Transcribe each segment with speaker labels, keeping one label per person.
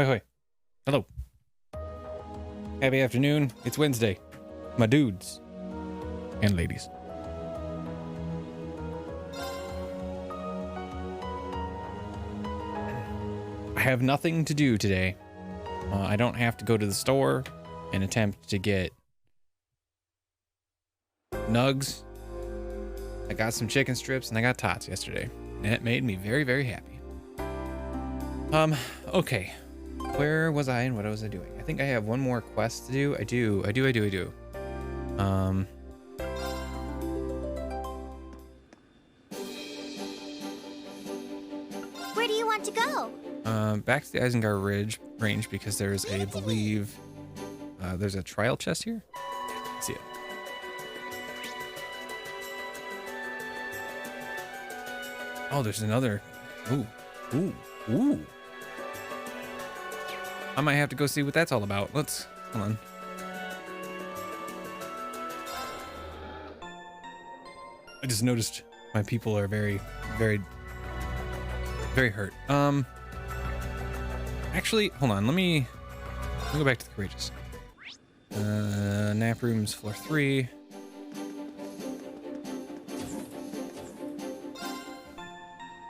Speaker 1: Hoi hoi. Hello. Happy afternoon. It's Wednesday. My dudes. And ladies. I have nothing to do today. I don't have to go to the store and attempt to get nugs. I got some chicken strips and I got tots yesterday. And it made me very, very happy. Okay. Where was I and what was I doing? I think I have one more quest to do. I do.
Speaker 2: Where do you want to go?
Speaker 1: Back to the Isengard Ridge range because there's a there's a trial chest here. Let's see it. Oh, there's another. Ooh. I might have to go see what that's all about. Hold on. I just noticed my people are very, very, very hurt. Actually, hold on. Let me go back to the courageous. Nap rooms, floor 3.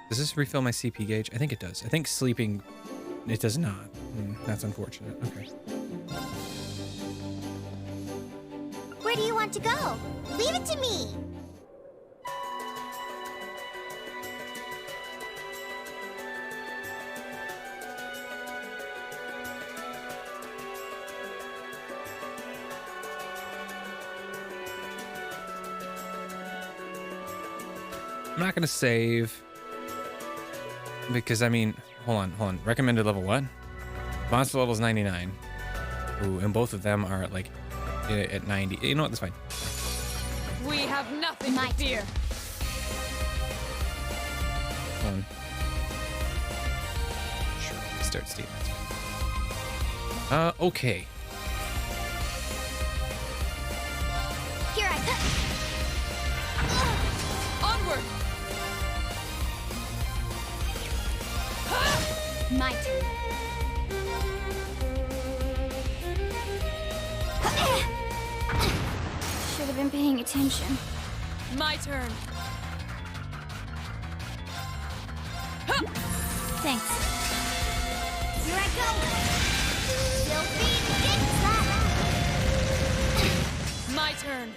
Speaker 1: Does this refill my CP gauge? I think it does. I think sleeping, it does not. That's unfortunate. Okay.
Speaker 2: Where do you want to go? Leave it to me.
Speaker 1: I'm not going to save because, I mean, hold on. Recommended level what? Monster level is 99. Ooh, and both of them are like at 90. You know what? That's fine.
Speaker 3: We have nothing to fear.
Speaker 1: Hold on. Sure. Start Steam. Okay.
Speaker 2: Here I come.
Speaker 3: Onward.
Speaker 2: My turn. Should have been paying attention.
Speaker 3: My turn.
Speaker 2: Thanks. Here I go. Filthy big slap.
Speaker 3: My turn.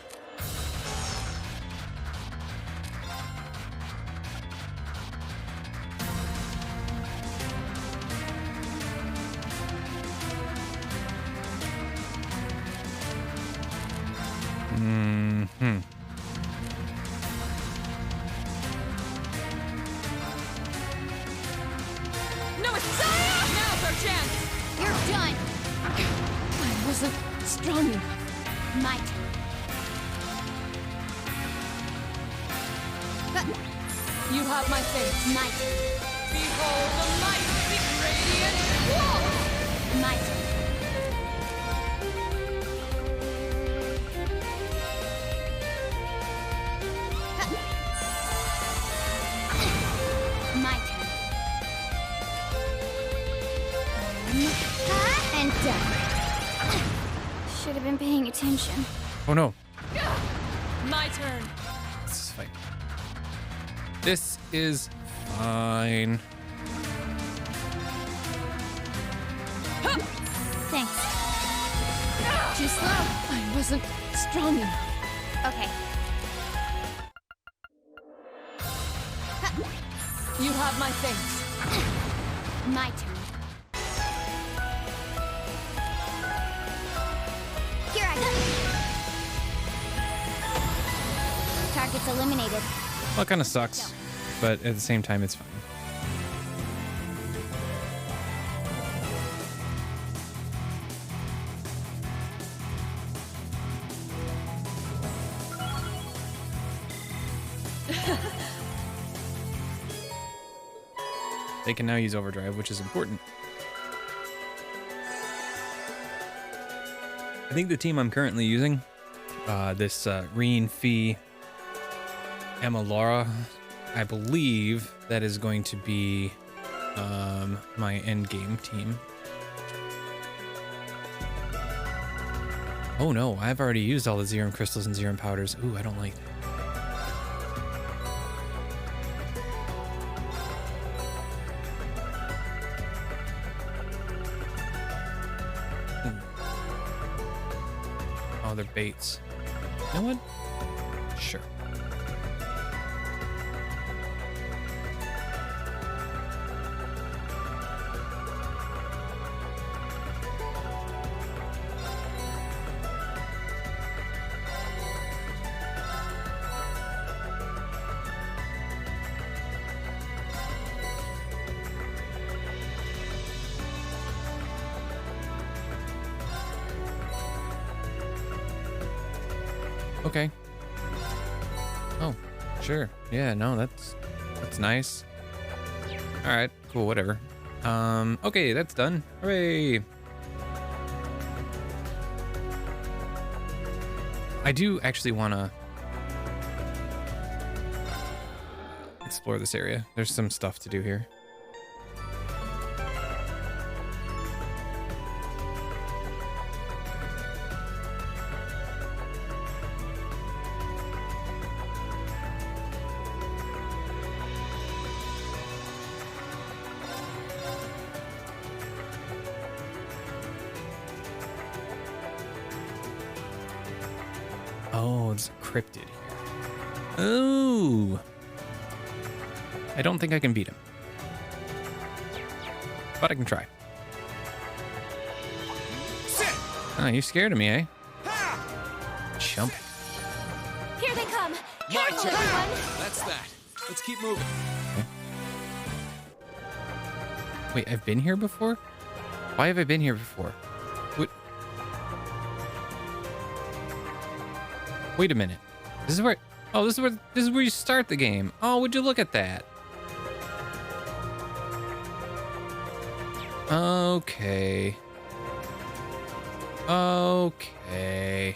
Speaker 3: No, it's now's our chance.
Speaker 2: You're done.
Speaker 3: I wasn't strong enough.
Speaker 2: My turn.
Speaker 3: You have my face.
Speaker 2: My turn.
Speaker 3: Behold the mighty Radiance wall.
Speaker 2: My turn. My turn. And done. Should have been paying attention.
Speaker 1: Oh no.
Speaker 3: My turn.
Speaker 1: This is fine. This is fine.
Speaker 2: Thanks. Too slow.
Speaker 3: I wasn't strong enough.
Speaker 2: Okay.
Speaker 3: You have my face.
Speaker 2: My turn. Here I go. Target's eliminated.
Speaker 1: Well, it kind of sucks, but at the same time, it's fine. They can now use overdrive, which is important. I think the team I'm currently using, this Reen Fee Emma Laura, I believe that is going to be my end game team. Oh no, I've already used all the Zimmerian crystals and Zimmerian powders. Ooh, I don't like that. Oh, they're baits. You know what? Sure. Okay. Oh, sure. Yeah, no, that's nice. All right, cool, whatever. Okay, that's done. Hooray. I do actually want to explore this area. There's some stuff to do here. Oh, it's cryptid here. Oh. I don't think I can beat him. But I can try. Oh, you scared of me, eh? Chump.
Speaker 2: Here they come.
Speaker 4: My
Speaker 2: Careful,
Speaker 4: turn.
Speaker 2: everyone.
Speaker 4: That's that. Let's keep moving.
Speaker 1: Okay. Wait, I've been here before? Why have I been here before? What? Wait a minute. This is where... Oh, this is where you start the game. Oh, would you look at that? Okay. Okay.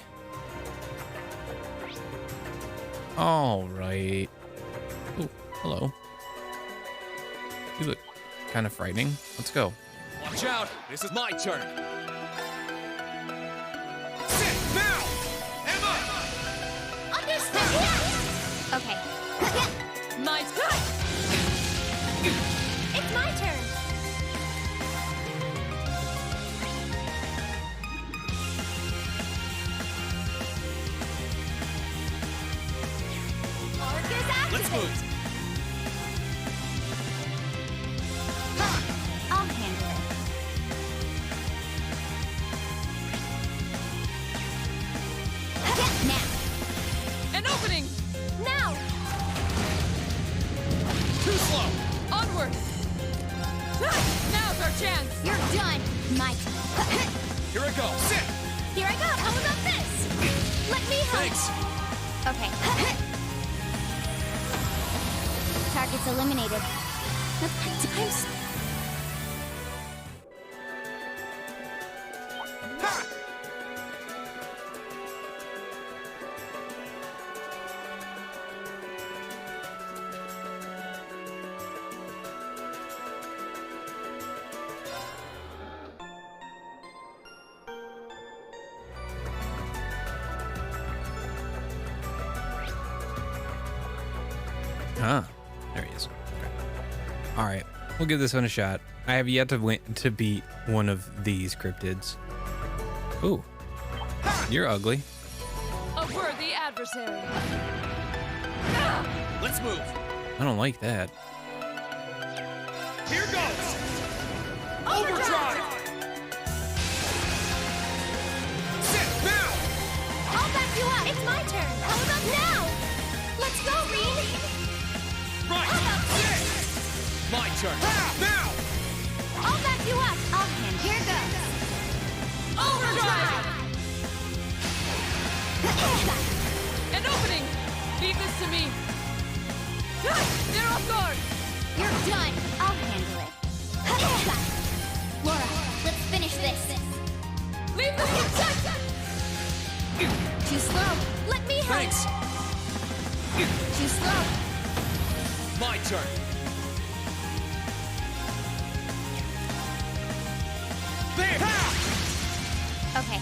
Speaker 1: All right. Oh, hello. You look kind of frightening. Let's go.
Speaker 4: Watch out. This is my turn. Sit now. Emma.
Speaker 2: Understood. Okay.
Speaker 3: My turn.
Speaker 2: It's my turn. Arcus
Speaker 4: Let's
Speaker 2: activate.
Speaker 4: move.
Speaker 2: I'll handle it. Now.
Speaker 3: An opening.
Speaker 2: Now.
Speaker 4: Too slow.
Speaker 3: Onward. Now's our chance.
Speaker 2: You're done. My turn.
Speaker 4: Here I go. Sit.
Speaker 2: Here I go. How about this? Let me help.
Speaker 4: Thanks.
Speaker 2: Okay. Target's eliminated. Times.
Speaker 4: Ha!
Speaker 1: Ah, there he is. Okay. All right, we'll give this one a shot. I have yet to beat one of these cryptids. Ooh, you're ugly.
Speaker 3: A worthy adversary.
Speaker 4: Let's move.
Speaker 1: I don't like that.
Speaker 4: Here goes. Overdrive. Sit now.
Speaker 2: I'll back you up. It's my turn. How about now? Let's go, Reed.
Speaker 4: Right.
Speaker 2: How about
Speaker 4: Sit. My turn. Now.
Speaker 2: I'll back you up. I'll hand. Here goes. Overdrive.
Speaker 3: An opening. Leave this to me. They're off guard.
Speaker 2: You're done. I'll handle it. Laura, let's finish this.
Speaker 3: Leave them intact.
Speaker 2: Too slow. Let me help.
Speaker 4: Thanks.
Speaker 2: Too slow.
Speaker 4: My turn. There.
Speaker 2: Okay.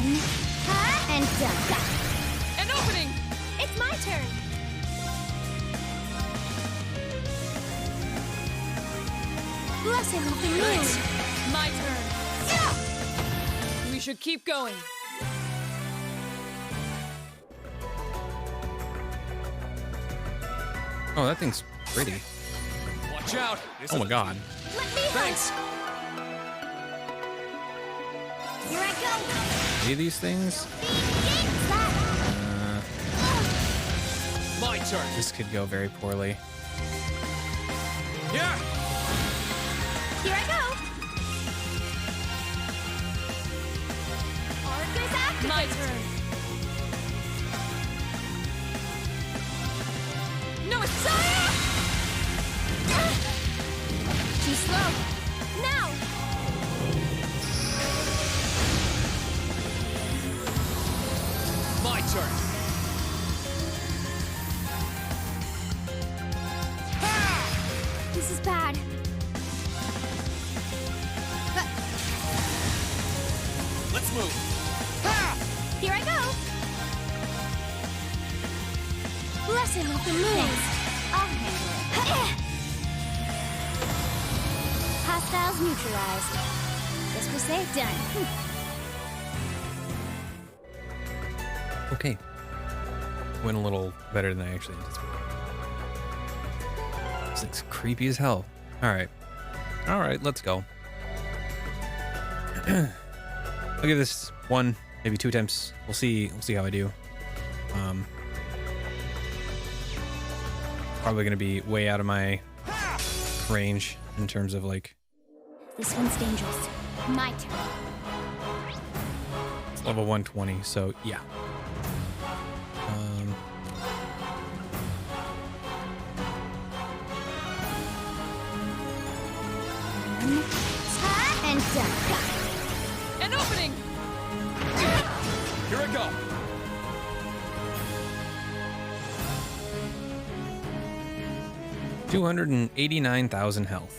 Speaker 2: And done.
Speaker 3: An opening!
Speaker 2: It's my turn. Blessing of the moon.
Speaker 4: Thanks.
Speaker 3: My turn. We should keep going.
Speaker 1: Oh, that thing's pretty.
Speaker 4: Watch out.
Speaker 1: Oh my god.
Speaker 2: Let me
Speaker 4: Thanks.
Speaker 2: Here I go.
Speaker 1: See these things?
Speaker 4: My turn.
Speaker 1: This could go very poorly.
Speaker 4: Yeah.
Speaker 2: Here I go. Arcus activate.
Speaker 3: My turn. No, it's
Speaker 2: Too slow. Now.
Speaker 4: My turn.
Speaker 2: This is bad.
Speaker 4: Let's move.
Speaker 2: Here I go. Blessing of the moon. I'll handle it. Hostiles neutralized. Guess we're safe. Done.
Speaker 1: Okay. Went a little better than I actually anticipated. This thing's creepy as hell. Alright. Alright, let's go. I'll give this 1, maybe 2 attempts. We'll see how I do. Probably gonna be way out of my range in terms of like
Speaker 2: This one's dangerous. My turn.
Speaker 1: it's level 120, so yeah.
Speaker 2: And done.
Speaker 3: An opening!
Speaker 4: Here I go.
Speaker 1: $289,000 health.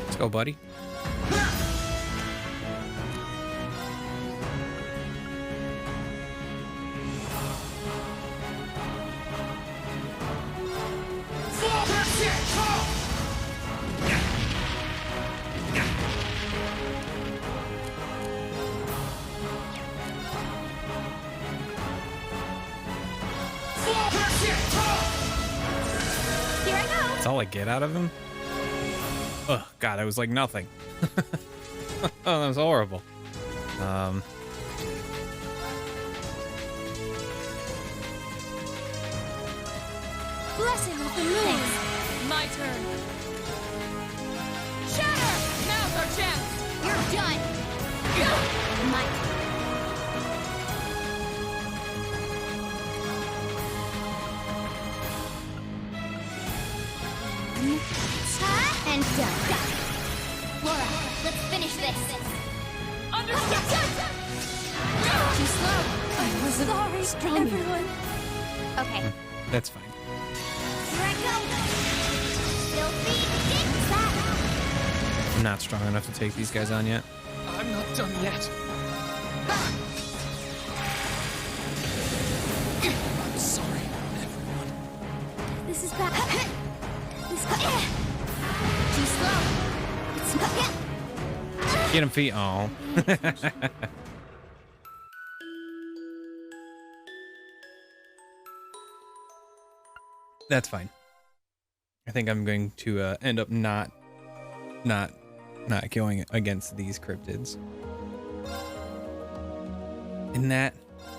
Speaker 1: Let's go, buddy.
Speaker 2: Here I go.
Speaker 1: That's all I get out of him? Oh, God, that was like nothing. Oh, that was horrible.
Speaker 2: Blessing of the moon.
Speaker 3: My turn. Shatter! Now's our chance!
Speaker 2: You're done. My turn. And done. Laura, let's finish this.
Speaker 3: Understood!
Speaker 2: Too slow.
Speaker 3: I was sorry, everyone.
Speaker 2: Okay,
Speaker 1: That's fine.
Speaker 2: here I go. Filthy zigzag.
Speaker 1: I'm not strong enough to take these guys on yet.
Speaker 4: I'm not done yet. I'm sorry, everyone.
Speaker 2: This is bad. This too slow. It's
Speaker 1: Get him, feet. Oh. That's fine. I think I'm going to end up not going against these cryptids. And that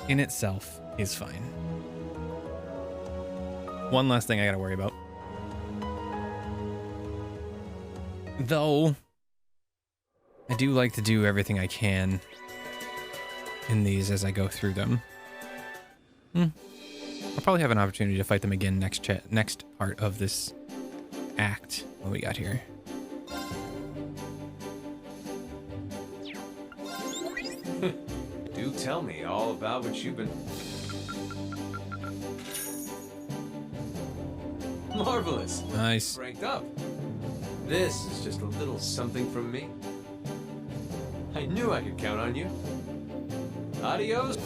Speaker 1: in itself is fine. One last thing I gotta worry about. Though, I do like to do everything I can in these as I go through them. I'll probably have an opportunity to fight them again next part of this act. What we got here?
Speaker 5: Do tell me all about what you've been... Marvelous.
Speaker 1: Nice.
Speaker 5: Ranked up. This is just a little something from me. I knew I could count on you. Adios.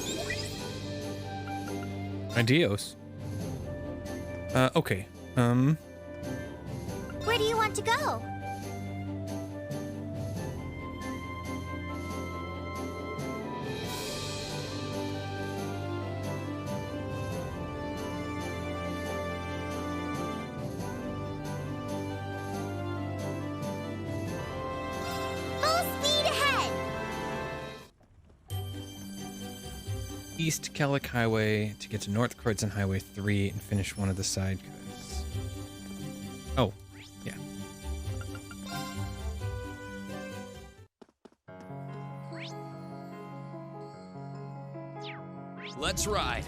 Speaker 1: Adios. Okay.
Speaker 2: Where do you want to go? Full speed ahead!
Speaker 1: East Kellic Highway to get to North Croydon Highway 3 and finish one of the side quests. Oh, yeah.
Speaker 4: Let's ride.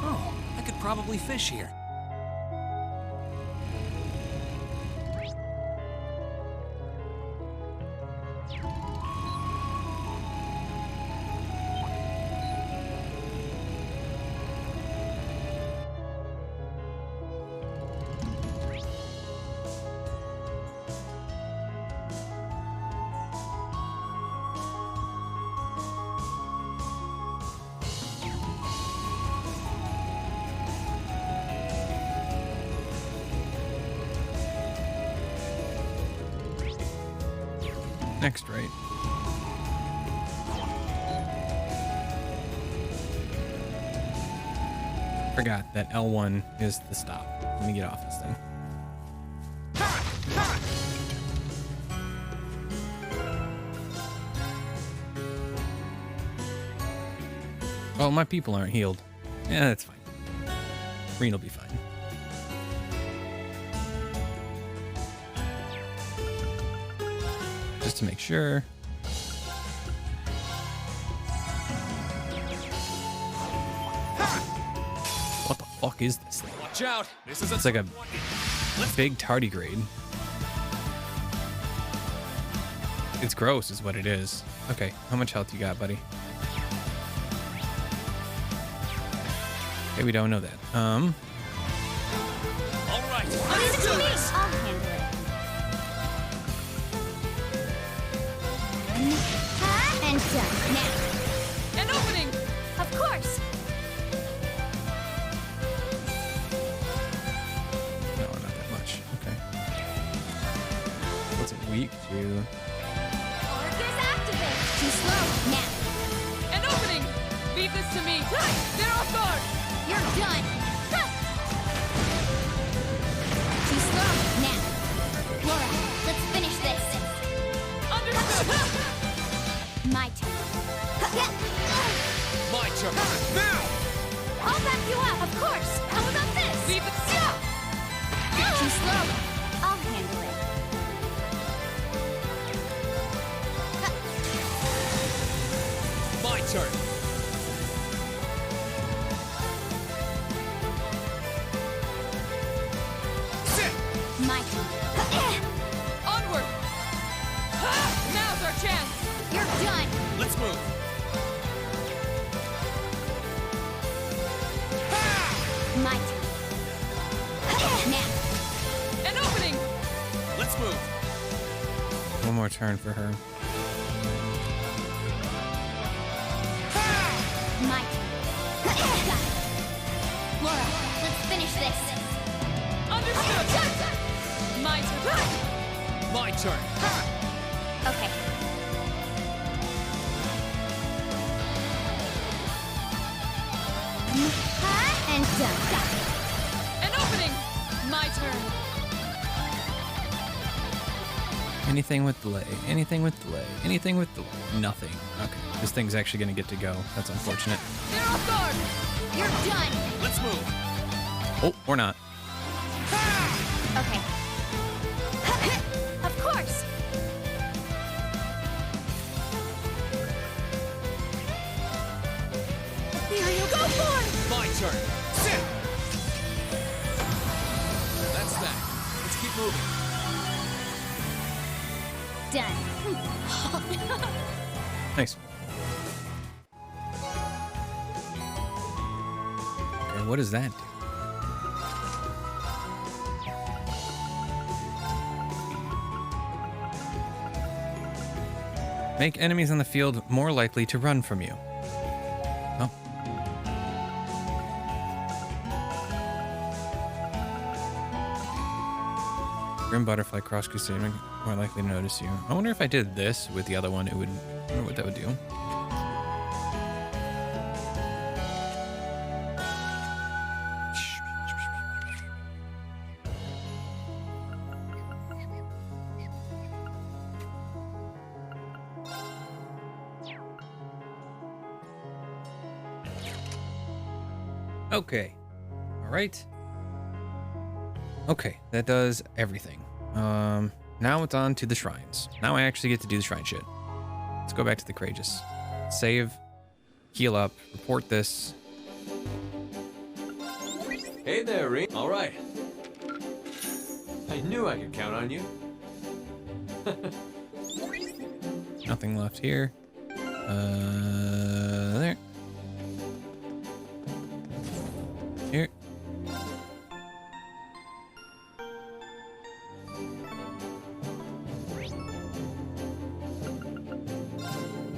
Speaker 4: Oh, I could probably fish here.
Speaker 1: Next, right? Forgot that L1 is the stop. Let me get off this thing. Oh, my people aren't healed. Yeah, that's fine. Green will be fine. Just to make sure. What the fuck is this thing?
Speaker 4: Watch out. This is
Speaker 1: It's like a big tardigrade. It's gross is what it is. Okay, how much health you got, buddy? Okay, we don't know that.
Speaker 4: all right.
Speaker 2: Leave it to me! I'll handle it. And done. Now.
Speaker 3: An opening!
Speaker 2: Of course.
Speaker 1: No, not that much. Okay. What's it weak to?
Speaker 2: Orc is activated. Too slow. Now.
Speaker 3: An opening! Leave this to me! They're off guard!
Speaker 2: You're done. Huh. Too slow. Now. Laura, let's finish this.
Speaker 3: Understood!
Speaker 2: My turn.
Speaker 4: My turn. Now.
Speaker 2: I'll back you up, of course. How about this?
Speaker 3: Leave it...
Speaker 2: Too slow. I'll handle it.
Speaker 4: My turn. Sit.
Speaker 2: My turn.
Speaker 3: Onward! Now's our chance!
Speaker 2: You're done.
Speaker 4: Let's move.
Speaker 2: My turn. Now.
Speaker 3: An opening!
Speaker 4: Let's move.
Speaker 1: One more turn for her.
Speaker 2: My turn. Got it. Laura, let's finish this.
Speaker 3: Understood! My turn!
Speaker 4: My turn.
Speaker 2: Okay. And done.
Speaker 3: An opening! My turn!
Speaker 1: Anything with delay. Anything with delay. Anything with delay. Nothing. Okay. This thing's actually gonna get to go. That's unfortunate.
Speaker 3: They're off guard!
Speaker 2: You're done.
Speaker 4: Let's move.
Speaker 1: Oh, or not.
Speaker 2: Okay. Of course. Here you go for it.
Speaker 4: My turn. Sit. That's that.
Speaker 5: keep moving.
Speaker 2: Done.
Speaker 1: Nice. Okay, what does that do? Make enemies on the field more likely to run from you. Oh. Grim butterfly cross crusading more likely to notice you. I wonder if I did this with the other one, it would. I wonder what that would do. Okay. All right. Okay, that does everything. Now it's on to the shrines. Now I actually get to do the shrine shit. Let's go back to the Courageous. Save, heal up, report this.
Speaker 5: Hey there, Ring. All right. I knew I could count on you.
Speaker 1: Nothing left here. There. Here.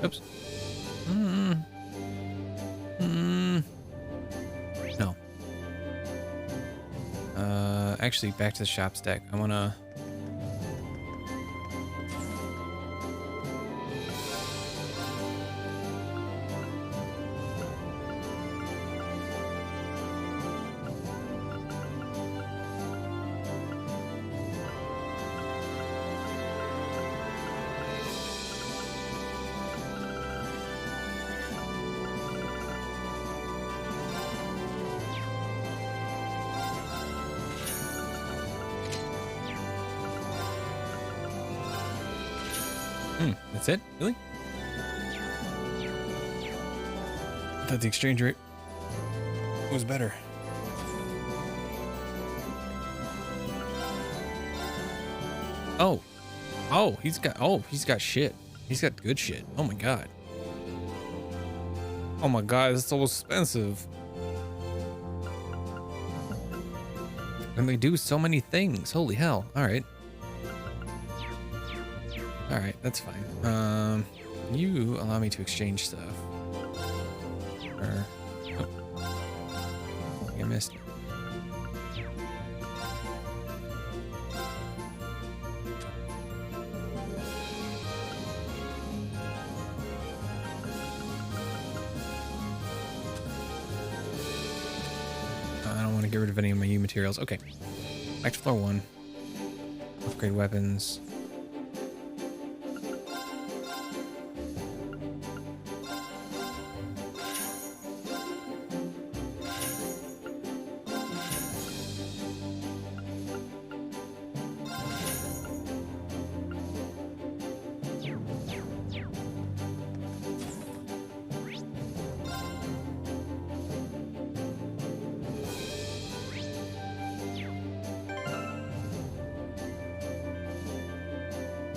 Speaker 1: Oops. No. Actually, back to the shop stack. I wanna. That's it? Really? I thought the exchange rate was better. Oh. Oh, he's got shit. He's got good shit. Oh my god. Oh my god, it's so expensive. And they do so many things. Holy hell. Alright. Alright, that's fine. You allow me to exchange stuff. Or, oh. I think I missed it. I don't want to get rid of any of my U materials. Okay. Back to floor 1. Upgrade weapons.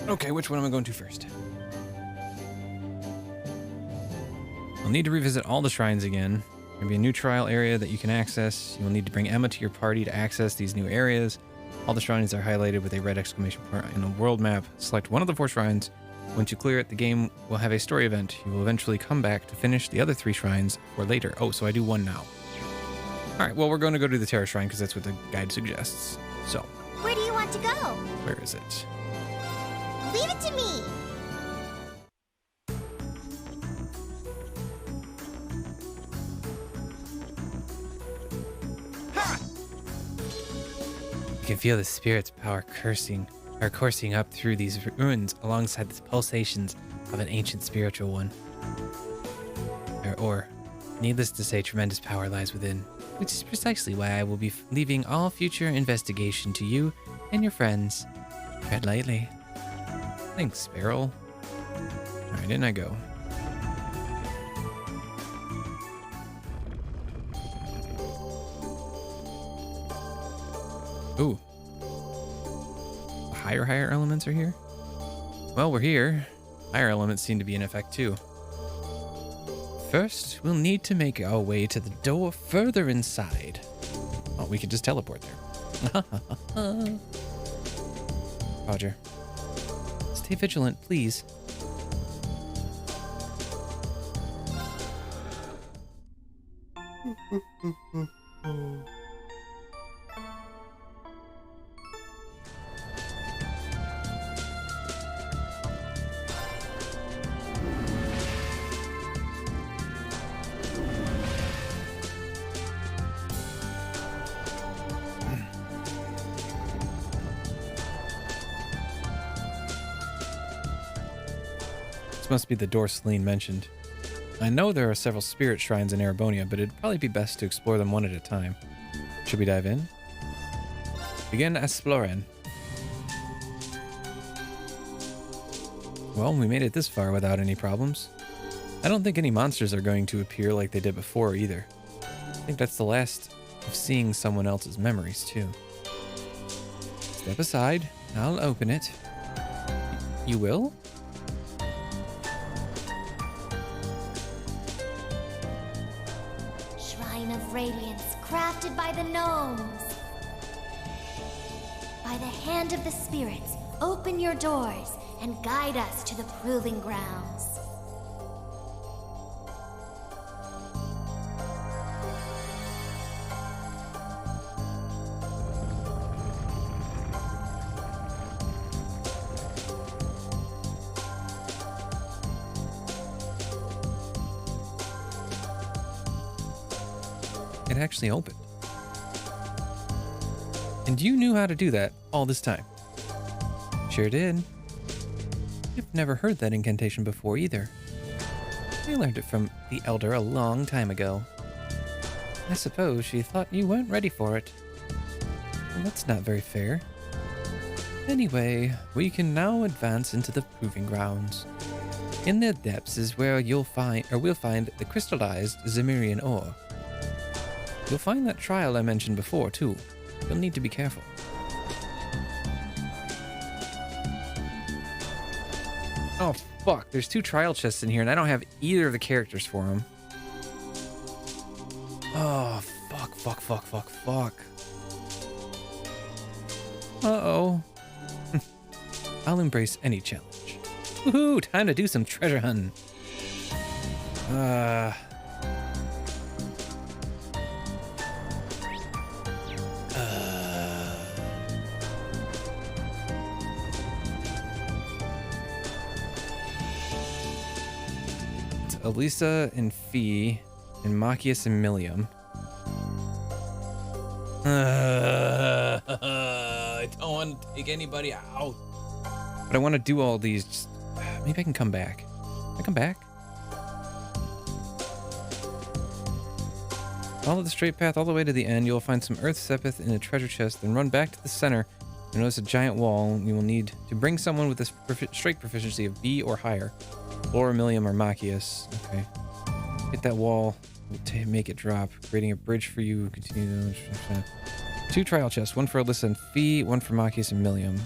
Speaker 1: Okay, which one am I going to first? I'll need to revisit all the shrines again. There'll be a new trial area that you can access. You will need to bring Emma to your party to access these new areas. All the shrines are highlighted with a red exclamation point in a world map. Select one of the 4 shrines. Once you clear it, the game will have a story event. You will eventually come back to finish the other 3 shrines for later. Oh, so I do 1 now. Alright, well, we're going to go to the Terra Shrine because that's what the guide suggests. So,
Speaker 2: Where do you want to go?
Speaker 1: where is it?
Speaker 2: Leave it to me.
Speaker 1: You can feel the spirit's power coursing up through these ruins alongside the pulsations of an ancient spiritual one. Or, needless to say, tremendous power lies within, which is precisely why I will be leaving all future investigation to you and your friends. Tread lightly. Thanks, Sparrow. Alright, in I go. Ooh. higher elements are here? Well, we're here. Higher elements seem to be in effect too. First, we'll need to make our way to the door further inside. Oh, we could just teleport there. Roger. Stay vigilant, please. This must be the door Celine mentioned. I know there are several spirit shrines in Erebonia, but it'd probably be best to explore them one at a time. Should we dive in? Begin exploring. Well, we made it this far without any problems. I don't think any monsters are going to appear like they did before either. I think that's the last of seeing someone else's memories too. Step aside. I'll open it. You will?
Speaker 2: Shrine of Radiance, crafted by the gnomes. By the hand of the spirits, open your doors and guide us to the proving grounds.
Speaker 1: It actually opened. And you knew how to do that all this time. Sure did. You've never heard that incantation before either. I learned it from the Elder a long time ago. I suppose she thought you weren't ready for it. Well, that's not very fair. Anyway, we can now advance into the proving grounds. In their depths is where we'll find the crystallized Zimmerian Ore. You'll find that trial I mentioned before, too. You'll need to be careful. Oh, fuck. There's 2 trial chests in here, and I don't have either of the characters for them. Oh, fuck. Uh-oh. I'll embrace any challenge. Woohoo! Time to do some treasure hunting. It's Elisa and Fee and Machias and Millium. I don't want to take anybody out. But I want to do all these. Just, maybe I can come back. Can I come back? Follow the straight path all the way to the end. You'll find some earth sepith in a treasure chest. Then run back to the center. You'll notice a giant wall. You will need to bring someone with a strike proficiency of B or higher. Or Millium or Machias. Okay. Hit that wall. Make it drop. Creating a bridge for you. Continue. 2 trial chests. 1 for Alyssa and Fee. 1 for Machias and Millium.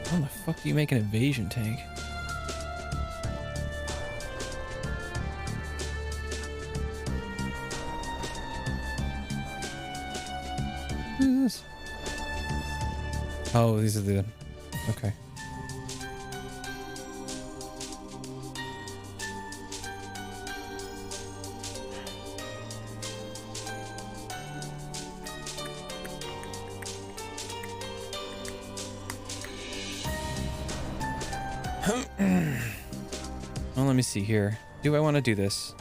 Speaker 1: How the fuck do you make an evasion tank? What is this? Oh, these are the... Okay. Well, let me see here. Do I want to do this?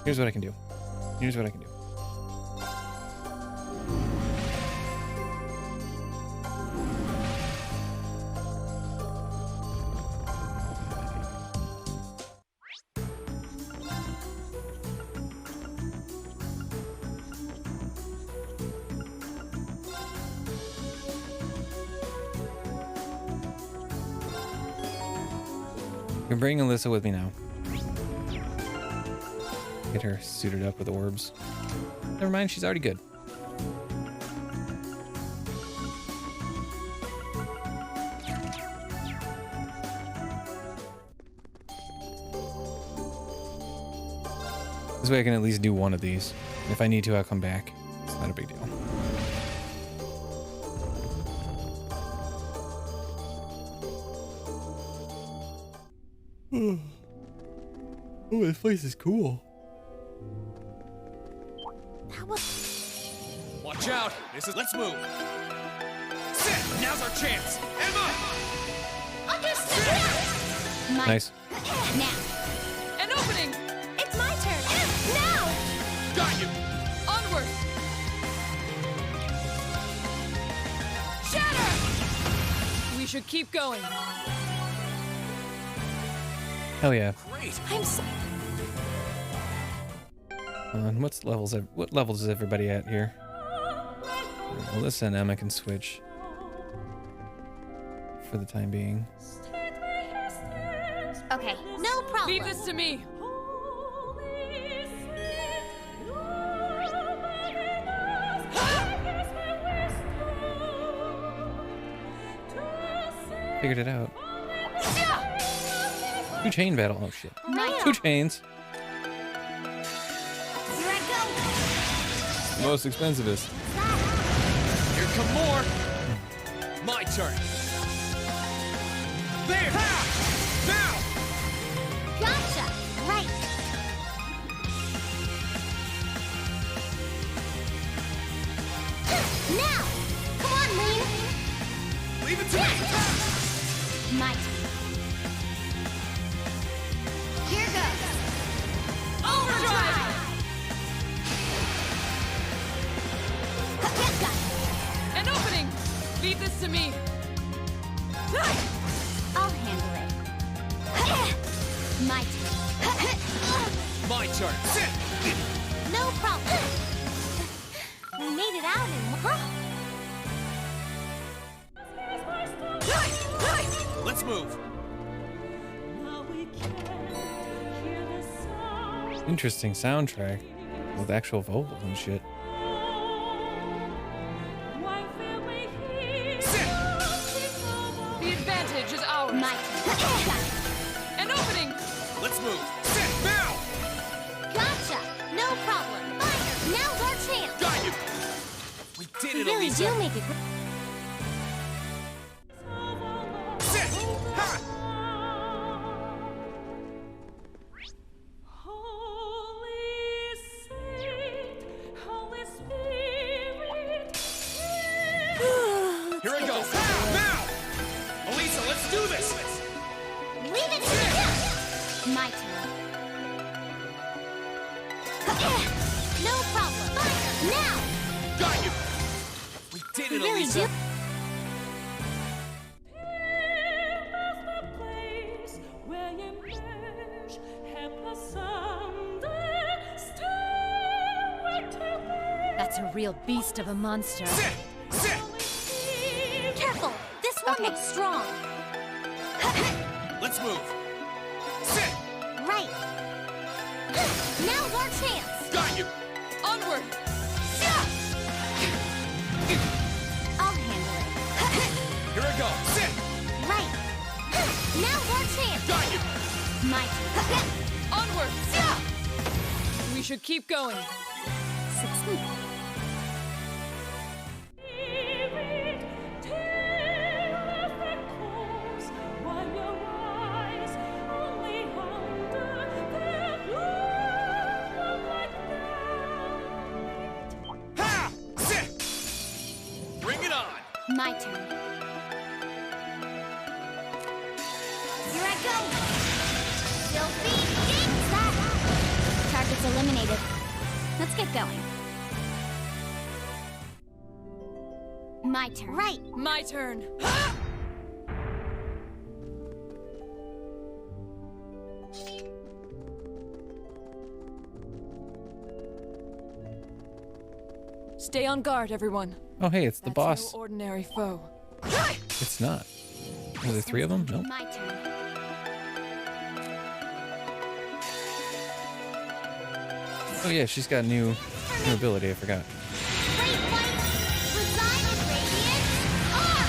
Speaker 1: Here's what I can do. Here's what I can do. can bring Alyssa with me now. Get her suited up with orbs. Never mind, she's already good. This way I can at least do one of these. If I need to, I'll come back. It's not a big deal. Oh, this place is cool.
Speaker 2: That was
Speaker 4: Watch out! Let's move! Sit! Now's our chance! Emma!
Speaker 2: understood.
Speaker 1: Nice.
Speaker 2: Now.
Speaker 3: An opening!
Speaker 2: It's my turn. Now.
Speaker 4: Got you!
Speaker 3: Onward! Shatter! We should keep going.
Speaker 1: Hell yeah.
Speaker 4: Great!
Speaker 2: I'm so
Speaker 1: What levels is everybody at here? Alyssa and Emma can switch for the time being.
Speaker 2: okay. No problem.
Speaker 3: Leave this to me.
Speaker 1: Figured it out. Two chain battle. Oh shit.
Speaker 2: Now.
Speaker 1: Two chains.
Speaker 2: Here I go.
Speaker 1: Most expensivest.
Speaker 4: Here come more! My turn! There! Ha! Now!
Speaker 2: Gotcha. Right. Now. Come on, Lean.
Speaker 4: Leave it to me!
Speaker 2: My turn. Here goes.
Speaker 3: Overdrive! An opening! Leave this to me.
Speaker 2: I'll handle it. My turn.
Speaker 4: My turn! Sit!
Speaker 2: No problem. We made it out in
Speaker 4: Let's move!
Speaker 1: Interesting soundtrack with actual vocals and shit.
Speaker 4: Sit!
Speaker 3: The advantage is ours.
Speaker 2: my turn.
Speaker 3: An opening!
Speaker 4: Let's move! Sit! Now!
Speaker 2: Gotcha. No problem. Fine. Now's our chance.
Speaker 4: Got you! We did
Speaker 2: We
Speaker 4: it,
Speaker 2: really
Speaker 4: Elisa!
Speaker 2: do make it.
Speaker 4: Sit! Ha! Here I go! Now! Elisa, let's do this!
Speaker 2: Leave it to you. My turn. No problem. Fine. Now.
Speaker 4: Got you! We did
Speaker 2: We
Speaker 4: it,
Speaker 2: really
Speaker 4: Elisa!
Speaker 2: do.
Speaker 3: That's a real beast of a monster.
Speaker 4: Sit! Sit!
Speaker 2: Careful. This one looks strong.
Speaker 4: Let's move! Sit!
Speaker 2: Right. Now's our chance.
Speaker 4: Got you!
Speaker 3: Onward!
Speaker 2: I'll handle it.
Speaker 4: Here I go! Sit!
Speaker 2: Right. Now's our chance.
Speaker 4: Got you!
Speaker 2: My turn.
Speaker 3: Onward! We should keep going.
Speaker 2: Succeed.
Speaker 4: Ha! Sit! Bring it on!
Speaker 2: My turn. Here I go. Filthy Jinx! Targets eliminated. Let's get going. My turn. Right.
Speaker 3: My turn. Stay on guard, everyone.
Speaker 1: Oh hey, it's the
Speaker 3: That's
Speaker 1: boss.
Speaker 3: no ordinary foe.
Speaker 1: It's not. Are there three of them? Nope.
Speaker 2: My turn.
Speaker 1: Oh yeah, she's got new ability. I forgot.
Speaker 2: Great white, reside in Radiance. Ore!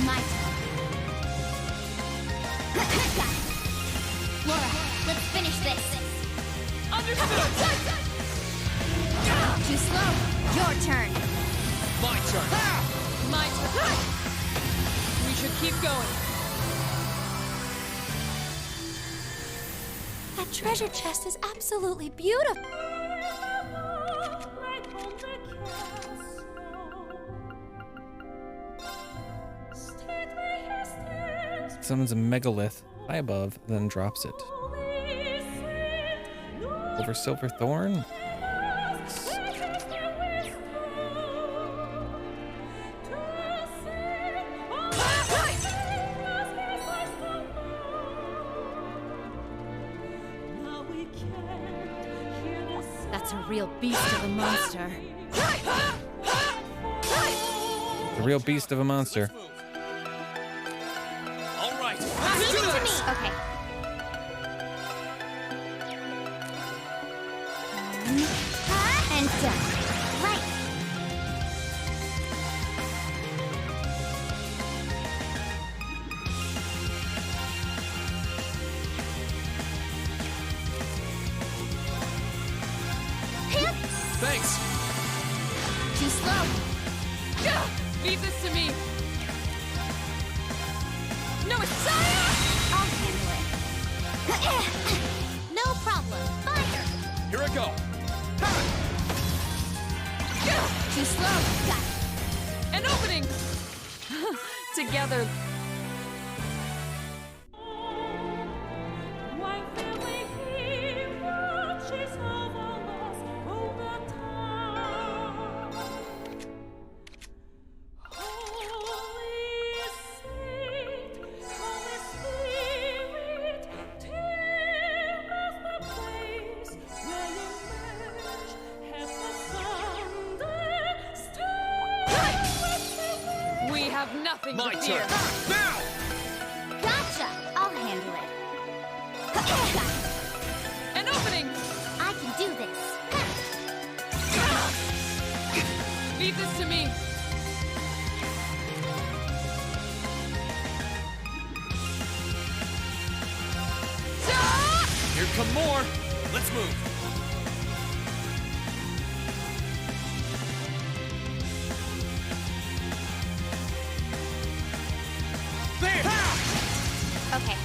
Speaker 2: My turn. Got it. Laura, let's finish this.
Speaker 3: Understood.
Speaker 2: Too slow. Your turn.
Speaker 4: My turn.
Speaker 3: My turn. We should keep going.
Speaker 2: That treasure chest is absolutely beautiful.
Speaker 1: Summons a megalith high above, then drops it. Over silver thorn.
Speaker 3: That's a real beast of a monster.
Speaker 1: The real beast of a monster.
Speaker 4: All right.
Speaker 2: Leave it to me. Okay. And done. Right.
Speaker 4: Thanks.
Speaker 2: Too slow.
Speaker 3: Leave this to me. No, it's
Speaker 2: I'll handle it. No problem. Fire.
Speaker 4: Here I go.
Speaker 2: Too slow. Got it.
Speaker 3: an opening. Together. Nothing
Speaker 4: My
Speaker 3: to
Speaker 4: turn.
Speaker 3: fear.
Speaker 4: Now!
Speaker 2: Gotcha! I'll handle it. Got it.
Speaker 3: An opening.
Speaker 2: I can do this.
Speaker 3: Leave this to me.
Speaker 4: Here come more. Let's move. There!
Speaker 2: Okay.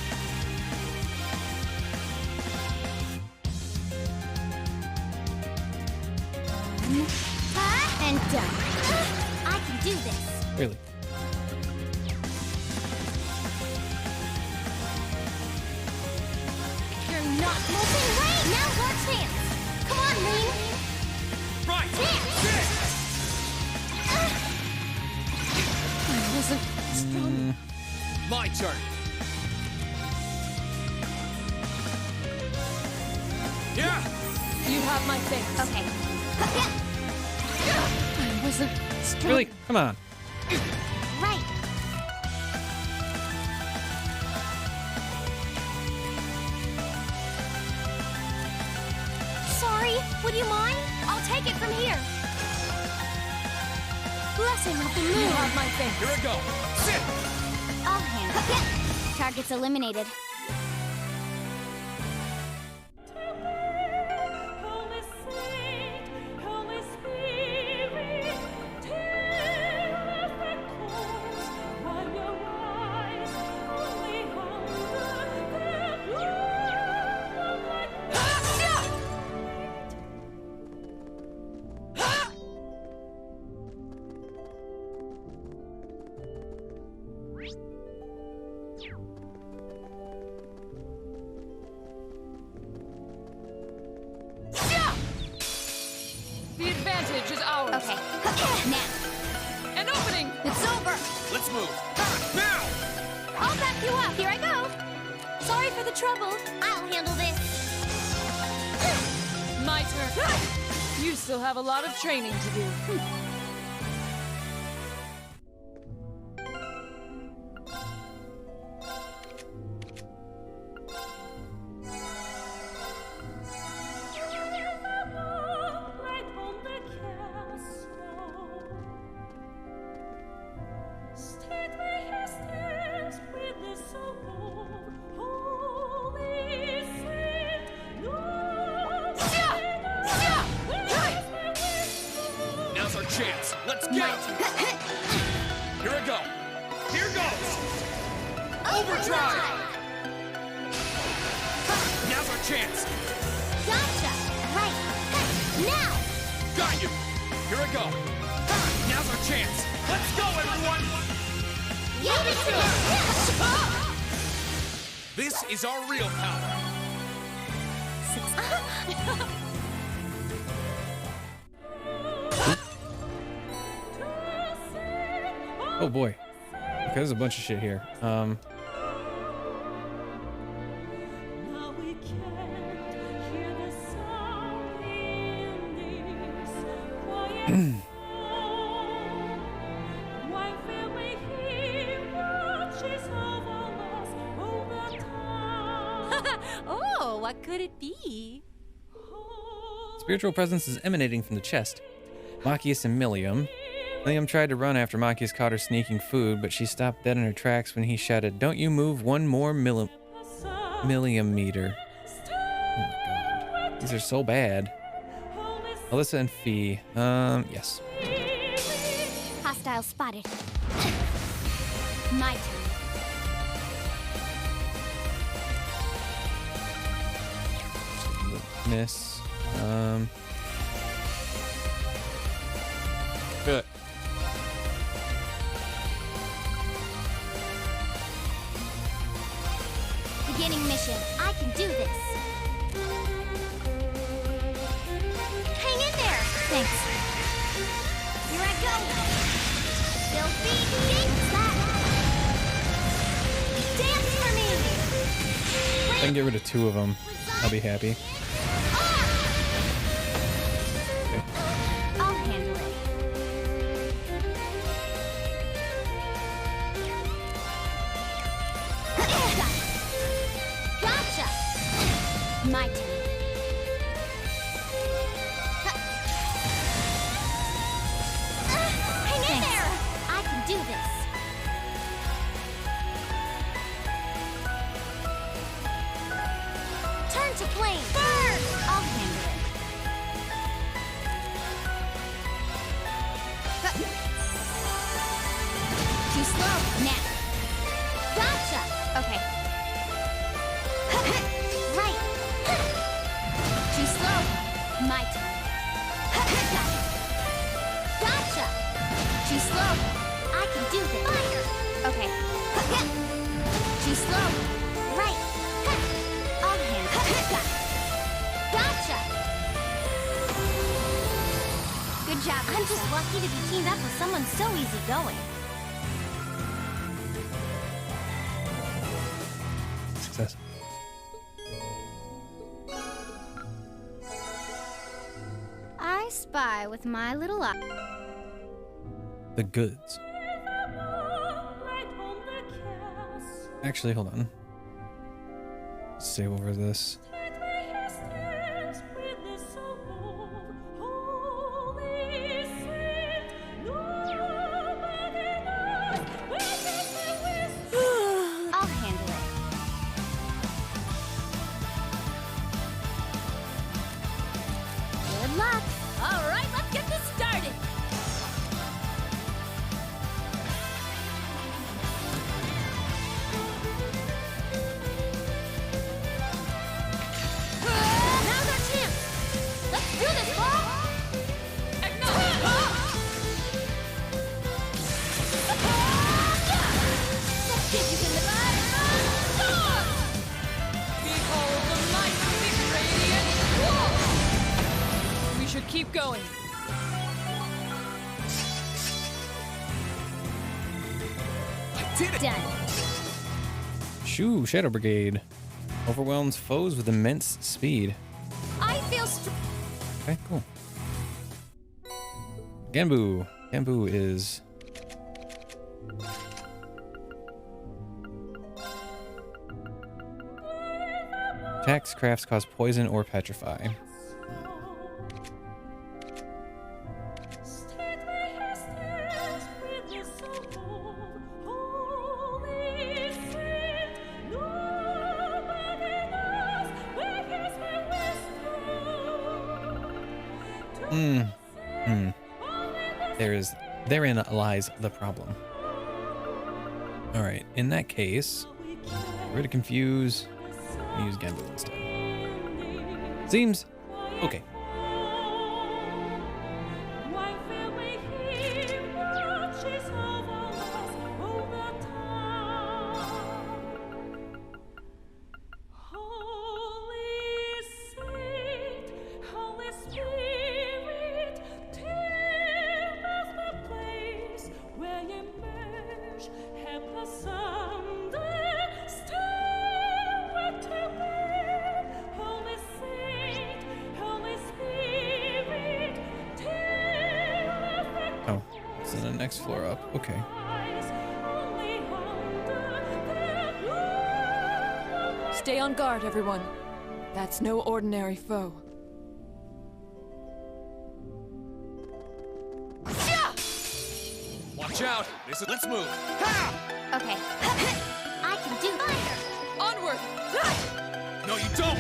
Speaker 2: And done. I can do this.
Speaker 1: Really?
Speaker 2: You're not moving. Wait! Now your chance. Come on, Ring.
Speaker 4: Right!
Speaker 2: Dance.
Speaker 4: Sit!
Speaker 3: I wasn't strong.
Speaker 4: My turn. Yeah!
Speaker 3: You have my thanks.
Speaker 2: Okay.
Speaker 3: I wasn't strong.
Speaker 1: Really? Come on.
Speaker 2: Right. Sorry, would you mind? I'll take it from here. Blessing of the moon.
Speaker 3: You have my thanks.
Speaker 4: Here I go. Sit!
Speaker 2: I'll handle it. Target's eliminated.
Speaker 3: The advantage is ours.
Speaker 2: Okay. Now.
Speaker 3: An opening.
Speaker 2: It's over.
Speaker 4: Let's move. Now!
Speaker 2: I'll back you up. Here I go. Sorry for the trouble. I'll handle this.
Speaker 3: My turn. You still have a lot of training to do.
Speaker 4: chance. Let's get him. Here I go. Here goes. Overdrive. Now's our chance.
Speaker 2: Gotcha! Right! Now!
Speaker 4: Got you. Here I go. Now's our chance. Let's go, everyone. This is our real power.
Speaker 1: Oh boy. Okay, there's a bunch of shit here.
Speaker 3: Now we can't hear the sound in this quiet home. While family watches over us all the time. Oh, what could it be?
Speaker 1: Spiritual presence is emanating from the chest. Machias and Millium. Millium tried to run after Machias caught her sneaking food, but she stopped dead in her tracks when he shouted, "Don't you move one more millimeter." Oh my god. These are so bad. Alyssa and Fee. Yes.
Speaker 2: Hostile spotted. My turn.
Speaker 1: Miss. Good.
Speaker 2: Beginning mission. I can do this. Hang in there. Thanks. Here I go. Filthy dance for me.
Speaker 1: If I can get rid of 2 of them, I'll be happy. Okay.
Speaker 2: I'll handle it. Gotcha. My turn. Hang in there. I can do this. Turn to flame. Burn. I'll handle it. Too slow. Now. Gotcha. Okay. Right. Too slow. My turn. Gotcha. Too slow. I can do this. Fire. Okay. Too slow. Right. I'll handle it. Gotcha. Good job. I'm just lucky to be teamed up with someone so easygoing.
Speaker 1: Success.
Speaker 2: I spy with my little eye.
Speaker 1: The goods. Actually, hold on. Save over this.
Speaker 2: I'll handle it. Good luck.
Speaker 3: All right, let's get this started.
Speaker 2: Now's our chance. Let's do this, ball. Let's get you in the
Speaker 3: Behold the might of the Radiant Ore. We should keep going.
Speaker 4: I did it.
Speaker 2: done.
Speaker 1: Shoo, Shadow Brigade. Overwhelms foes with immense speed.
Speaker 2: I feel
Speaker 1: Okay, cool. Genbu. Genbu is... Attacks, crafts cause poison or petrify. Therein lies the problem. All right, in that case, get rid of confuse and use Genbu instead. Seems okay. Oh, it's in the next floor up. Okay.
Speaker 6: Stay on guard, everyone. That's no ordinary foe.
Speaker 4: Watch out! Let's move.
Speaker 2: Okay. I can do fire.
Speaker 6: Onward!
Speaker 4: No, you don't!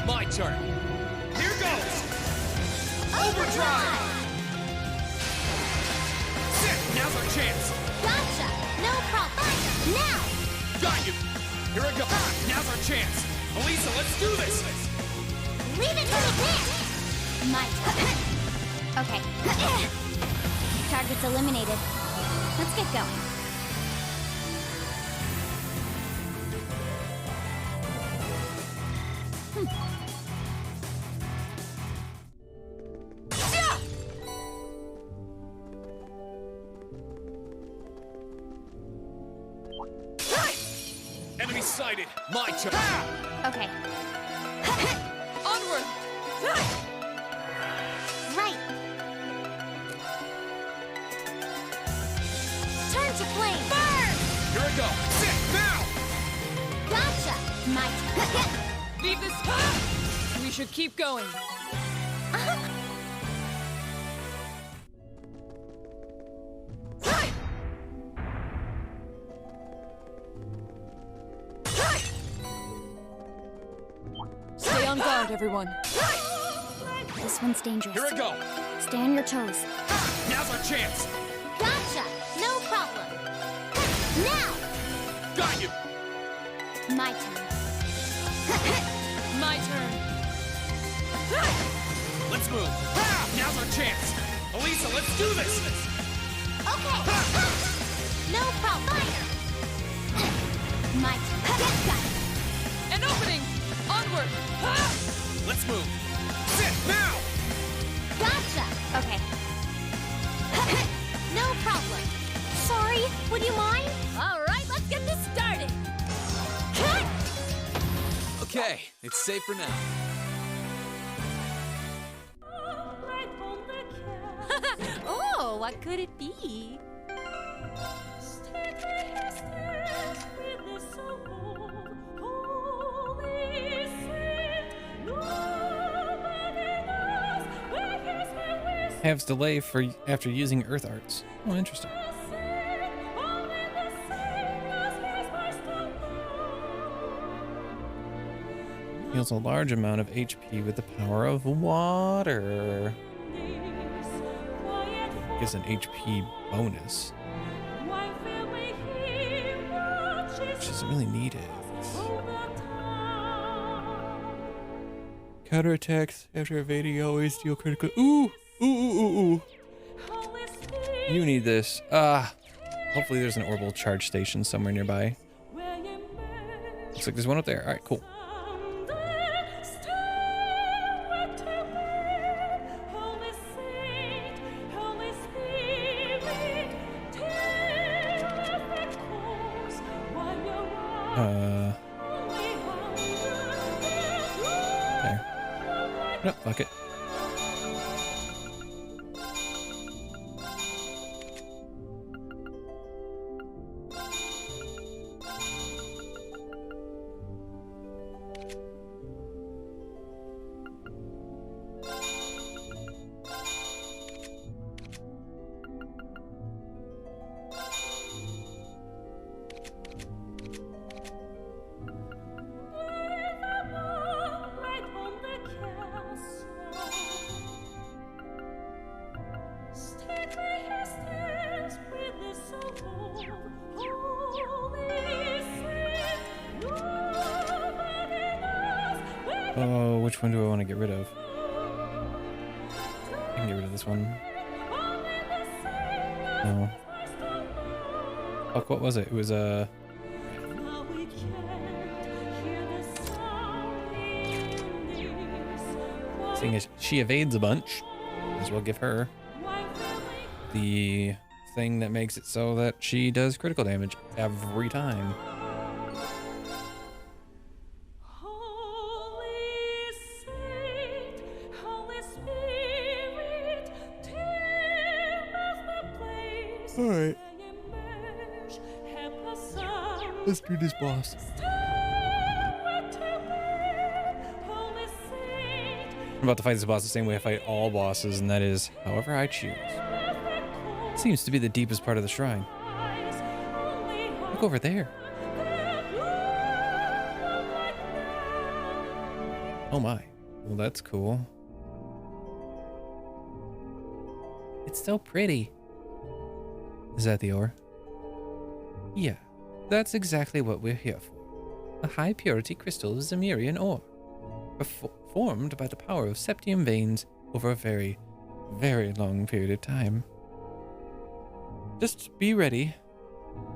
Speaker 4: My turn. Here goes! Overdrive! Sit! Now's our chance!
Speaker 2: Gotcha. No problem. Now.
Speaker 4: Got you! Here I go! Now's our chance! Elisa, let's do this!
Speaker 2: Leave it to me there. My turn. Okay. Target's eliminated. Let's get going.
Speaker 4: Enemy sighted! My turn!
Speaker 2: Okay.
Speaker 6: Onward!
Speaker 2: Right. Turn to flame. Burn!
Speaker 4: Here I go! Sit! Now!
Speaker 2: Gotcha. My turn.
Speaker 6: Leave this. We should keep going. Stay on guard, everyone.
Speaker 2: This one's dangerous.
Speaker 4: Here I go!
Speaker 2: Stay on your toes.
Speaker 4: Now's our chance!
Speaker 2: Gotcha. No problem. Now.
Speaker 4: Got you!
Speaker 2: My turn.
Speaker 6: My turn.
Speaker 4: Let's move! Now's our chance! Elisa, let's do this!
Speaker 2: Okay. No problem. Fire. My turn. Got it.
Speaker 6: An opening! Onward!
Speaker 4: Let's move! Sit! Now!
Speaker 2: Gotcha. Okay. No problem. Sorry. Would you mind?
Speaker 3: All right, let's get this started.
Speaker 5: Okay, it's safe for now.
Speaker 3: Oh, what could it be?
Speaker 1: Halves delay for after using Earth Arts. Oh, interesting. Heals a large amount of HP with the power of water. Gives an HP bonus, which isn't really needed. Counterattacks after evading always deal critical. Ooh! Ooh, ooh, ooh, ooh. You need this. Hopefully there's an orbital charge station somewhere nearby. Looks like there's one up there. Alright, cool. There. No, fuck it. Oh, which one do I want to get rid of? I can get rid of this one. No. Fuck, what was it? It was seeing as she evades a bunch, might as well give her the thing that makes it so that she does critical damage every time. Alright. Let's do this boss. I'm about to fight this boss the same way I fight all bosses, and that is however I choose. Seems to be the deepest part of the shrine. Look over there. Oh my. Well, that's cool. It's so pretty. Is that the ore? Yeah, that's exactly what we're here for. A high purity crystal of Zimmerian Ore, formed by the power of septium veins over a very, very long period of time. Just be ready.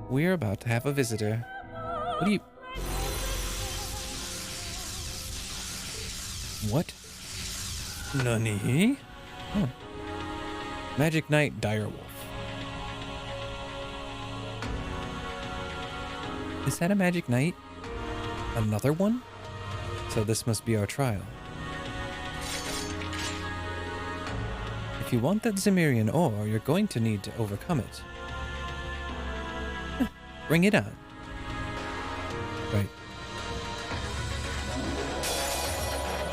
Speaker 1: We're about to have a visitor. What do you... What? Nani? Oh. Magic Knight Direwolf. Is that a Magic Knight? Another one? So this must be our trial. If you want that Zimmerian Ore, you're going to need to overcome it. Bring it on. Right.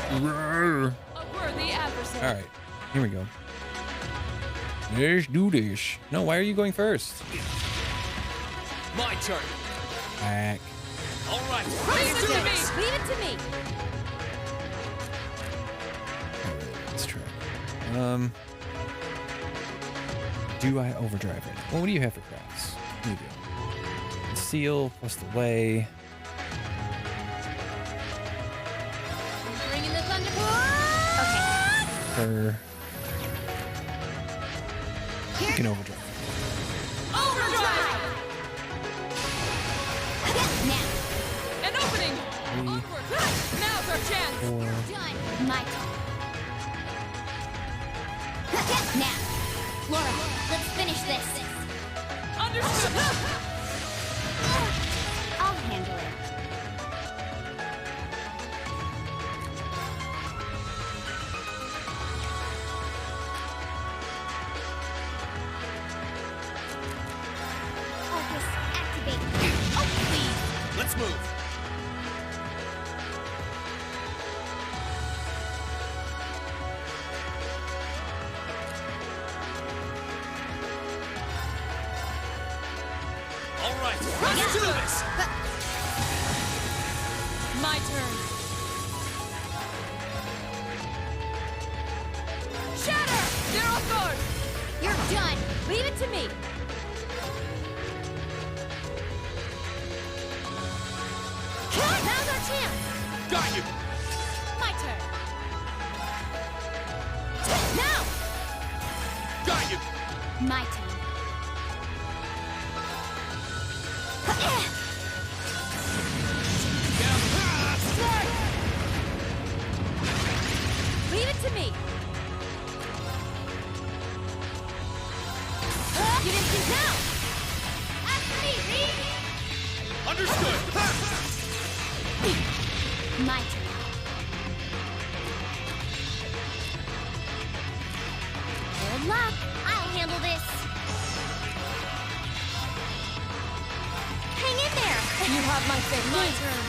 Speaker 6: A worthy adversary.
Speaker 1: Alright, here we go. Let's do this. No, why are you going first?
Speaker 4: My turn.
Speaker 1: Back.
Speaker 4: All right.
Speaker 6: Leave it to me.
Speaker 2: Leave it to me.
Speaker 1: Alright, let's try. Do I overdrive it? Well, what do you have for crafts? You do. Seal plus the way.
Speaker 2: Bring in the thunder. Okay.
Speaker 1: Her. You can overdrive.
Speaker 2: Overdrive. Now.
Speaker 6: An opening.
Speaker 1: 3,
Speaker 6: Onward. Now's our chance.
Speaker 1: 4.
Speaker 2: Done. My turn. Now. Laura, let's finish this.
Speaker 6: Understood.
Speaker 2: I'll handle it. Focus, activate. Oh, please.
Speaker 4: Let's move. All right. Let's do this.
Speaker 6: My turn. Shatter! They're off guard.
Speaker 2: You're done.
Speaker 6: Leave it to me.
Speaker 2: Now's our chance.
Speaker 4: Got you.
Speaker 6: My turn.
Speaker 2: Now.
Speaker 4: Got you.
Speaker 2: My turn.
Speaker 6: Leave it to me.
Speaker 2: You didn't think now. After me, Reed.
Speaker 4: Understood.
Speaker 2: My turn. Good luck. I'll handle this. Hang in there.
Speaker 6: You have my faith. My turn.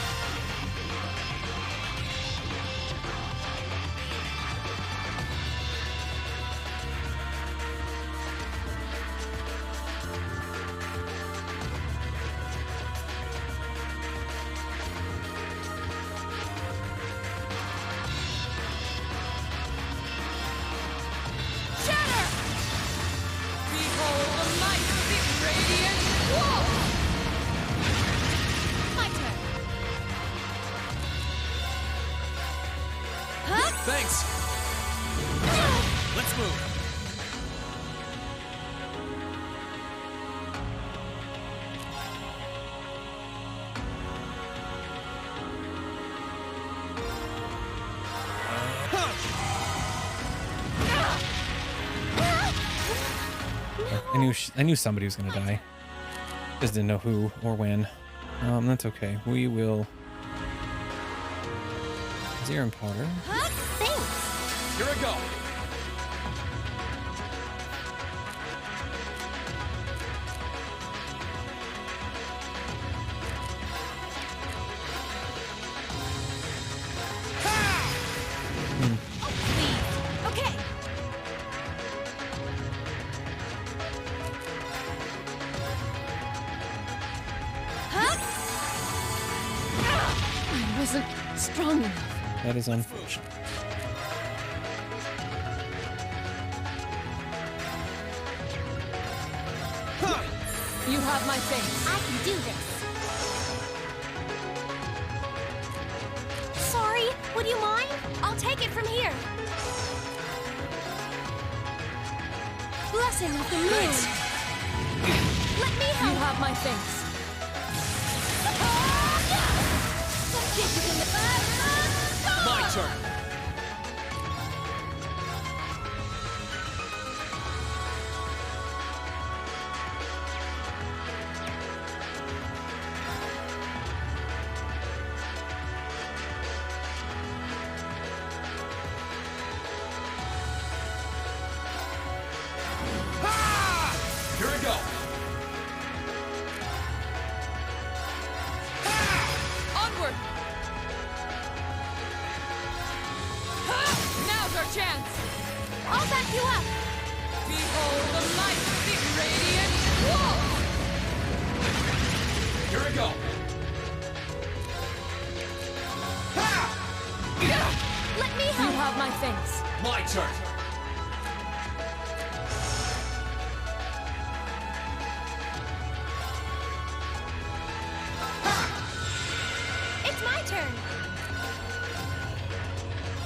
Speaker 6: Shatter! Behold the might of the Radiant Ore!
Speaker 2: My turn.
Speaker 4: Thanks. Let's move.
Speaker 1: I knew somebody was gonna die. Just didn't know who or when. That's okay. We will. Zimmerian powder.
Speaker 2: Huh? Thanks.
Speaker 4: Here I go.
Speaker 2: Oh, please. Okay. Huh?
Speaker 6: I wasn't strong enough.
Speaker 1: That is unfortunate.
Speaker 6: You have my face.
Speaker 2: I can do this. Sorry, would you mind? I'll take it from here. Blessing of the moon.
Speaker 4: Thanks.
Speaker 2: Let me
Speaker 6: You
Speaker 2: help.
Speaker 6: have my face.
Speaker 2: Some kisses in the
Speaker 4: My turn. Here I go.
Speaker 6: Onward! Now's our chance!
Speaker 2: I'll back you up.
Speaker 6: Behold the might of the Radiant Ore!
Speaker 4: Here I go.
Speaker 2: Let me
Speaker 6: You
Speaker 2: help.
Speaker 6: have my face.
Speaker 4: My turn.
Speaker 2: It's my turn.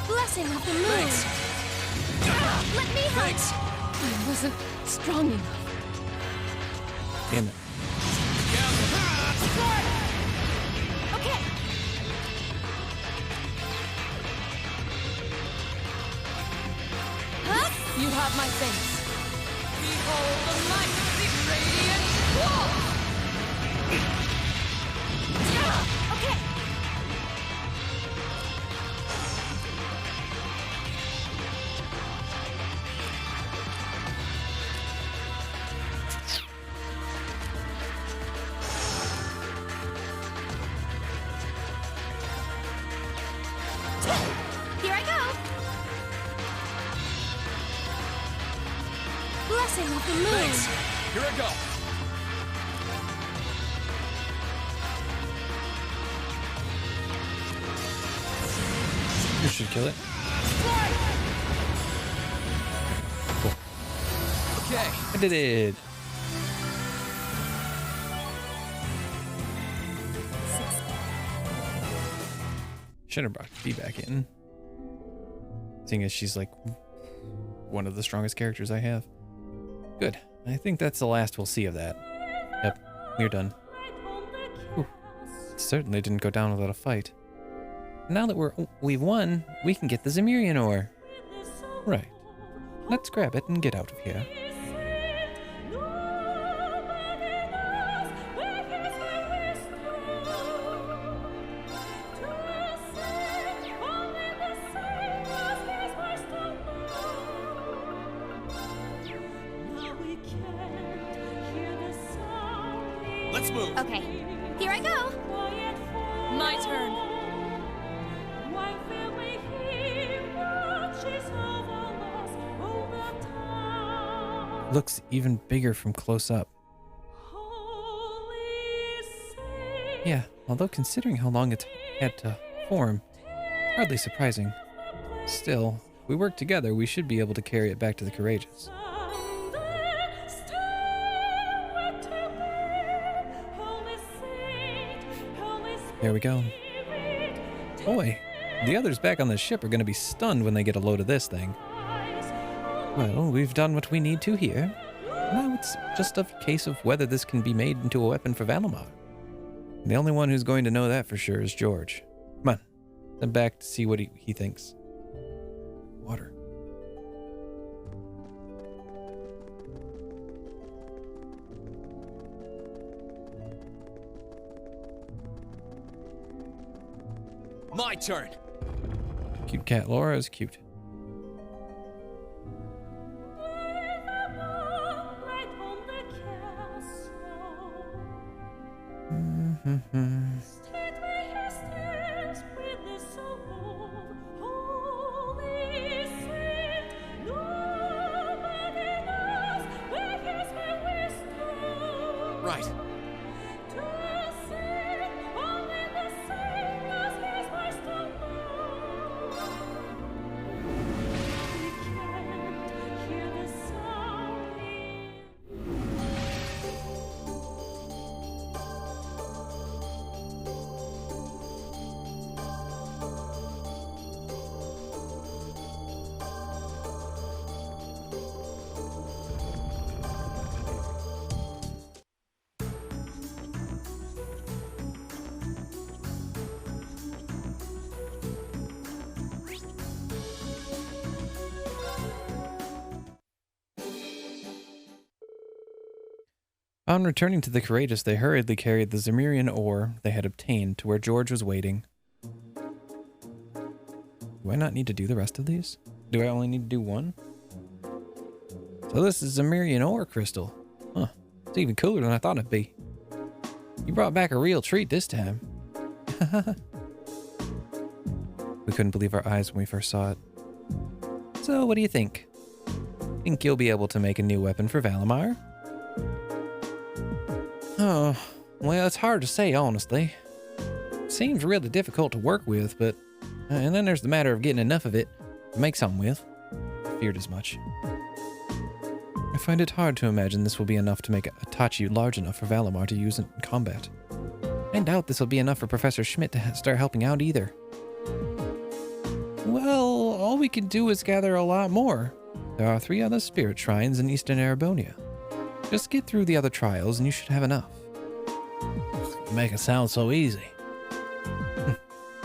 Speaker 2: Blessing of the moon.
Speaker 4: Thanks.
Speaker 2: Let me help.
Speaker 4: Thanks.
Speaker 6: I wasn't strong enough.
Speaker 1: Damn it.
Speaker 2: Okay. Huh?
Speaker 6: You have my face. Behold the might of the Radiant Ore!
Speaker 2: Okay. Here I go. Blessing of the moon.
Speaker 4: Thanks. Here I go.
Speaker 1: You should kill it. Cool.
Speaker 4: Okay.
Speaker 1: I did it. Should have brought Dee back in. Seeing as she's like one of the strongest characters I have. Good. I think that's the last we'll see of that. Yep, we're done. Whew. It certainly didn't go down without a fight. Now that we've won, we can get the Zimmerian Ore. Right. Let's grab it and get out of here.
Speaker 4: Let's move.
Speaker 2: Okay. Here I go.
Speaker 6: My turn.
Speaker 1: Looks even bigger from close up. Yeah, although considering how long it's had to form, hardly surprising. Still, if we work together, we should be able to carry it back to the Courageous. There we go. Boy, The others back on the ship are going to be stunned when they get a load of this thing. Well, we've done what we need to here. Now it's just a case of whether this can be made into a weapon for Valimar. The only one who's going to know that for sure is George. Come on, head back to see what he thinks. Water.
Speaker 4: My turn.
Speaker 1: Cute cat Laura is cute.
Speaker 4: Right.
Speaker 1: On returning to the Courageous, they hurriedly carried the Zimmerian Ore they had obtained to where George was waiting. Do I not need to do the rest of these? Do I only need to do one? So this is Zimmerian Ore crystal. Huh. It's even cooler than I thought it'd be. You brought back a real treat this time. We couldn't believe our eyes when we first saw it. So what do you think? Think you'll be able to make a new weapon for Valimar? Oh, well, it's hard to say, honestly. Seems really difficult to work with, but... and then there's the matter of getting enough of it to make something with. I feared as much. I find it hard to imagine this will be enough to make a Tachi large enough for Valimar to use in combat. I doubt this will be enough for Professor Schmidt to start helping out either. Well, all we can do is gather a lot more. There are 3 other spirit shrines in Eastern Arabonia. Just get through the other trials and you should have enough. You make it sound so easy.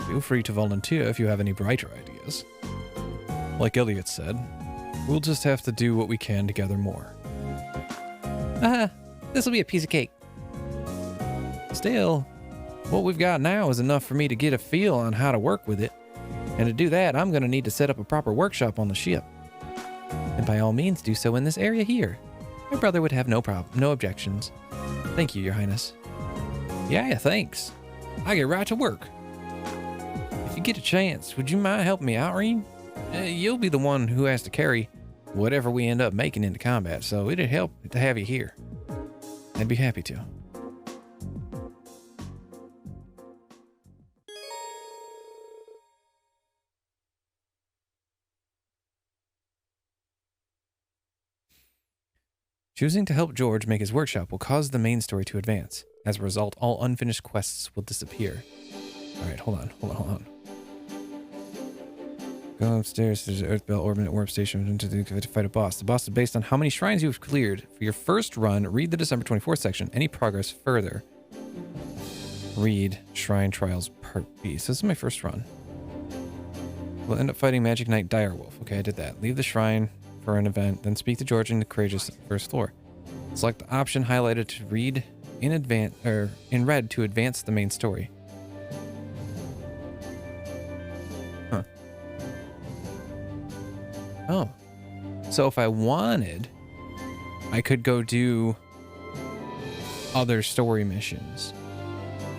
Speaker 1: Feel free to volunteer if you have any brighter ideas. Like Elliot said, we'll just have to do what we can to gather more. This'll be a piece of cake. Still, what we've got now is enough for me to get a feel on how to work with it. And to do that, I'm going to need to set up a proper workshop on the ship. And by all means, do so in this area here. My brother would have no objections. Thank you, Your Highness. Yeah, thanks. I get right to work. If you get a chance, would you mind helping me out, Reem? You'll be the one who has to carry whatever we end up making into combat, so it'd help to have you here. I'd be happy to. Choosing to help George make his workshop will cause the main story to advance. As a result, all unfinished quests will disappear. Alright, hold on. Go upstairs, there's an Earthbelt Orbit Warp Station to fight a boss. The boss is based on how many shrines you've cleared. For your first run, read the December 24th section. Any progress further, read Shrine Trials Part B. So this is my first run. We'll end up fighting Magic Knight Direwolf. Okay, I did that. Leave the shrine for an event, then speak to George in the Courageous first floor. Select the option highlighted to read in red to advance the main story. Huh. Oh. So if I wanted, I could go do other story missions.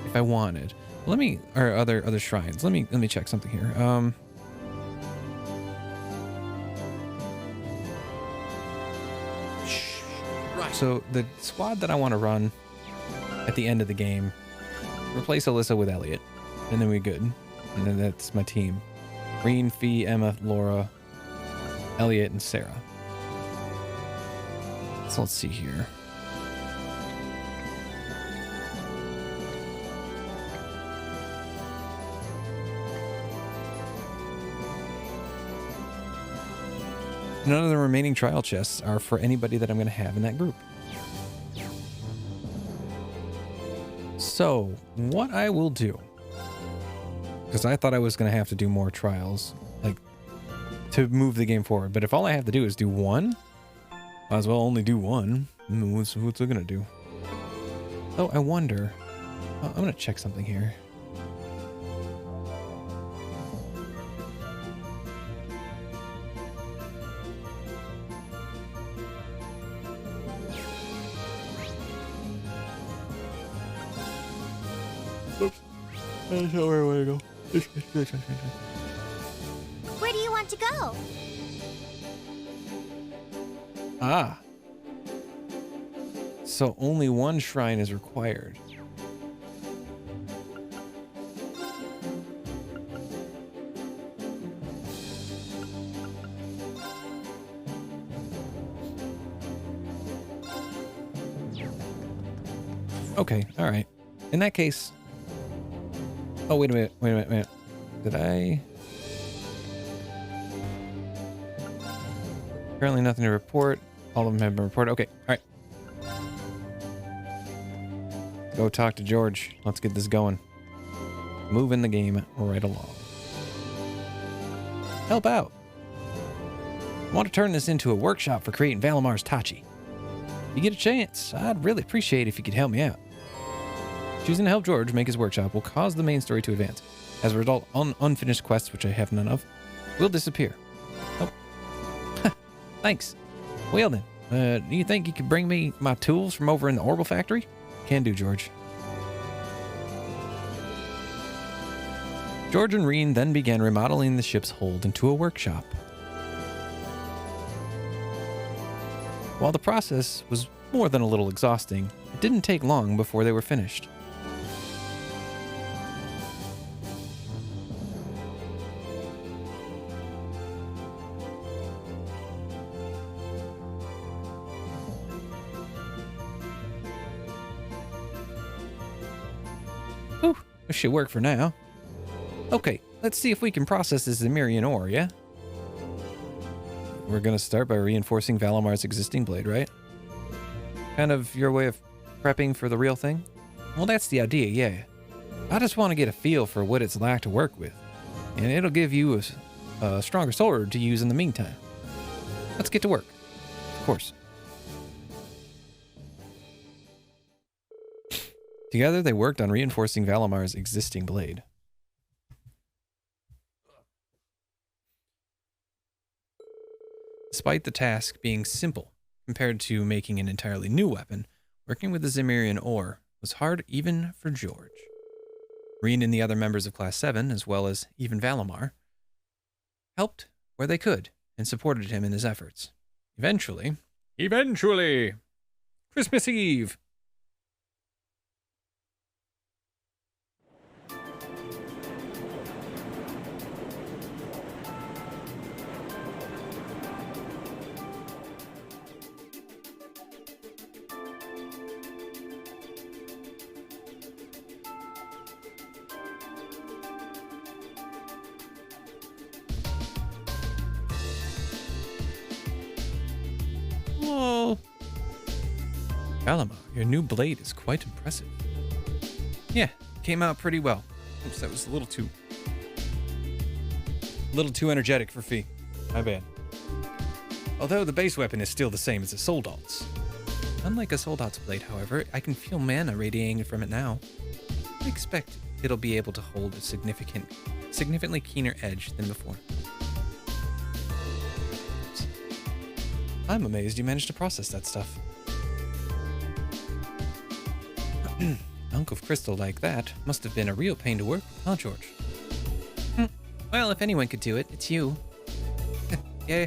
Speaker 1: If I wanted. Or other shrines. Let me check something here. So the squad that I want to run at the end of the game, replace Alyssa with Elliot, and then we're good. And then that's my team. Green, Fee, Emma, Laura, Elliot, and Sarah. So let's see here. None of the remaining trial chests are for anybody that I'm going to have in that group. So, what I will do, because I thought I was going to have to do more trials, like, to move the game forward. But if all I have to do is do one, might as well only do one. What's it going to do? Oh, I wonder. Oh, I'm going to check something here. Oops. That's not where I want to go.
Speaker 2: Where do you want to go?
Speaker 1: Ah. So only one shrine is required. Okay, all right. In that case... Oh, wait a minute. Did I... Apparently nothing to report. All of them have been reported. Okay, all right. Go talk to George. Let's get this going. Moving the game right along. Help out. I want to turn this into a workshop for creating Valamar's Tachi. If you get a chance, I'd really appreciate it if you could help me out. Choosing to help George make his workshop will cause the main story to advance. As a result, unfinished quests, which I have none of, will disappear. Oh. Thanks. Well then, do you think you could bring me my tools from over in the Orbital Factory? Can do, George. George and Reen then began remodeling the ship's hold into a workshop. While the process was more than a little exhausting, it didn't take long before they were finished. Whew, this should work for now. Okay, let's see if we can process this Zimmerian Ore, yeah? We're gonna start by reinforcing Valamar's existing blade, right? Kind of your way of prepping for the real thing? Well, that's the idea, yeah. I just want to get a feel for what it's like to work with, and it'll give you a stronger sword to use in the meantime. Let's get to work. Of course. Together, they worked on reinforcing Valamar's existing blade. Despite the task being simple compared to making an entirely new weapon, working with the Zimmerian Ore was hard even for George. Reen and the other members of Class 7, as well as even Valamar, helped where they could and supported him in his efforts. Eventually, Christmas Eve! Whoa. Valamar, your new blade is quite impressive. Yeah, came out pretty well. Oops, that was a little too energetic for Fee. My bad. Although the base weapon is still the same as a Soldat's. Unlike a Soldat's blade, however, I can feel mana radiating from it now. I expect it'll be able to hold a significantly keener edge than before. I'm amazed you managed to process that stuff. Hunk of crystal like that must have been a real pain to work with, huh, George? Well, if anyone could do it, it's you. Yeah,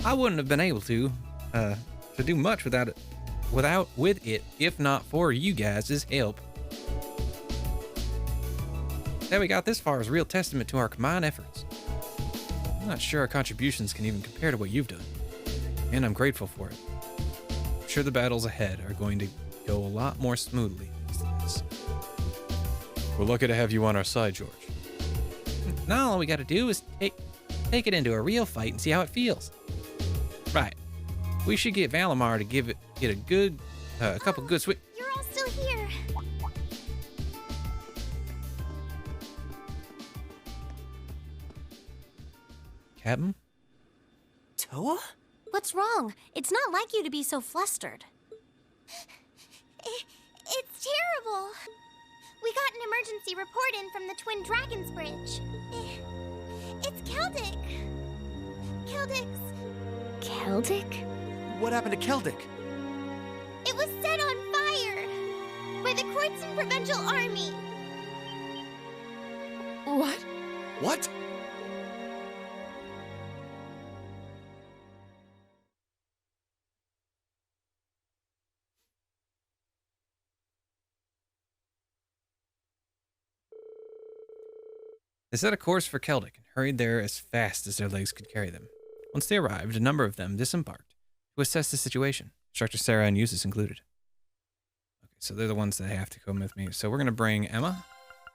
Speaker 1: I wouldn't have been able to do much with it if not for you guys' help. That we got this far is a real testament to our combined efforts. I'm not sure our contributions can even compare to what you've done, and I'm grateful for it. I'm sure the battles ahead are going to go a lot more smoothly thanks to this. We're lucky to have you on our side, George. Now all we gotta do is take it into a real fight and see how it feels. We should get Valimar to get a good, a couple good switch.
Speaker 2: You're all still here.
Speaker 1: Captain?
Speaker 7: Toa?
Speaker 2: What's wrong? It's not like you to be so flustered. It's terrible. We got an emergency report in from the Twin Dragons Bridge. It's Keldic. Keldic?
Speaker 7: What happened to Keldic?
Speaker 2: It was set on fire by the Kreutzen Provincial Army.
Speaker 6: What?
Speaker 7: What?
Speaker 1: They set a course for Keldic and hurried there as fast as their legs could carry them. Once they arrived, a number of them disembarked to assess the situation, Instructor Sarah and Eustace included. Okay, so they're the ones that have to come with me. So we're going to bring Emma,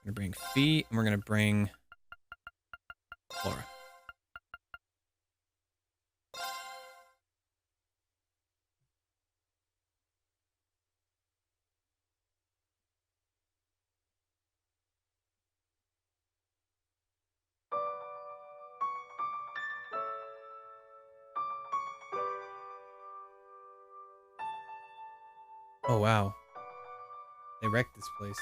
Speaker 1: we're going to bring Fee, and we're going to bring Laura. Oh, wow. They wrecked this place.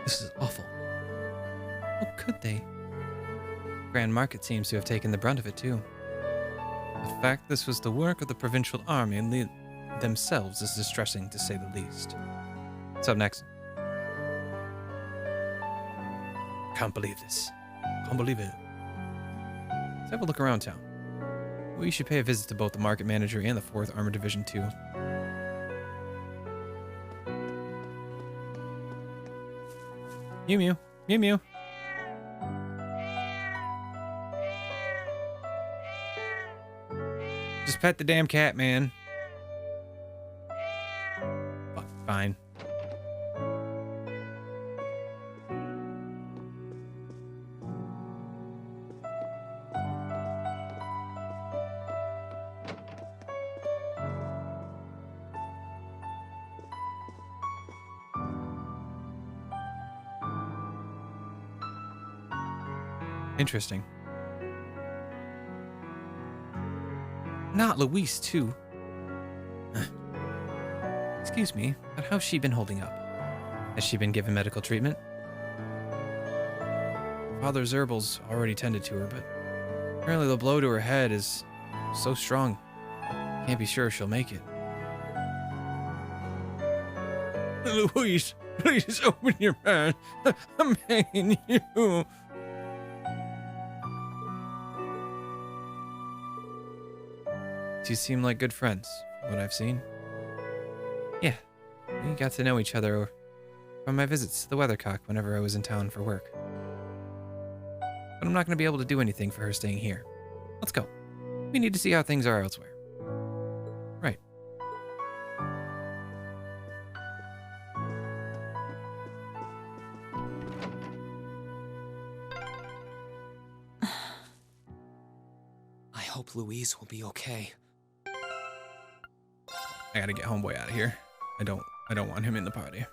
Speaker 1: This is awful. How could they? Grand Market seems to have taken the brunt of it, too. The fact this was the work of the provincial army and themselves is distressing, to say the least. What's up next? Can't believe this. Can't believe it. Let's have a look around town. We should pay a visit to both the market manager and the 4th Armored Division, too. Mew Mew. Mew Mew. Just pet the damn cat, man. Fine. Interesting. Not Louise, too. Excuse me, but how's she been holding up? Has she been given medical treatment? Father Zerbal's already tended to her, but apparently the blow to her head is so strong. Can't be sure she'll make it. Louise, please open your mouth. I'm begging you. You seem like good friends, from what I've seen. Yeah, we got to know each other from my visits to the Weathercock whenever I was in town for work. But I'm not going to be able to do anything for her staying here. Let's go. We need to see how things are elsewhere. Right.
Speaker 7: I hope Louise will be okay.
Speaker 1: I gotta get homeboy out of here. I don't want him in the party.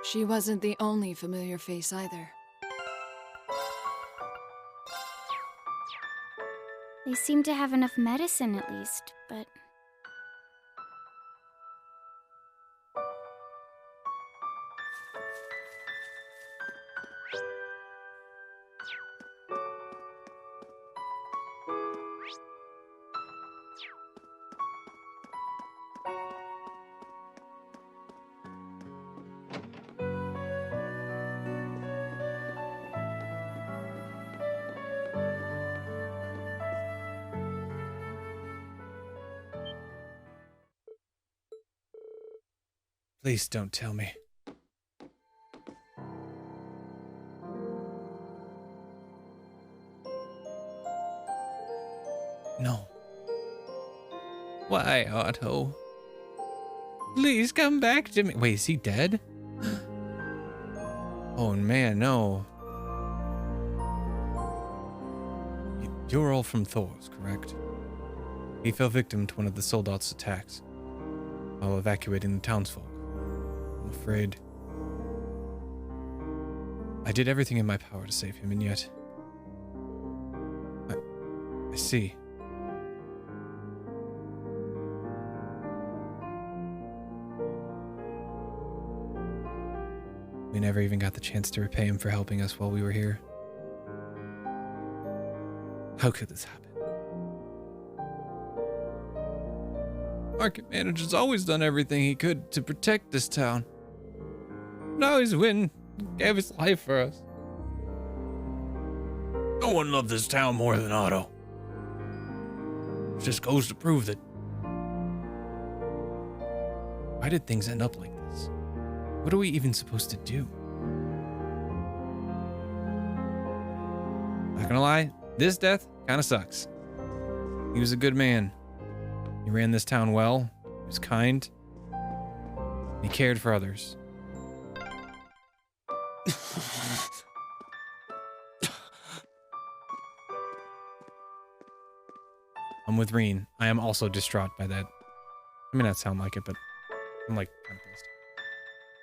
Speaker 6: She wasn't the only familiar face either.
Speaker 2: They seem to have enough medicine at least, but...
Speaker 1: Please don't tell me. No. Why, Otto? Please come back to me. Wait, is he dead? Oh man, no. You're all from Thor's, correct? He fell victim to one of the soldats' attacks while evacuating the townsfolk. I'm afraid I did everything in my power to save him, and yet I see. We never even got the chance to repay him for helping us while we were here. How could this happen? Market manager's always done everything he could to protect this town. Now he's gave his life for us. No one loved this town more than Otto. It just goes to prove that. Why did things end up like this? What are we even supposed to do? Not gonna lie, this death kinda sucks. He was a good man. He ran this town well, he was kind, he cared for others. I'm with Reen. I am also distraught by that. I may not sound like it, but I'm like kind of pissed.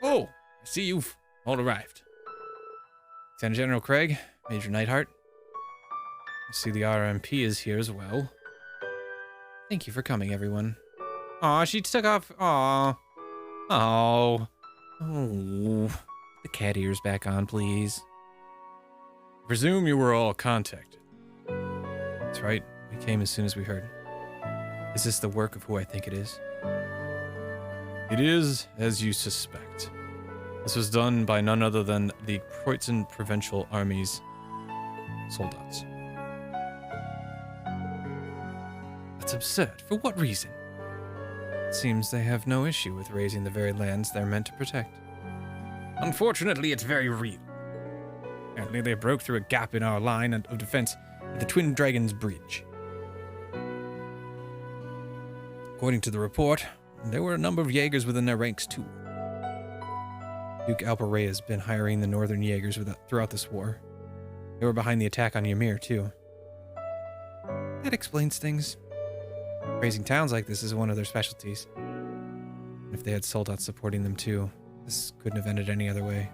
Speaker 1: Oh, I see you've all arrived. Lieutenant General Craig, Major Neidhart. I see the RMP is here as well. Thank you for coming, everyone. Aw, she took off. Aw. Oh. Oh. The cat ears back on, please. I presume you were all contacted. That's right. We came as soon as we heard. Is this the work of who I think it is? It is, as you suspect. This was done by none other than the Preußen Provincial Army's soldiers. That's absurd. For what reason? It seems they have no issue with raising the very lands they're meant to protect. Unfortunately, it's very real. Apparently, they broke through a gap in our line of defense at the Twin Dragons Bridge. According to the report, there were a number of Jaegers within their ranks, too. Duke Alparay has been hiring the Northern Jaegers throughout this war. They were behind the attack on Ymir, too. That explains things. Raising towns like this is one of their specialties. And if they had soldats supporting them, too, this couldn't have ended any other way.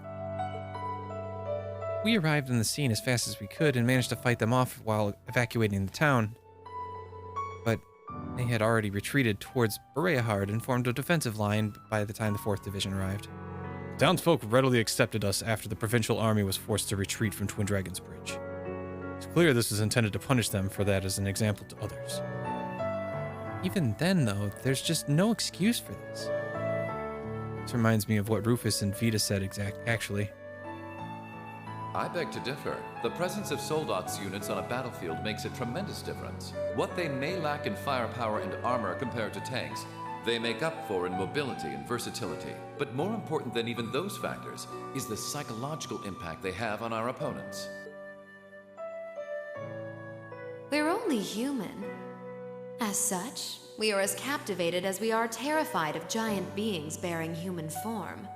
Speaker 1: We arrived on the scene as fast as we could and managed to fight them off while evacuating the town. But they had already retreated towards Bereahard and formed a defensive line by the time the 4th Division arrived. The townsfolk readily accepted us after the provincial army was forced to retreat from Twin Dragons Bridge. It's clear this was intended to punish them for that as an example to others. Even then, though, there's just no excuse for this. This reminds me of what Rufus and Vita said actually.
Speaker 8: I beg to differ. The presence of Soldats units on a battlefield makes a tremendous difference. What they may lack in firepower and armor compared to tanks, they make up for in mobility and versatility. But more important than even those factors is the psychological impact they have on our opponents.
Speaker 9: We're only human. As such, we are as captivated as we are terrified of giant beings bearing human form.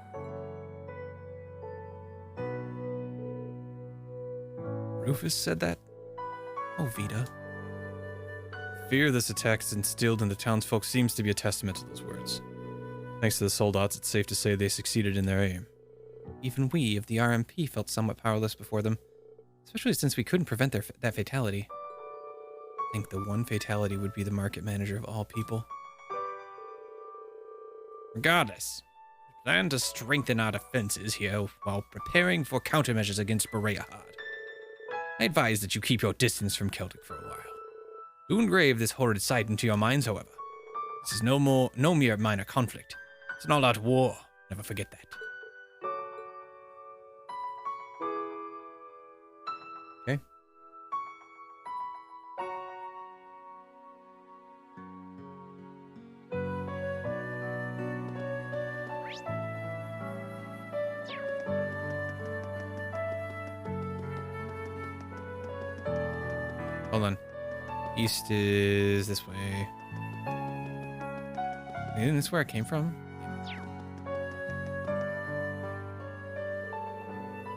Speaker 1: Rufus said that? Oh, Vita. The fear this attack has instilled in the townsfolk seems to be a testament to those words. Thanks to the soldats, it's safe to say they succeeded in their aim. Even we of the RMP felt somewhat powerless before them, especially since we couldn't prevent that fatality. I think the one fatality would be the market manager of all people. Regardless, we plan to strengthen our defenses here while preparing for countermeasures against Bereahard. I advise that you keep your distance from Celtic for a while. Do engrave this horrid sight into your minds, however. This is no mere minor conflict. It's an all-out war. Never forget that. Okay. Hold on. East is this way. Isn't this where I came from?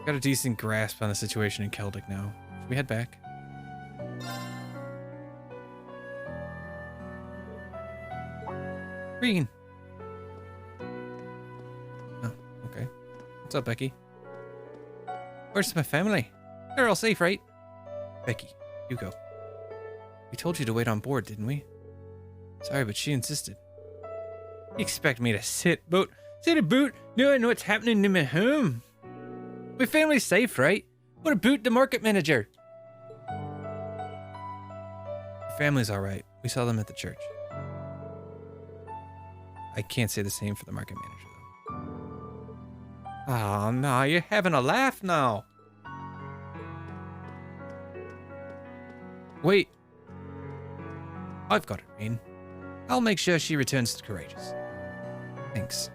Speaker 1: Got a decent grasp on the situation in Celtic now. Should we head back? Green. Oh, okay. What's up, Becky? Where's my family? They're all safe, right? Becky, you go. We told you to wait on board, didn't we? Sorry, but she insisted. You expect me to sit a boot, knowing what's happening in my home? My family's safe, right? What about the market manager? Your family's all right. We saw them at the church. I can't say the same for the market manager, though. Oh, no, you're having a laugh now. Wait. I've got it, Rain. I'll make sure she returns to Courageous. Thanks.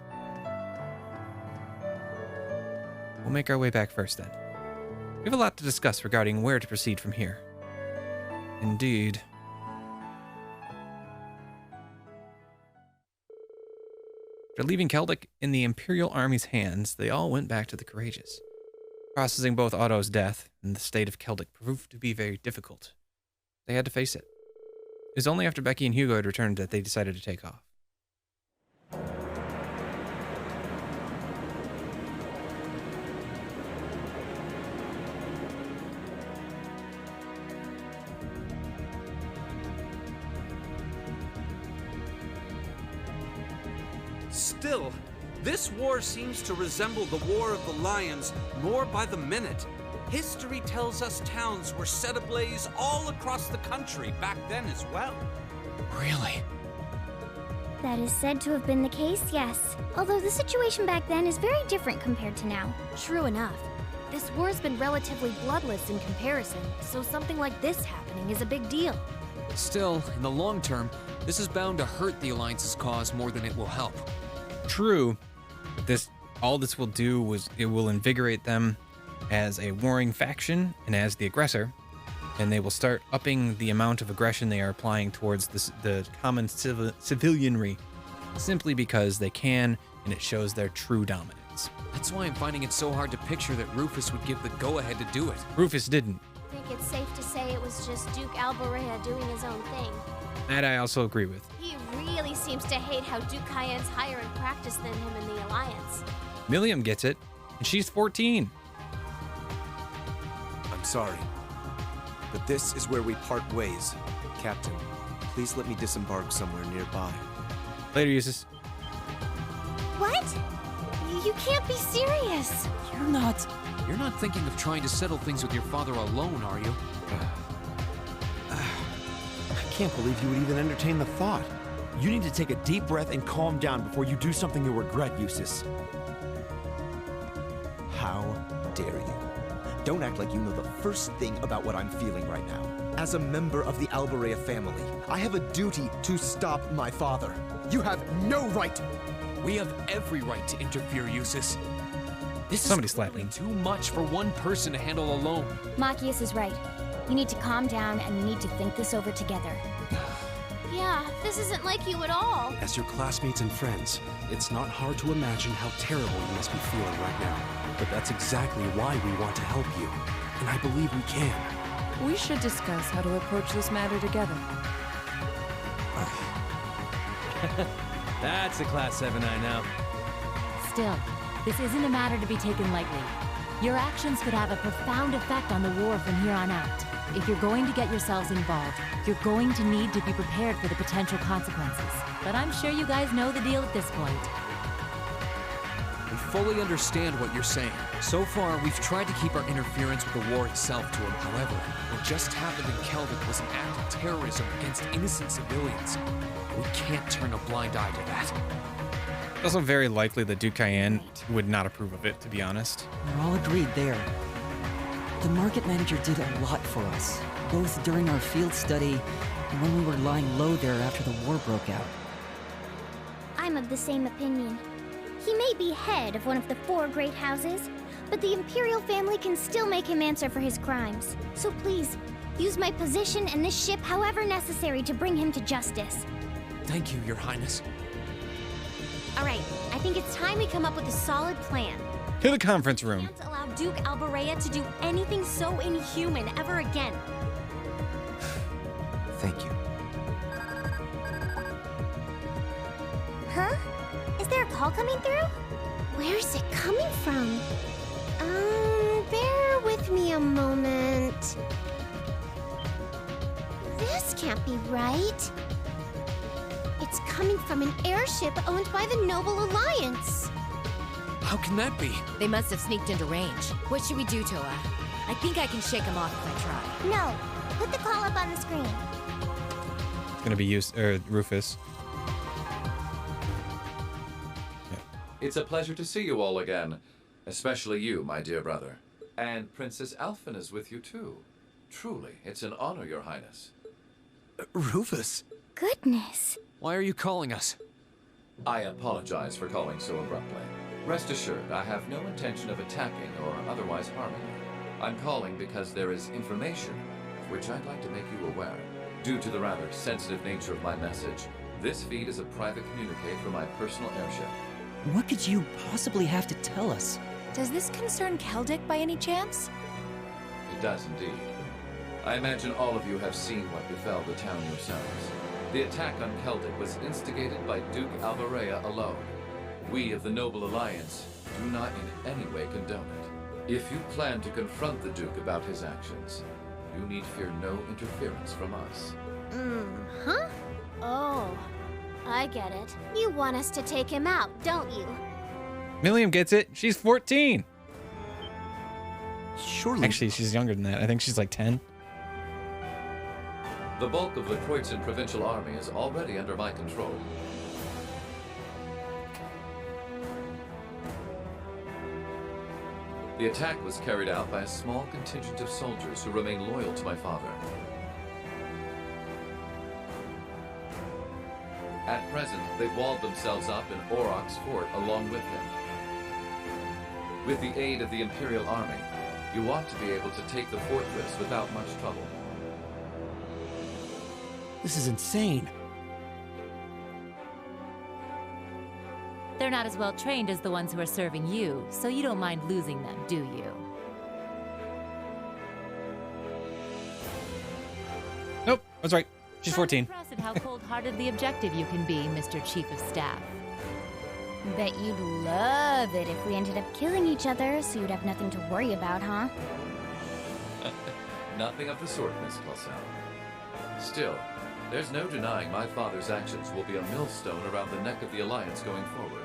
Speaker 1: We'll make our way back first, then. We have a lot to discuss regarding where to proceed from here. Indeed. After leaving Celtic in the Imperial Army's hands, they all went back to the Courageous. Processing both Otto's death and the state of Celtic proved to be very difficult. They had to face it. It was only after Becky and Hugo had returned that they decided to take off.
Speaker 10: Still, this war seems to resemble the War of the Lions more by the minute. History tells us towns were set ablaze all across the country back then as well.
Speaker 7: Really?
Speaker 2: That is said to have been the case, yes. Although the situation back then is very different compared to now.
Speaker 11: True enough. This war's been relatively bloodless in comparison, so something like this happening is a big deal.
Speaker 7: Still, in the long term, this is bound to hurt the Alliance's cause more than it will help.
Speaker 1: True. All this will do is it will invigorate them as a warring faction and as the aggressor, and they will start upping the amount of aggression they are applying towards the common civilianry, simply because they can, and it shows their true dominance.
Speaker 7: That's why I'm finding it so hard to picture that Rufus would give the go-ahead to do it.
Speaker 1: Rufus didn't.
Speaker 2: I think it's safe to say it was just Duke Alborea doing his own thing.
Speaker 1: That I also agree with.
Speaker 2: He really seems to hate how Duke Cayenne's higher in practice than him in the Alliance.
Speaker 1: Milliam gets it, and she's 14.
Speaker 12: I'm sorry, but this is where we part ways. Captain, please let me disembark somewhere nearby.
Speaker 1: Later, Eustace.
Speaker 2: What? You can't be serious.
Speaker 7: You're not thinking of trying to settle things with your father alone, are you?
Speaker 13: I can't believe you would even entertain the thought. You need to take a deep breath and calm down before you do something you'll regret, Eustace.
Speaker 12: How dare you? Don't act like you know the first thing about what I'm feeling right now. As a member of the Alborea family, I have a duty to stop my father. You have no right.
Speaker 7: We have every right to interfere, Eustace. This
Speaker 1: Somebody
Speaker 7: is
Speaker 1: slap me.
Speaker 7: too much for one person to handle alone.
Speaker 2: Machias is right. You need to calm down and we need to think this over together. Yeah, this isn't like you at all.
Speaker 13: As your classmates and friends, it's not hard to imagine how terrible you must be feeling right now. But that's exactly why we want to help you. And I believe we can.
Speaker 6: We should discuss how to approach this matter together.
Speaker 5: That's a Class 7 I know.
Speaker 14: Still, this isn't a matter to be taken lightly. Your actions could have a profound effect on the war from here on out. If you're going to get yourselves involved, you're going to need to be prepared for the potential consequences. But I'm sure you guys know the deal at this point.
Speaker 7: We fully understand what you're saying. So far, we've tried to keep our interference with the war itself to him. However, what just happened in Celtic was an act of terrorism against innocent civilians. We can't turn a blind eye to that.
Speaker 1: It's also very likely that Duke Cayenne would not approve of it, to be honest.
Speaker 15: We're all agreed there. The market manager did a lot for us, both during our field study and when we were lying low there after the war broke out.
Speaker 2: I'm of the same opinion. He may be head of one of the 4 great houses, but the Imperial family can still make him answer for his crimes. So please, Use my position and this ship however necessary to bring him to justice.
Speaker 7: Thank you, Your Highness.
Speaker 2: All right, I think it's time we come up with a solid plan.
Speaker 1: To the conference room.
Speaker 2: Can't allow Duke Alberea to do anything so inhuman ever again.
Speaker 12: Thank you.
Speaker 2: Huh? Is there a call coming through? Where's it coming from? Bear with me a moment. This can't be right. It's coming from an airship owned by the Noble Alliance.
Speaker 7: How can that be?
Speaker 14: They must have sneaked into range. What should we do, Toa? I think I can shake them off if I try.
Speaker 2: No, put the call up on the screen.
Speaker 1: It's gonna be Rufus.
Speaker 8: It's a pleasure to see you all again. Especially you, my dear brother. And Princess Alphen is with you too. Truly, it's an honor, Your Highness.
Speaker 12: Rufus?
Speaker 2: Goodness.
Speaker 7: Why are you calling us?
Speaker 8: I apologize for calling so abruptly. Rest assured, I have no intention of attacking or otherwise harming you. I'm calling because there is information of which I'd like to make you aware. Due to the rather sensitive nature of my message, this feed is a private communique from my personal airship.
Speaker 15: What could you possibly have to tell us?
Speaker 14: Does this concern Keldic by any chance?
Speaker 8: It does indeed. I imagine all of you have seen what befell the town yourselves. The attack on Keldic was instigated by Duke Alberea alone. We of the Noble Alliance do not in any way condone it. If you plan to confront the Duke about his actions, you need fear no interference from us.
Speaker 2: Huh? Oh, I get it. You want us to take him out, don't you?
Speaker 1: Milliam gets it. She's 14.
Speaker 12: Surely.
Speaker 1: Actually, she's younger than that. I think she's like 10.
Speaker 8: The bulk of the Kreuzin Provincial Army is already under my control. The attack was carried out by a small contingent of soldiers who remain loyal to my father. At present, they've walled themselves up in Auroch's fort along with him. With the aid of the Imperial Army, you ought to be able to take the fortress without much trouble.
Speaker 15: This is insane.
Speaker 14: They're not as well trained as the ones who are serving you, so you don't mind losing them, do you?
Speaker 1: Nope, I was right. She's 14.
Speaker 14: I'm impressed at how cold-heartedly objective you can be, Mr. Chief of Staff.
Speaker 2: Bet you'd love it if we ended up killing each other, so you'd have nothing to worry about, huh?
Speaker 8: Nothing of the sort, Miss Clausel. Still, there's no denying my father's actions will be a millstone around the neck of the Alliance going forward.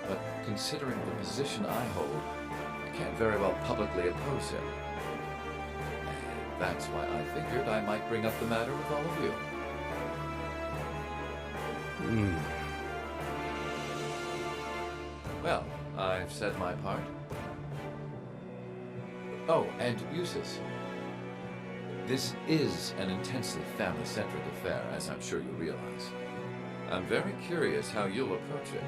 Speaker 8: But considering the position I hold, I can't very well publicly oppose him. And that's why I figured I might bring up the matter with all of you. Well, I've said my part. Oh, and Eustace. This is an intensely family-centric affair, as I'm sure you realize. I'm very curious how you'll approach it.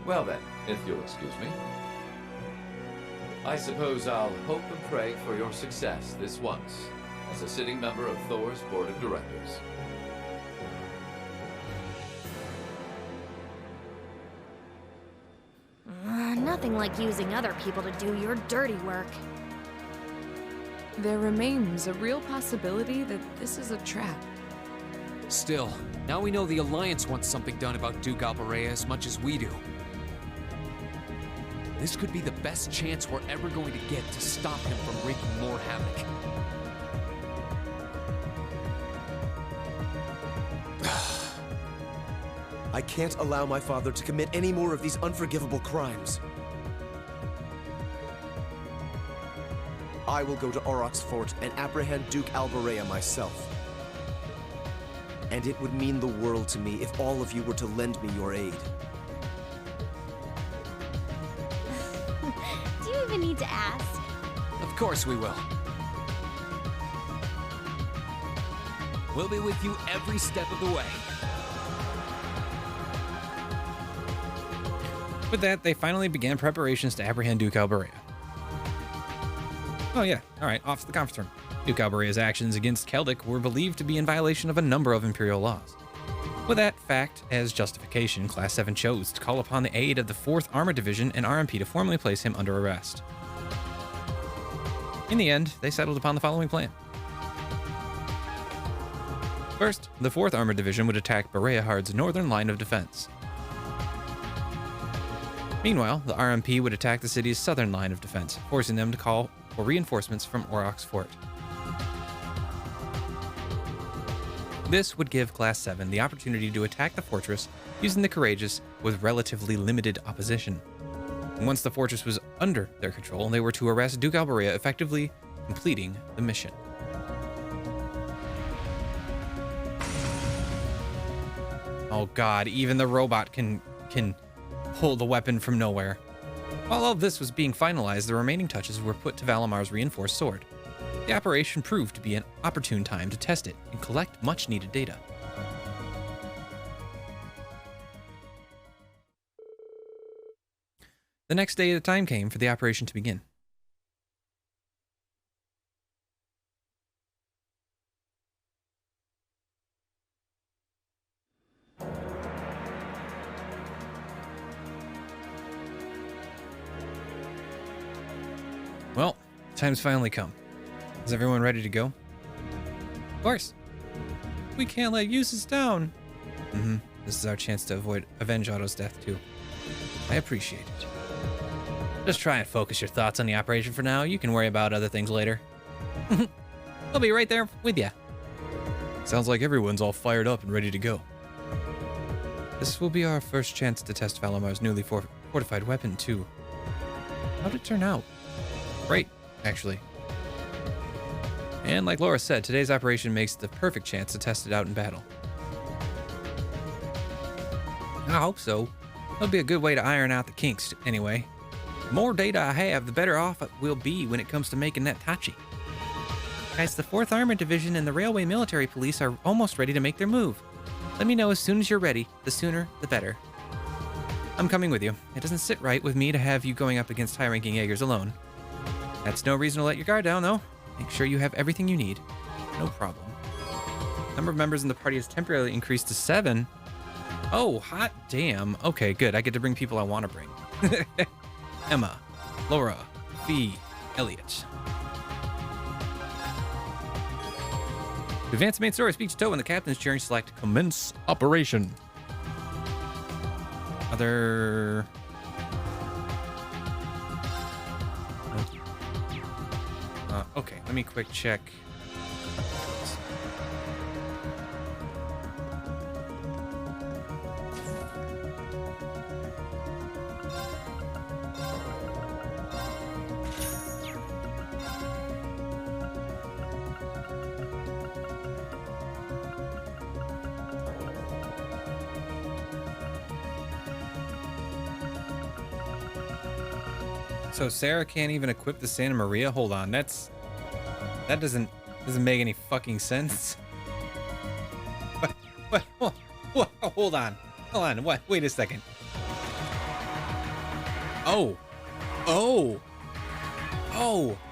Speaker 8: Well then, if you'll excuse me. I suppose I'll hope and pray for your success this once, as a sitting member of Thor's Board of Directors.
Speaker 11: Nothing like using other people to do your dirty work.
Speaker 6: There remains a real possibility that this is a trap.
Speaker 7: Still, now we know the Alliance wants something done about Duke Alberea as much as we do. This could be the best chance we're ever going to get to stop him from wreaking more havoc.
Speaker 12: I can't allow my father to commit any more of these unforgivable crimes. I will go to Auroch's fort and apprehend Duke Alberea myself. And it would mean the world to me if all of you were to lend me your aid.
Speaker 2: Do you even need to ask?
Speaker 7: Of course we will. We'll be with you every step of the way.
Speaker 1: With that, they finally began preparations to apprehend Duke Alberea. Oh yeah, alright, off to the conference room. Duke Alberia's actions against Celtic were believed to be in violation of a number of Imperial laws. With that fact as justification, Class 7 chose to call upon the aid of the 4th Armored Division and RMP to formally place him under arrest. In the end, they settled upon the following plan. First, the 4th Armored Division would attack Bereahard's northern line of defense. Meanwhile, the RMP would attack the city's southern line of defense, forcing them to call for reinforcements from Oroc's fort. This would give Class 7 the opportunity to attack the fortress using the Courageous with relatively limited opposition. And once the fortress was under their control, they were to arrest Duke Alberia, effectively completing the mission. Oh god, even the robot can pull the weapon from nowhere. While all of this was being finalized, the remaining touches were put to Valamar's reinforced sword. The operation proved to be an opportune time to test it and collect much-needed data. The next day, the time came for the operation to begin. Well, time's finally come. Is everyone ready to go? Of course. We can't let Eustace down. This is our chance to avenge Otto's death too. I appreciate it. Just try and focus your thoughts on the operation for now. You can worry about other things later. I'll be right there with you. Sounds like everyone's all fired up and ready to go. This will be our first chance to test Valamar's newly fortified weapon too. How'd it turn out? Great, actually. And like Laura said, today's operation makes the perfect chance to test it out in battle. I hope so. It'll be a good way to iron out the kinks, anyway. The more data I have, the better off it will be when it comes to making that Tachi. Guys, the 4th Armored Division and the Railway Military Police are almost ready to make their move. Let me know as soon as you're ready. The sooner, the better. I'm coming with you. It doesn't sit right with me to have you going up against high-ranking Jaegers alone. That's no reason to let your guard down, though. Make sure you have everything you need. No problem. Number of members in the party has temporarily increased to 7. Oh, hot damn. Okay, good. I get to bring people I want to bring. Emma, Laura, Fee, Elliot. To advance the main story, speech toe and the captain's cheering, select commence operation. Other... okay, let me quick check. So Sarah can't even equip the Santa Maria? Hold on, that doesn't make any fucking sense. What? Hold on. What? Wait a second. Oh,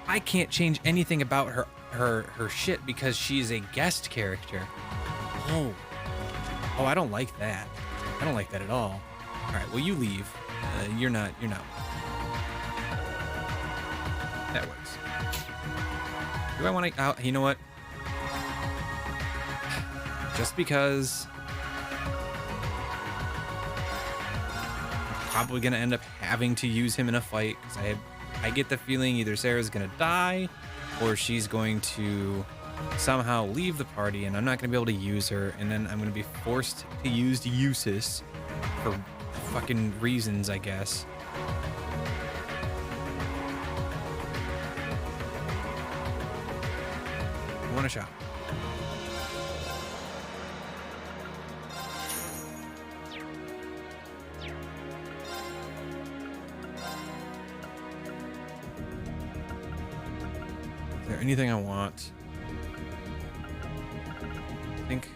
Speaker 1: I can't change anything about her shit because she's a guest character. Oh, I don't like that. I don't like that at all. All right, well, you leave. You're not. That works. Do I want to... you know what? Just because... I'm probably going to end up having to use him in a fight. Because I get the feeling either Sarah's going to die or she's going to somehow leave the party and I'm not going to be able to use her. And then I'm going to be forced to use Eustace for fucking reasons, I guess. Want a shot. Is there anything I want? I think.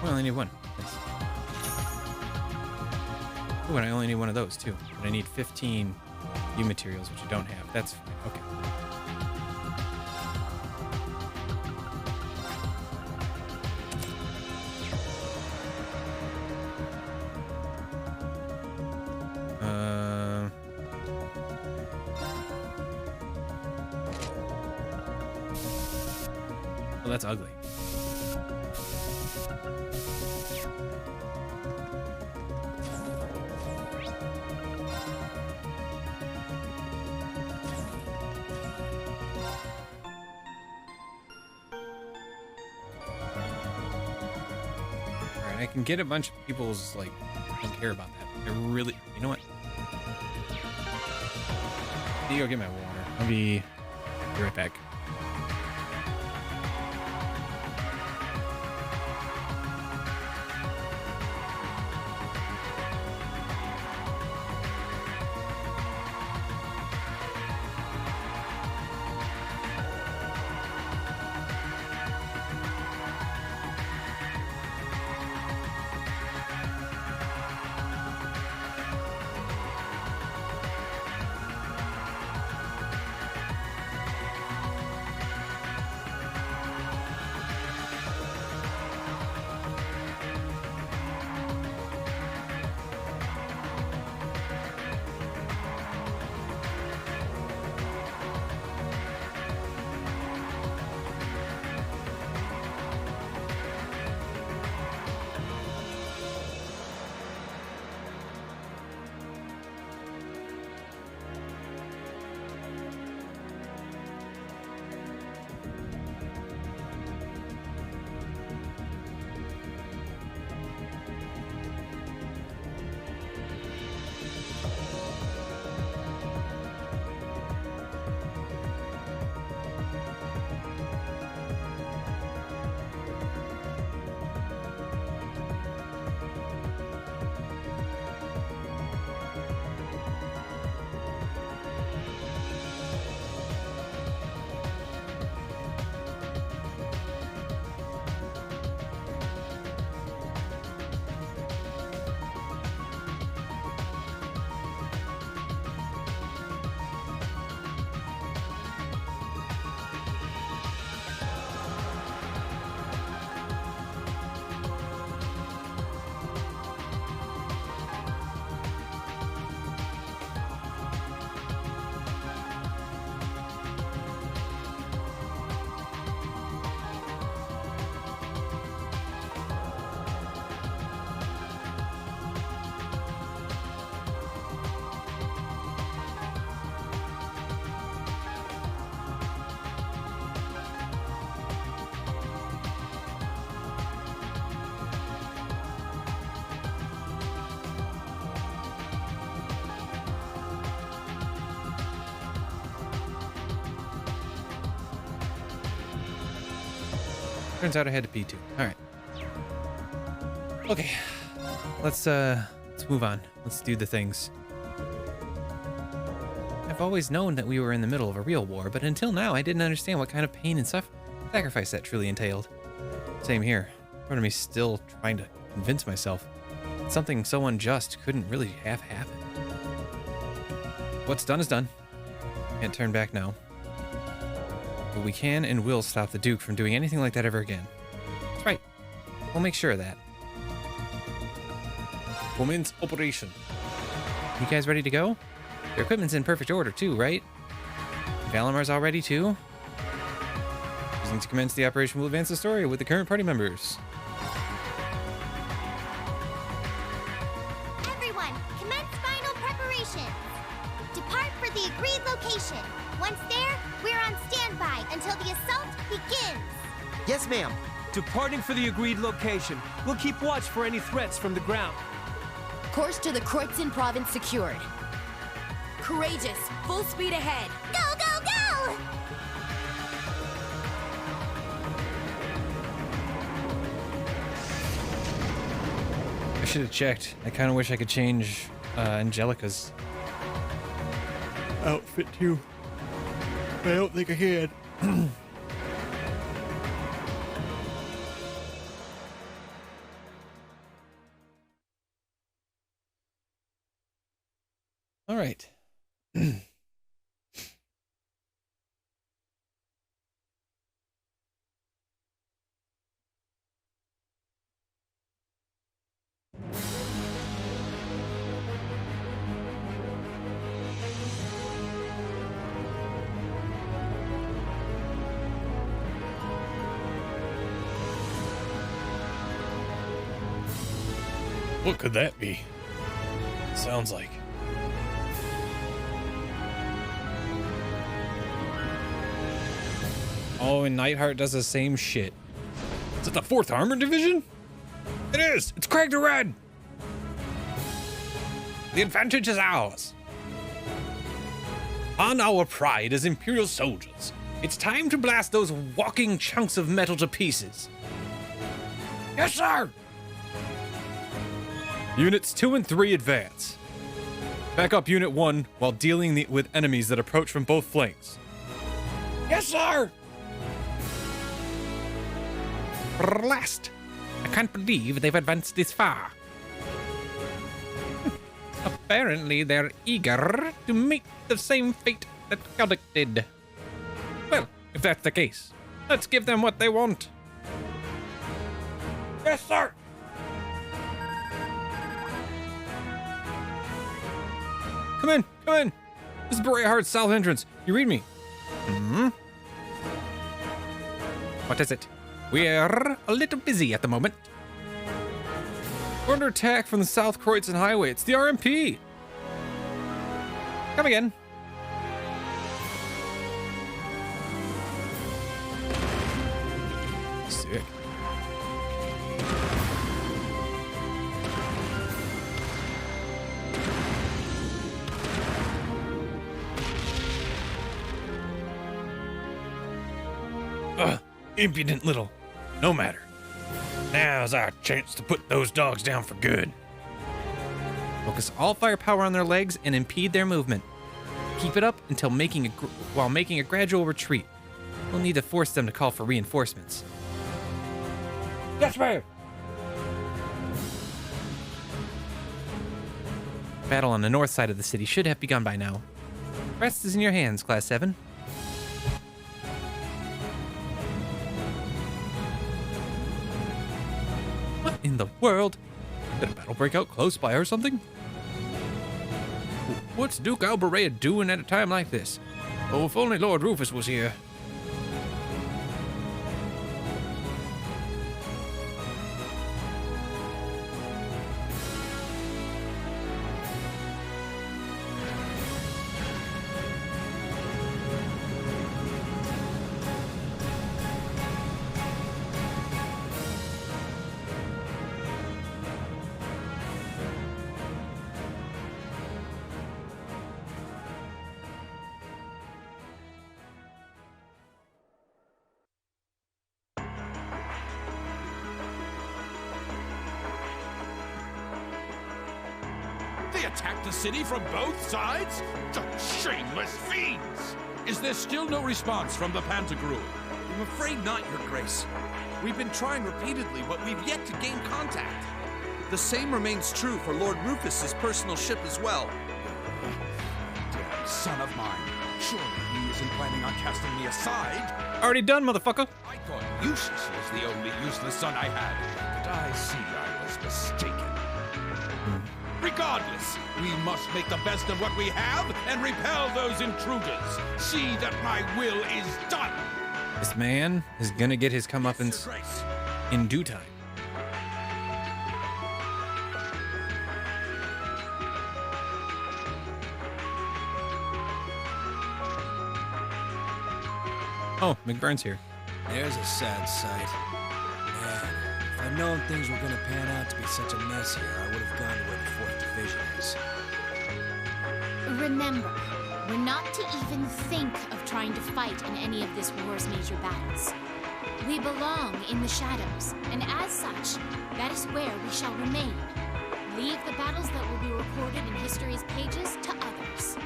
Speaker 1: I only need one. Nice. Oh, and I only need one of those too. But I need 15 U materials, which I don't have. That's fine. Okay. Well, that's ugly. I can get a bunch of people's, like, I don't care about that. I really, you know what? You go get my water. I'll be right back. Turns out I had to pee too. All right. Okay. Let's move on. Let's do the things. I've always known that we were in the middle of a real war, but until now I didn't understand what kind of pain and sacrifice that truly entailed. Same here. Part of me still trying to convince myself that something so unjust couldn't really have happened. What's done is done. Can't turn back now. But we can and will stop the Duke from doing anything like that ever again. That's right. We'll make sure of that. Commence operation. You guys ready to go? Your equipment's in perfect order too, right? Valamar's all ready too? Using to commence the operation, we'll advance the story with the current party members.
Speaker 2: Everyone, commence final preparations. Depart for the agreed location. Once there, we're on standby until the assault begins.
Speaker 12: Yes, ma'am.
Speaker 16: Departing for the agreed location. We'll keep watch for any threats from the ground.
Speaker 6: Course to the Kreutzen province secured. Courageous, full speed ahead.
Speaker 2: Go, go, go!
Speaker 1: I should have checked. I kind of wish I could change Angelica's outfit too. But I don't think I can. All right. What could that be? Sounds like. Oh, and Nightheart does the same shit. Is it the 4th Armored Division? It is! It's cracked red! The advantage is ours. On our pride as Imperial soldiers, it's time to blast those walking chunks of metal to pieces. Yes, sir! Units 2 and 3 advance. Back up Unit 1 while dealing with enemies that approach from both flanks. Yes, sir! Blast! I can't believe they've advanced this far. Apparently they're eager to meet the same fate that Keldic did. Well, if that's the case, let's give them what they want. Yes, sir! Come in, come in. This is Berea Heart's south entrance. You read me? Hmm? What is it? We're a little busy at the moment. We're under attack from the South Croydon Highway. It's the RMP. Come again. Sick. Impudent little. No matter. Now's our chance to put those dogs down for good. Focus all firepower on their legs and impede their movement. Keep it up until while making a gradual retreat. We'll need to force them to call for reinforcements. Yes, ma'am. Battle on the north side of the city should have begun by now. Rest is in your hands, Class 7. What in the world? Did a battle break out close by or something? What's Duke Alberea doing at a time like this? Oh, if only Lord Rufus was here.
Speaker 4: They attacked the city from both sides? The shameless fiends!
Speaker 10: Is there still no response from the Pantagruel?
Speaker 17: I'm afraid not, Your Grace. We've been trying repeatedly, but we've yet to gain contact. The same remains true for Lord Rufus's personal ship as well.
Speaker 4: Damn son of mine. Surely he isn't planning on casting me aside.
Speaker 1: Already done, motherfucker.
Speaker 4: I thought Lucius was the only useless son I had, but I see I was mistaken. Regardless, we must make the best of what we have and repel those intruders. See that my will is done.
Speaker 1: This man is gonna get his comeuppance in due time. Oh, McBurn's here.
Speaker 18: There's a sad sight. Man, if I'd known things were gonna pan out to be such a mess here, I would have gone to where the 4th Division is.
Speaker 2: Remember, we're not to even think of trying to fight in any of this war's major battles. We belong in the shadows, and as such, that is where we shall remain. Leave the battles that will be recorded in history's pages to others.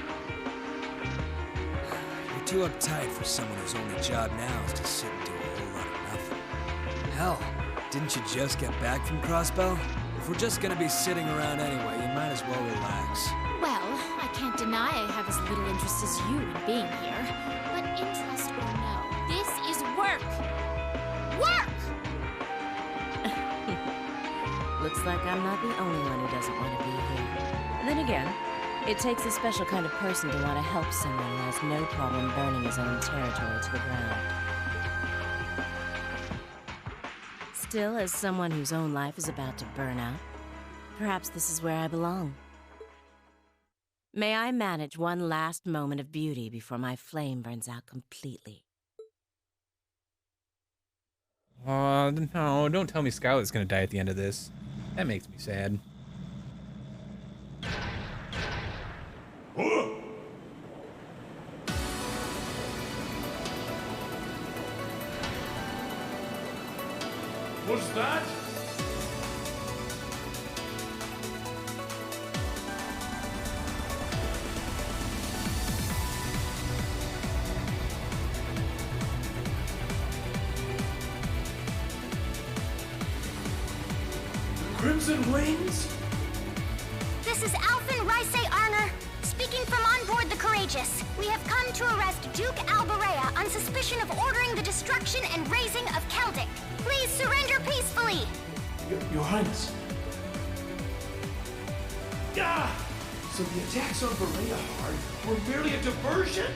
Speaker 18: You're too uptight for someone whose only job now is to sit and do a whole lot of nothing. Hell, didn't you just get back from Crossbow? If we're just gonna be sitting around anyway, you might as well relax.
Speaker 2: Well, I can't won't deny I have as little interest as you in being here. But interest or no, this is work! Work!
Speaker 14: Looks like I'm not the only one who doesn't want to be here. Then again, it takes a special kind of person to want to help someone who has no problem burning his own territory to the ground. Still, as someone whose own life is about to burn out, perhaps this is where I belong. May I manage one last moment of beauty before my flame burns out completely.
Speaker 1: No, don't tell me Scarlet's gonna die at the end of this. That makes me sad.
Speaker 4: What's that? Crimson Wings?
Speaker 19: This is Alphen Rice Arner, speaking from on board the Courageous. We have come to arrest Duke Alberea on suspicion of ordering the destruction and razing of Celtic. Please surrender peacefully.
Speaker 4: Your Highness. Ah! So the attacks on Berea Hard were merely a diversion?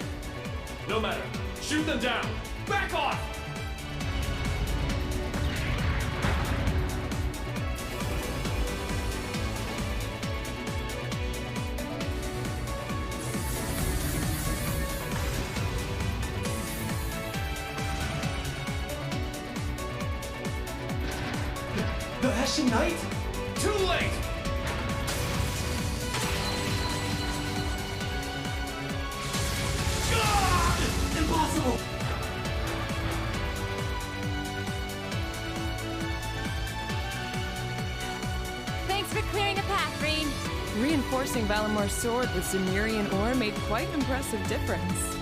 Speaker 4: No matter. Shoot them down! Back off! The Hessian Knight? Too late! Ah! Impossible!
Speaker 6: Thanks for clearing a path, Reen. Reinforcing Valamore's sword with Zimmerian Ore made quite an impressive difference.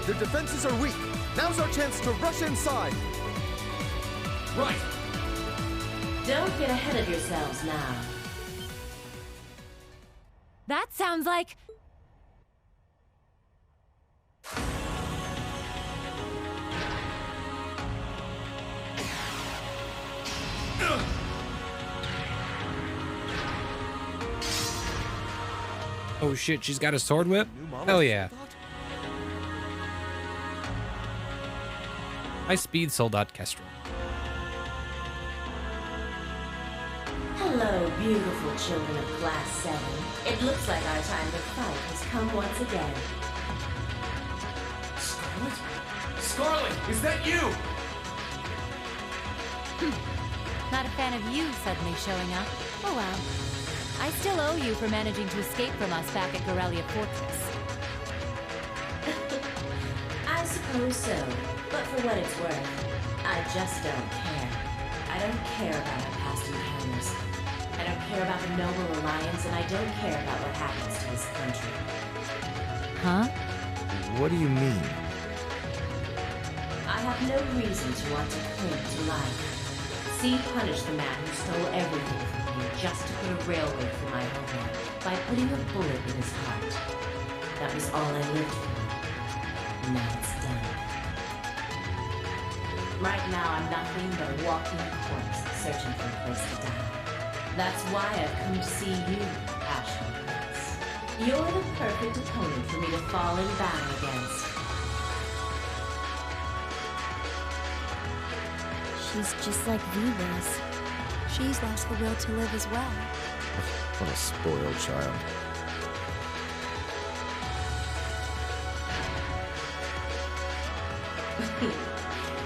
Speaker 12: Their defenses are weak. Now's our chance to rush inside.
Speaker 4: Right!
Speaker 14: Don't get ahead of yourselves now.
Speaker 6: That sounds like...
Speaker 1: Oh shit, she's got a sword whip? Hell yeah. High speed Soldat Kestrel.
Speaker 14: Hello, beautiful children of Class 7. It looks like our time to fight has come once again.
Speaker 4: Scarlet? Scarlet, is that you?
Speaker 6: Not a fan of you suddenly showing up. Oh well. I still owe you for managing to escape from us back at Gorelia Fortress.
Speaker 14: I suppose so, but for what it's worth, I just don't care. I don't care about our past encounters. I don't care about the Noble Alliance, and I don't care about what happens to this country.
Speaker 6: Huh?
Speaker 12: What do you mean?
Speaker 14: I have no reason to want to cling to life. See punish the man who stole everything from me just to put a railway through my homeland by putting a bullet in his heart. That was all I lived for. Now it's done. Right now I'm nothing but a walking corpse searching for a place to die. That's why I've come to see you, Ashley Prince. You're the perfect opponent for me to fall in battle against.
Speaker 11: She's just like V was. She's lost the will to live as well.
Speaker 12: What a spoiled child.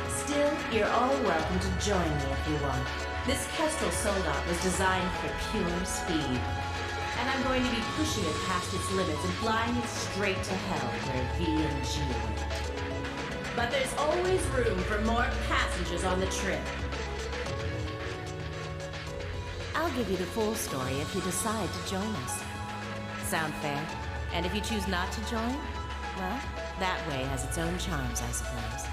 Speaker 14: Still, you're all welcome to join me if you want. This Kestrel Soldat was designed for pure speed. And I'm going to be pushing it past its limits and flying it straight to hell where V and G went. But there's always room for more passengers on the trip. I'll give you the full story if you decide to join us. Sound fair? And if you choose not to join, well, that way has its own charms, I suppose.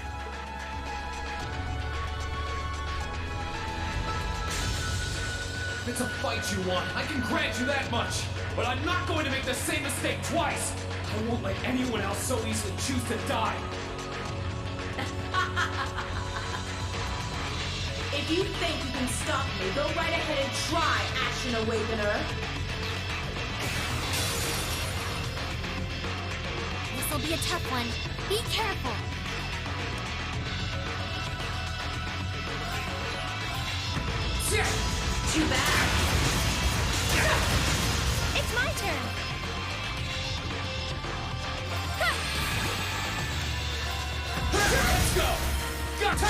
Speaker 4: If it's a fight you want, I can grant you that much! but I'm not going to make the same mistake twice! I won't let anyone else so easily choose to die!
Speaker 3: If you think you can stop me, go right ahead and try, Action Awakener.
Speaker 11: This'll be a tough one. Be careful.
Speaker 3: Too bad.
Speaker 11: It's my turn.
Speaker 4: Let's go! Gotcha!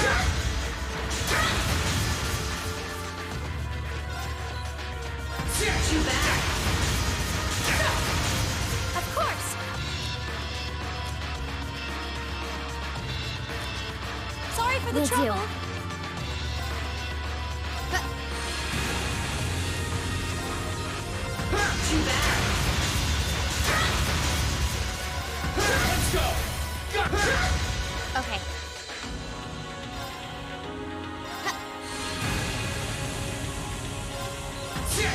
Speaker 3: Too bad.
Speaker 11: Of course. Sorry for the
Speaker 19: Will
Speaker 11: trouble.
Speaker 19: do.
Speaker 3: Too bad.
Speaker 4: Let's go! Gotcha!
Speaker 11: Okay.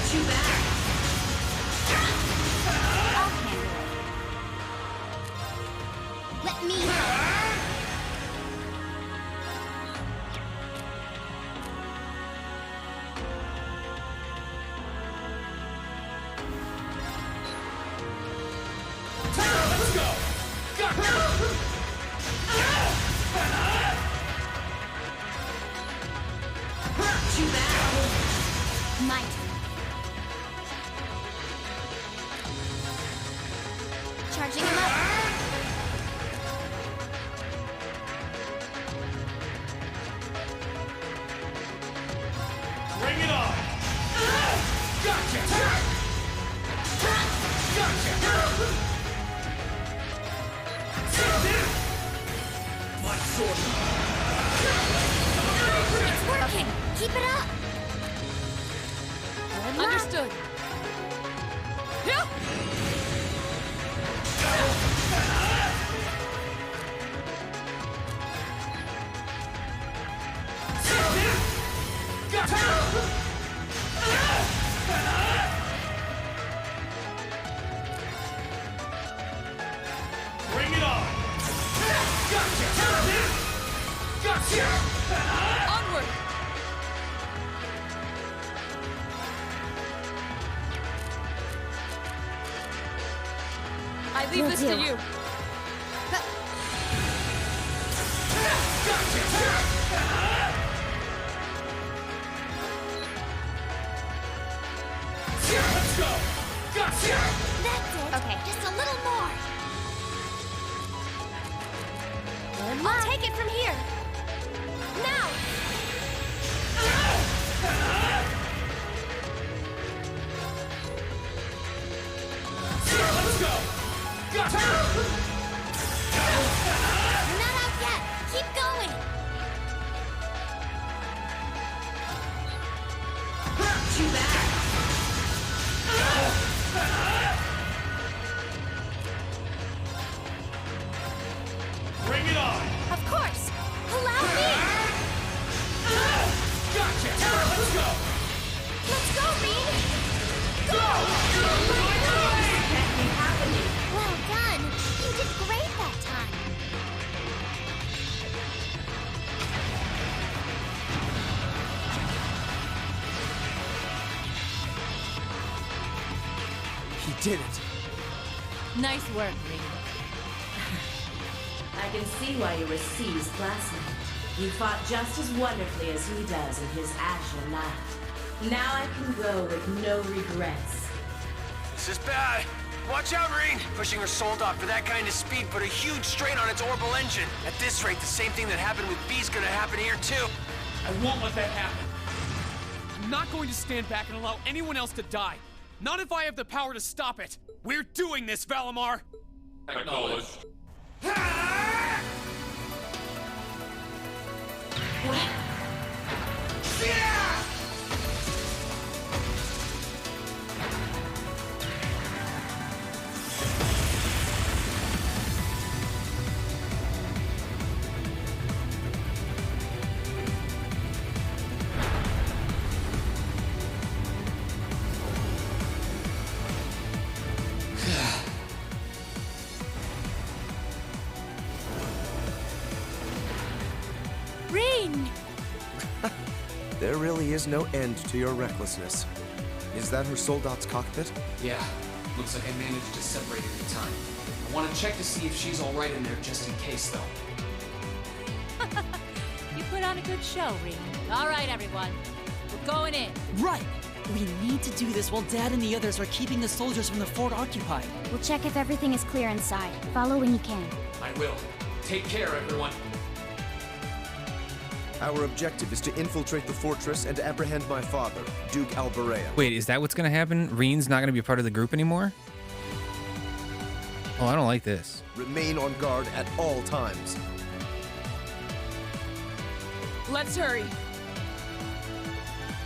Speaker 3: Too bad.
Speaker 11: I'll handle it. Let me help.
Speaker 4: Let's go! Gotcha!
Speaker 3: Too bad.
Speaker 11: My turn. Charging him up.
Speaker 4: Bring it on! Gotcha! Gotcha! My sword!
Speaker 11: It's working. Keep it up. Good luck.
Speaker 6: Understood.
Speaker 4: Bring it on! Gotcha! Gotcha!
Speaker 6: Onward! I leave this to you.
Speaker 4: Let's go! Gotcha!
Speaker 11: That's it. Okay. Just a little more. Good luck. I'll take it from here. Now.
Speaker 4: Let's go! Gotcha!
Speaker 11: You're not out yet. Keep going.
Speaker 3: Too bad.
Speaker 4: Bring it on!
Speaker 11: Of course. Allow me.
Speaker 4: Gotcha! Let's go!
Speaker 11: Let's go, Reed.
Speaker 4: Go!
Speaker 3: Can't be happening.
Speaker 11: Well done. You did great that time.
Speaker 13: He did it.
Speaker 6: Nice work, Reed.
Speaker 20: I can see why you were seized last night. You fought just as wonderfully as he does in his Azure Knight. Now I can go with no regrets.
Speaker 21: This is bad. Watch out, Reed! Pushing her soul dog for that kind of speed put a huge strain on its orbital engine. At this rate, the same thing that happened with B's gonna happen here, too.
Speaker 4: I won't let that happen.
Speaker 16: I'm not going to stand back and allow anyone else to die. Not if I have the power to stop it. We're doing this, Valimar!
Speaker 4: Acknowledged.
Speaker 12: really is no end to your recklessness. Is that her soldat's cockpit?
Speaker 7: Yeah, looks like I managed to separate it in time. I want to check to see if she's alright in there just in case, though.
Speaker 14: You put on a good show, Reen. All right, everyone. We're going in.
Speaker 15: Right! We need to do this while Dad and the others are keeping the soldiers from the fort occupied.
Speaker 19: We'll check if everything is clear inside. Follow when you can.
Speaker 7: I will. Take care, everyone.
Speaker 12: Our objective is to infiltrate the fortress and apprehend my father, Duke Alberea.
Speaker 1: Wait, is that what's gonna happen? Reen's not gonna be a part of the group anymore? Oh, I don't like this.
Speaker 12: Remain on guard at all times.
Speaker 3: Let's hurry.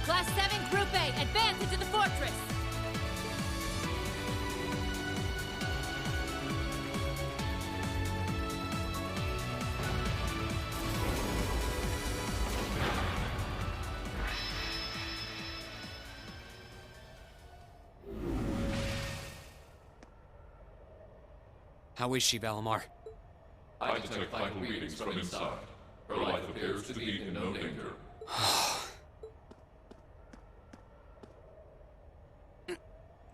Speaker 14: Class 7, Group A, advance into the fortress.
Speaker 7: How is she, Valimar?
Speaker 4: I detect vital readings from inside. Her life appears to be in no danger.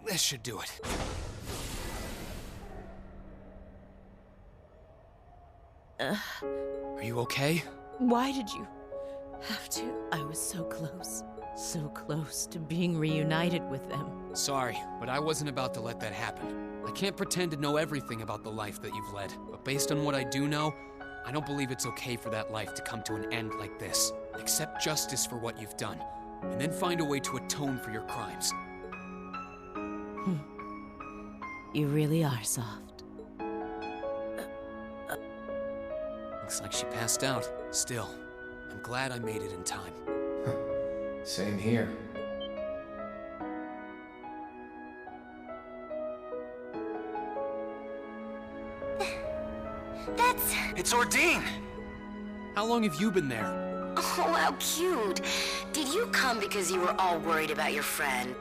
Speaker 7: This should do it. Are you okay?
Speaker 3: Why did you have to? I was so close to being reunited with them.
Speaker 7: Sorry, but I wasn't about to let that happen. I can't pretend to know everything about the life that you've led, but based on what I do know, I don't believe it's okay for that life to come to an end like this. Accept justice for what you've done, and then find a way to atone for your crimes.
Speaker 3: You really are soft.
Speaker 7: Looks like she passed out. Still, I'm glad I made it in time.
Speaker 5: Same here.
Speaker 21: It's Ordine!
Speaker 7: How long have you been there?
Speaker 9: Oh, how cute. Did you come because you were all worried about your friend?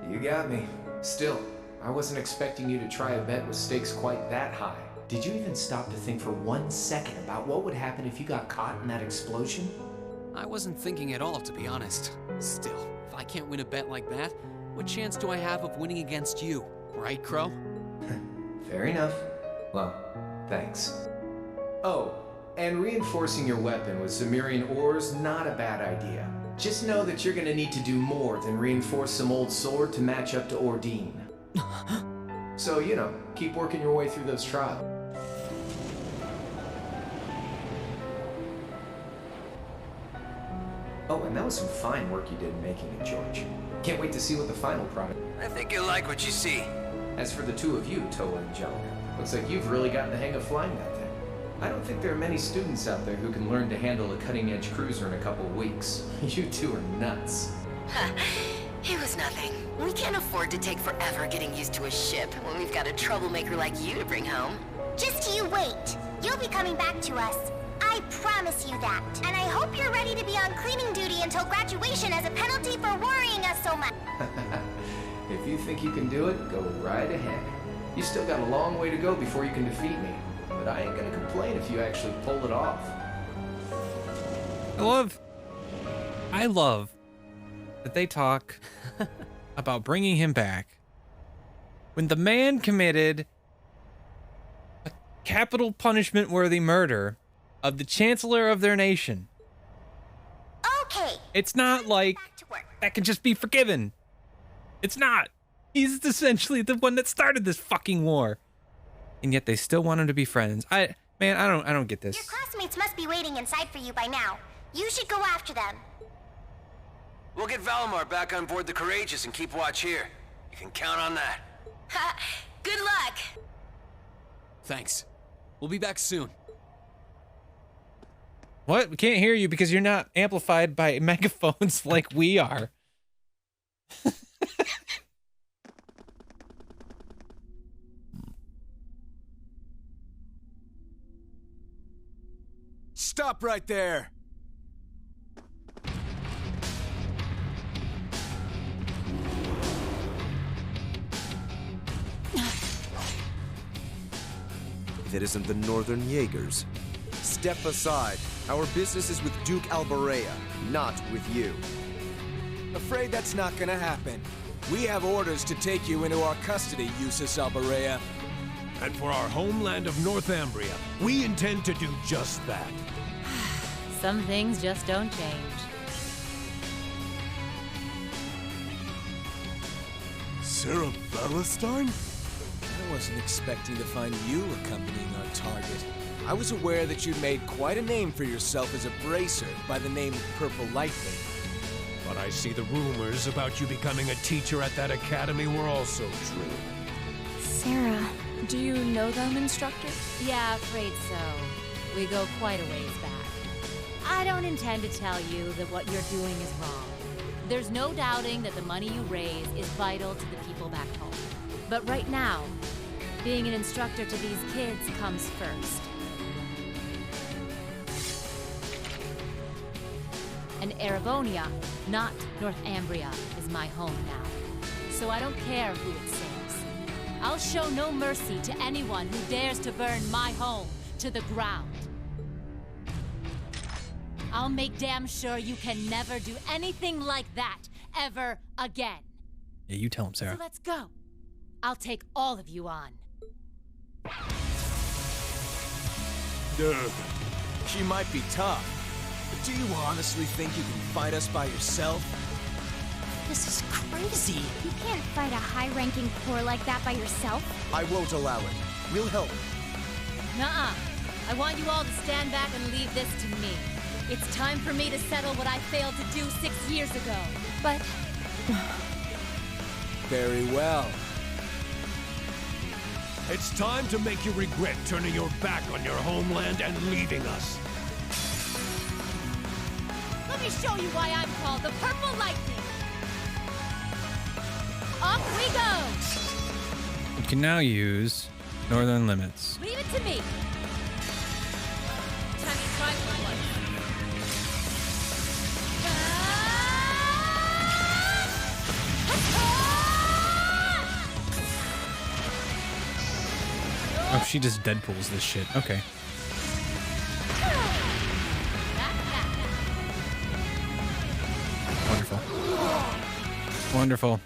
Speaker 5: You got me. Still, I wasn't expecting you to try a bet with stakes quite that high. Did you even stop to think for 1 second about what would happen if you got caught in that explosion?
Speaker 7: I wasn't thinking at all, to be honest. Still, if I can't win a bet like that, what chance do I have of winning against you? Right, Crow?
Speaker 5: Fair enough. Well, thanks. Oh, and reinforcing your weapon with Zimmerian Ore's not a bad idea. Just know that you're gonna need to do more than reinforce some old sword to match up to Ordine. So, you know, keep working your way through those trials. Oh, and that was some fine work you did in making it, George. Can't wait to see what the final product...
Speaker 21: I think you'll like what you see.
Speaker 5: As for the two of you, Toa and Jellic, looks like you've really gotten the hang of flying that thing. I don't think there are many students out there who can learn to handle a cutting-edge cruiser in a couple of weeks. You two are nuts.
Speaker 9: It was nothing. We can't afford to take forever getting used to a ship when we've got a troublemaker like you to bring home.
Speaker 19: Just you wait. You'll be coming back to us. I promise you that. And I hope you're ready to be on cleaning duty until graduation as a penalty for worrying us so much.
Speaker 5: If you think you can do it, go right ahead. You still got a long way to go before you can defeat me. But I ain't gonna complain if you actually pull it off.
Speaker 1: I love that they talk about bringing him back when the man committed a capital punishment-worthy murder of the chancellor of their nation.
Speaker 19: Okay.
Speaker 1: It's not like that can just be forgiven. It's not. He's essentially the one that started this fucking war. And yet they still want him to be friends. I don't get this.
Speaker 19: Your classmates must be waiting inside for you by now. You should go after them.
Speaker 21: We'll get Valimar back on board the Courageous and keep watch here. You can count on that.
Speaker 9: Good luck!
Speaker 7: Thanks. We'll be back soon.
Speaker 1: What? We can't hear you because you're not amplified by megaphones like we are.
Speaker 22: Stop right there!
Speaker 12: If it isn't the Northern Jaegers. Step aside. Our business is with Duke Alberea, not with you.
Speaker 8: Afraid that's not gonna happen. We have orders to take you into our custody, Usus Alberea.
Speaker 4: And for our homeland of Northumbria, we intend to do just that.
Speaker 14: Some things just don't change.
Speaker 8: Sarah Valentine? I wasn't expecting to find you accompanying our target. I was aware that you'd made quite a name for yourself as a bracer by the name of Purple Lightning.
Speaker 4: But I see the rumors about you becoming a teacher at that academy were also true.
Speaker 11: Sarah.
Speaker 22: Do you know them, Instructor?
Speaker 14: Yeah, afraid so. We go quite a ways back. I don't intend to tell you that what you're doing is wrong. There's no doubting that the money you raise is vital to the people back home. But right now, being an instructor to these kids comes first. And Erebonia, not Northumbria, is my home now. So I don't care who it saves. I'll show no mercy to anyone who dares to burn my home to the ground. I'll make damn sure you can never do anything like that ever again.
Speaker 1: Yeah, you tell him, Sarah.
Speaker 14: So let's go. I'll take all of you on.
Speaker 8: She might be tough, but do you honestly think you can fight us by yourself?
Speaker 19: This is crazy. You can't fight a high-ranking corps like that by yourself.
Speaker 12: I won't allow it. We'll help.
Speaker 14: Nuh-uh. I want you all to stand back and leave this to me. It's time for me to settle what I failed to do 6 years ago. But...
Speaker 8: Very well.
Speaker 4: It's time to make you regret turning your back on your homeland and leaving us.
Speaker 14: Let me show you why I'm called the Purple Lightning. Off we go!
Speaker 1: You can now use Northern Limits.
Speaker 14: Leave it to me. Time to try for one.
Speaker 1: Oh, she just Deadpools this shit. Okay. Wonderful. Wonderful.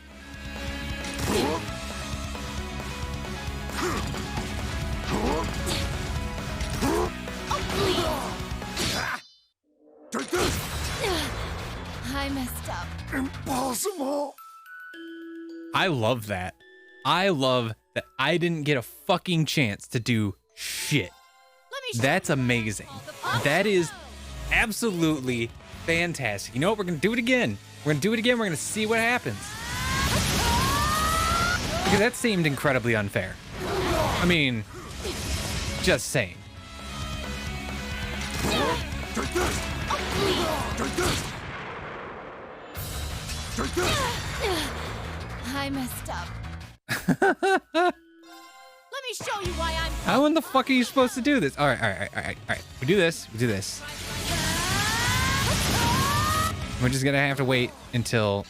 Speaker 14: I messed up.
Speaker 8: Impossible.
Speaker 1: I love that. I love that I didn't get a fucking chance to do shit. That's amazing. That is absolutely fantastic. You know what? We're going to do it again. We're going to do it again. We're going to see what happens. Because that seemed incredibly unfair. I mean, just saying.
Speaker 14: I messed up. Let me show you why I'm...
Speaker 1: How in the fuck are you supposed to do this? All right. We do this. We're just gonna have to wait until...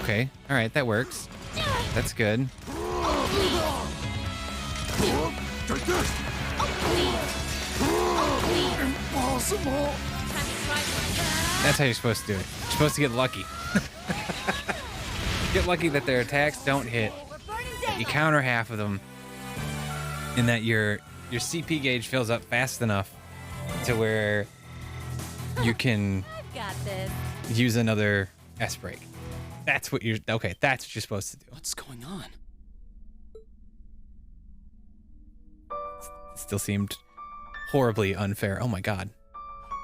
Speaker 1: Okay, all right, that works. That's good.
Speaker 8: Impossible.
Speaker 1: That's how you're supposed to do it. You're supposed to get lucky. Get lucky that their attacks don't hit, that you counter half of them, and that your CP gauge fills up fast enough to where you can use another S-break. That's what you're... Okay, that's what you're supposed to do.
Speaker 16: What's going on?
Speaker 1: It still seemed horribly unfair. Oh my god.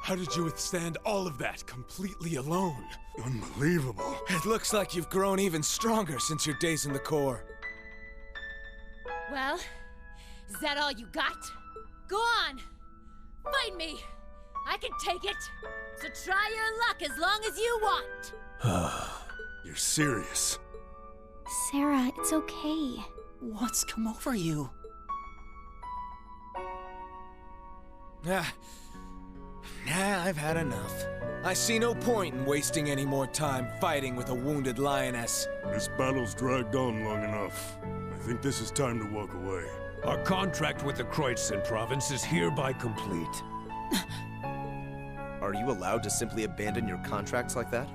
Speaker 8: How did you withstand all of that completely alone? Unbelievable. It looks like you've grown even stronger since your days in the Corps.
Speaker 14: Well, is that all you got? Go on! Fight me! I can take it! So try your luck as long as you want!
Speaker 8: You're serious?
Speaker 11: Sarah, it's okay.
Speaker 15: What's come over you?
Speaker 8: I've had enough. I see no point in wasting any more time fighting with a wounded lioness.
Speaker 23: This battle's dragged on long enough. I think this is time to walk away.
Speaker 4: Our contract with the Kreutzen province is hereby complete.
Speaker 12: Are you allowed to simply abandon your contracts like that?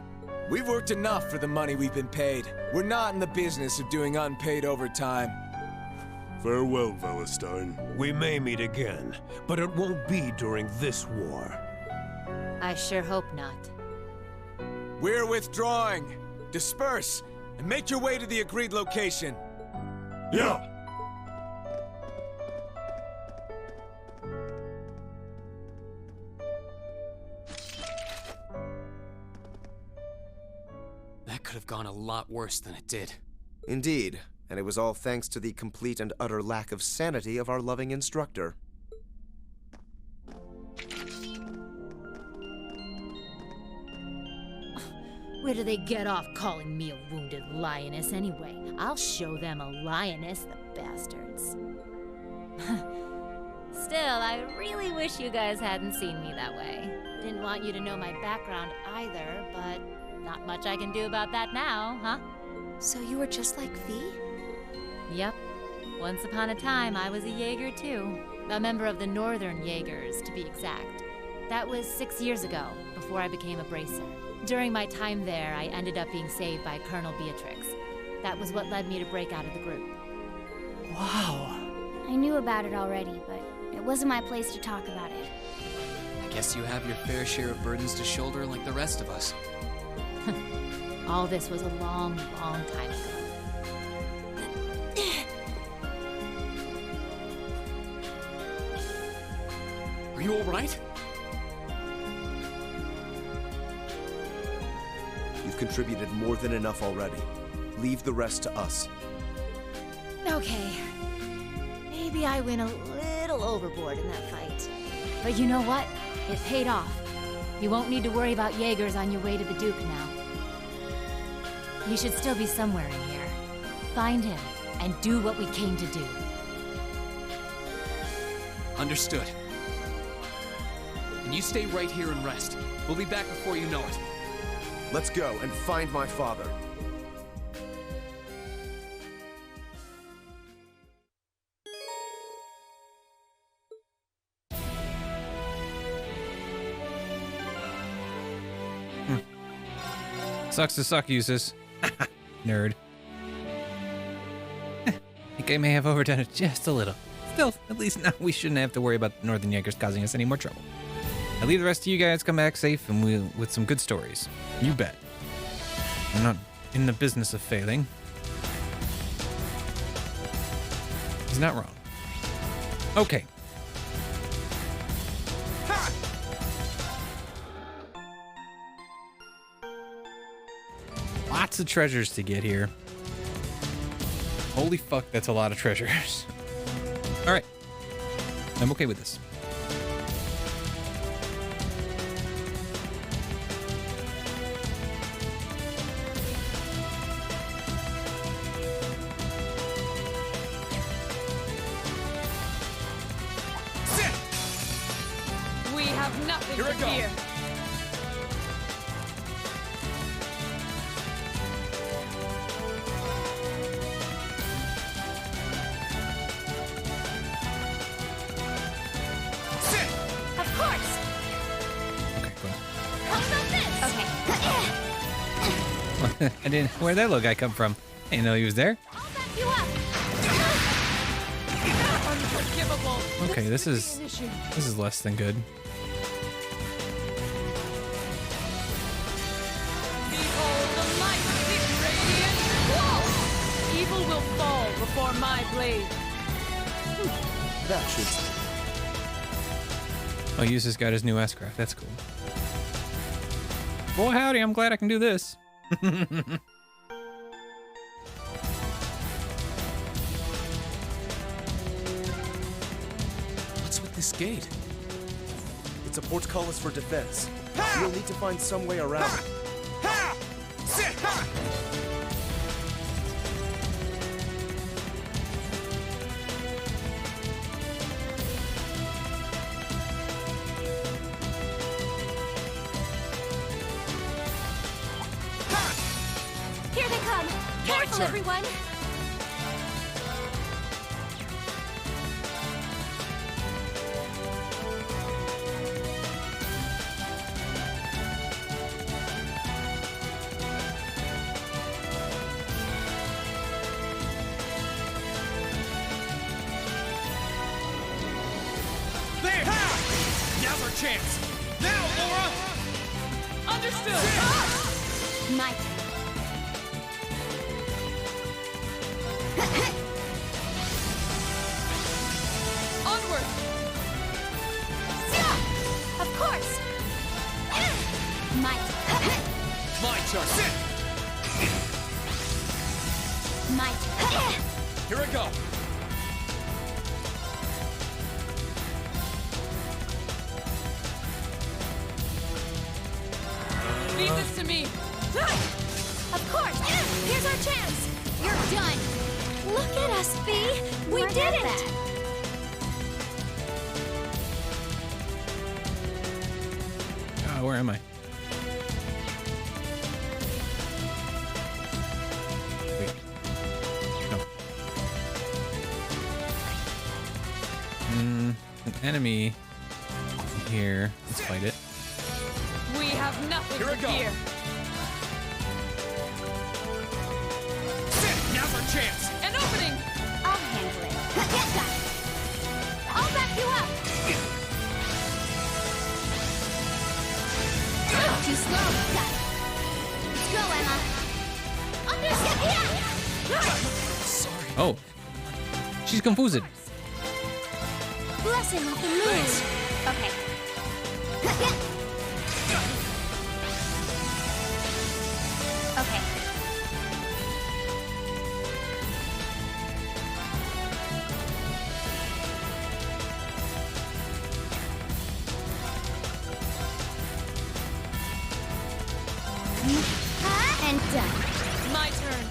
Speaker 8: We've worked enough for the money we've been paid. We're not in the business of doing unpaid overtime.
Speaker 23: Farewell, Valestein.
Speaker 10: We may meet again, but it won't be during this war.
Speaker 14: I sure hope not.
Speaker 8: We're withdrawing. Disperse, and make your way to the agreed location.
Speaker 23: Yeah!
Speaker 7: That could have gone a lot worse than it did.
Speaker 12: Indeed, and it was all thanks to the complete and utter lack of sanity of our loving instructor.
Speaker 14: Where do they get off calling me a wounded lioness anyway? I'll show them a lioness, the bastards. Still, I really wish you guys hadn't seen me that way. Didn't want you to know my background either, but not much I can do about that now, huh?
Speaker 11: So you were just like V?
Speaker 14: Yep. Once upon a time, I was a Jaeger too. A member of the Northern Jaegers, to be exact. That was 6 years ago, before I became a bracer. During my time there, I ended up being saved by Colonel Beatrix. That was what led me to break out of the group.
Speaker 11: Wow. I knew about it already, but it wasn't my place to talk about it.
Speaker 7: I guess you have your fair share of burdens to shoulder like the rest of us.
Speaker 14: All this was a long, long time ago.
Speaker 7: Are you all right?
Speaker 12: You've contributed more than enough already. Leave the rest to us.
Speaker 14: Okay. Maybe I went a little overboard in that fight. But you know what? It paid off. You won't need to worry about Jaegers on your way to the Duke now. He should still be somewhere in here. Find him, and do what we came to do.
Speaker 7: Understood. And you stay right here and rest. We'll be back before you know it.
Speaker 12: Let's go and find my father.
Speaker 1: Sucks to suck, Eustace. Nerd. Think I may have overdone it just a little. Still, at least now we shouldn't have to worry about the Northern Jaegers causing us any more trouble. I leave the rest of you guys come back safe and with some good stories. You bet. I'm not in the business of failing. He's not wrong. Okay. Lots of treasures to get here. Holy fuck, that's a lot of treasures. All right. I'm okay with this.
Speaker 3: We have nothing
Speaker 16: Here
Speaker 3: to
Speaker 16: it goes.
Speaker 3: fear.
Speaker 19: Of course!
Speaker 1: Okay, cool.
Speaker 19: How about this? Okay.
Speaker 1: I didn't. Where'd that little guy come from? I didn't know he was there.
Speaker 19: You up!
Speaker 3: Unforgivable.
Speaker 1: Okay, this is less than good.
Speaker 3: Behold the might of the Radiant Wall! Evil will fall before my blade.
Speaker 12: That should...
Speaker 1: Oh, Eustace got his new S-Craft. That's cool. Boy, howdy, I'm glad I can do this.
Speaker 7: What's with this gate?
Speaker 12: It's a portcullis for defense. You'll need to find some way around it.
Speaker 19: Here they come! Careful,
Speaker 7: turn.
Speaker 19: everyone!
Speaker 16: chance! Now, Laura! Understood!
Speaker 19: My
Speaker 3: Onward!
Speaker 19: Of course! My
Speaker 16: My turn! Sit!
Speaker 19: My
Speaker 16: Here I go!
Speaker 3: Leave this to me!
Speaker 19: Of course! Here's our chance! You're done! Look at us, Bee! We did it!
Speaker 1: Where am I? Wait. No. An enemy here. Let's fight it.
Speaker 3: We have nothing
Speaker 16: Here I
Speaker 3: to
Speaker 16: go.
Speaker 3: fear.
Speaker 16: Sit! Now's our chance!
Speaker 3: An opening!
Speaker 19: I'll handle it. I'll back you up! Too slow. Let's go, Emma. Understand?
Speaker 16: Sorry.
Speaker 1: Oh. She's confused.
Speaker 19: Blessing of the moon. Okay. Okay. And done.
Speaker 3: My turn.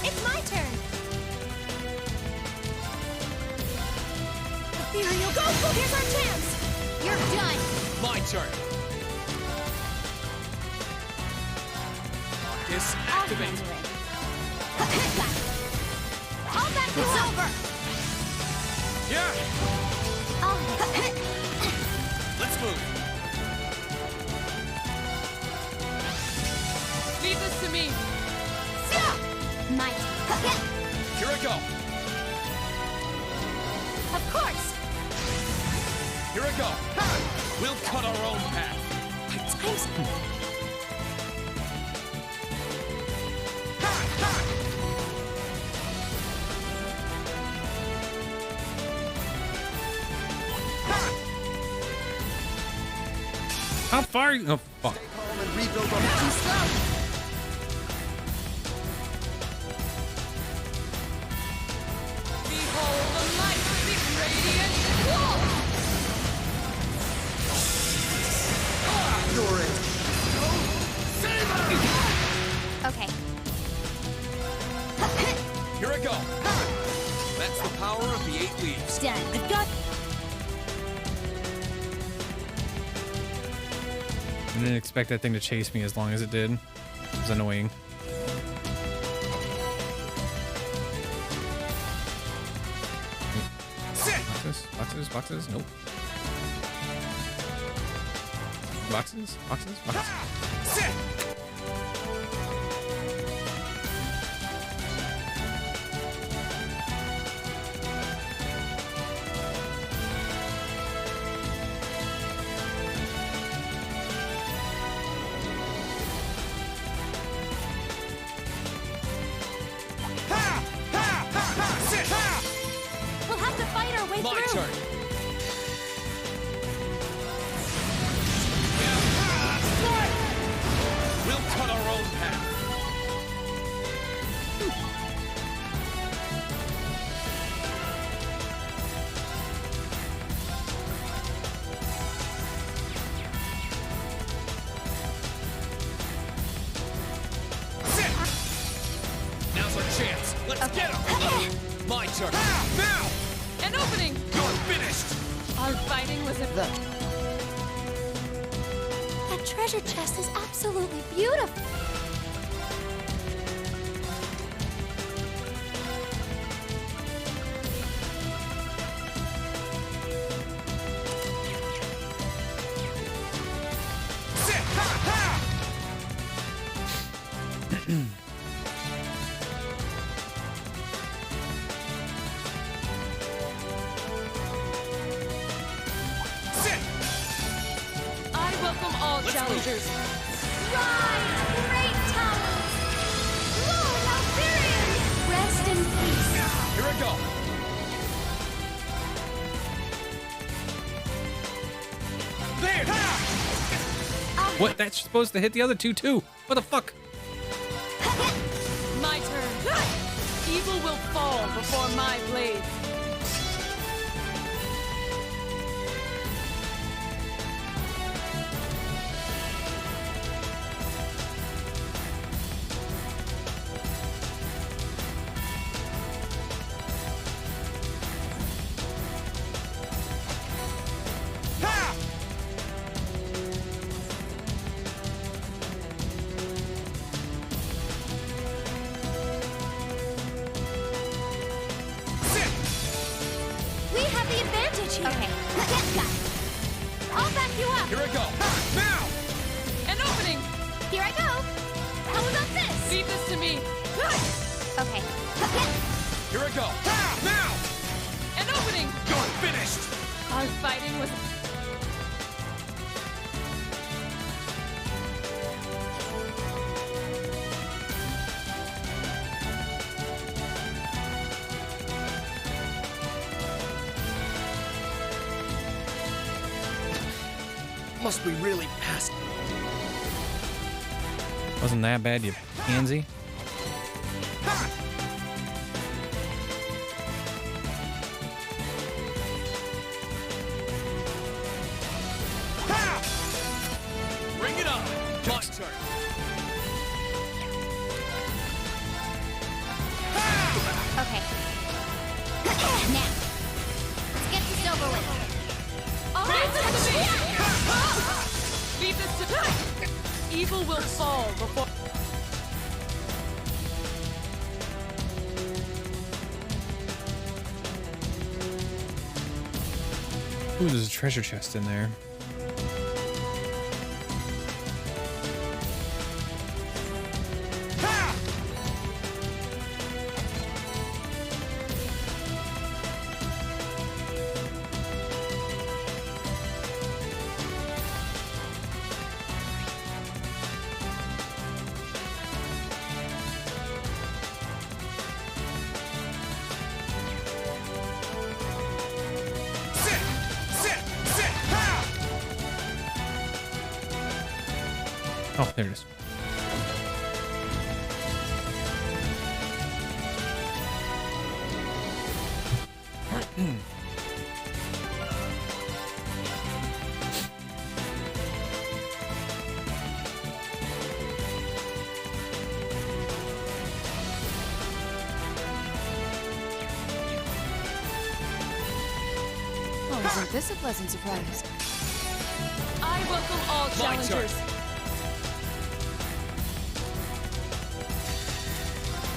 Speaker 19: It's my turn. Ethereal go! Here's our chance! You're done!
Speaker 16: My turn! Marcus, activate!
Speaker 19: I'll back you up! Over!
Speaker 16: Yeah!
Speaker 19: Oh.
Speaker 16: Let's move!
Speaker 3: Leave this to me.
Speaker 19: My turn.
Speaker 16: Here I go!
Speaker 19: Of course!
Speaker 16: Here I go! We'll cut our own path!
Speaker 19: Time's...
Speaker 1: How far are you? Oh, fuck.
Speaker 19: Too slow!
Speaker 3: Behold the light of the radiant wall!
Speaker 19: Okay.
Speaker 16: Here I go! That's the power of the 8 leaves.
Speaker 19: Done. I've got...
Speaker 1: I didn't expect that thing to chase me as long as it did. It was annoying. Boxes? Boxes? Boxes? Nope. Boxes? Boxes? Boxes?
Speaker 16: Sit!
Speaker 19: We'll have to fight our way
Speaker 16: My
Speaker 19: through!
Speaker 16: turn! We'll cut our own path! Sit! Now's our chance! Let's get him! My turn! Now!
Speaker 3: An opening!
Speaker 16: You're finished!
Speaker 3: Our fighting was a...
Speaker 11: Look.
Speaker 19: That treasure chest is absolutely beautiful!
Speaker 22: I welcome all challengers.
Speaker 19: Right! Great tower! Whoa, Alfarian! Rest in peace.
Speaker 16: Here I go. There!
Speaker 1: What? That's supposed to hit the other two too. What the fuck?
Speaker 22: My turn. Evil will fall before my blade.
Speaker 19: We have the advantage here. Okay. Got it. I'll back you up.
Speaker 16: Here I go. Now!
Speaker 22: An opening.
Speaker 19: Here I go. How about this?
Speaker 22: Leave this to me.
Speaker 19: Okay.
Speaker 16: Here I go. Now!
Speaker 22: An opening.
Speaker 16: You're finished!
Speaker 22: Our fighting was...
Speaker 8: Must we really pass?
Speaker 1: Wasn't that bad, you pansy.
Speaker 16: Bring it on! My turn!
Speaker 19: Okay. Now, let's get this over with.
Speaker 22: Leave this to me. Evil will fall before...
Speaker 1: Ooh, there's a treasure chest in there. Oh, there it is.
Speaker 22: Oh, isn't this a pleasant surprise? I welcome all challengers.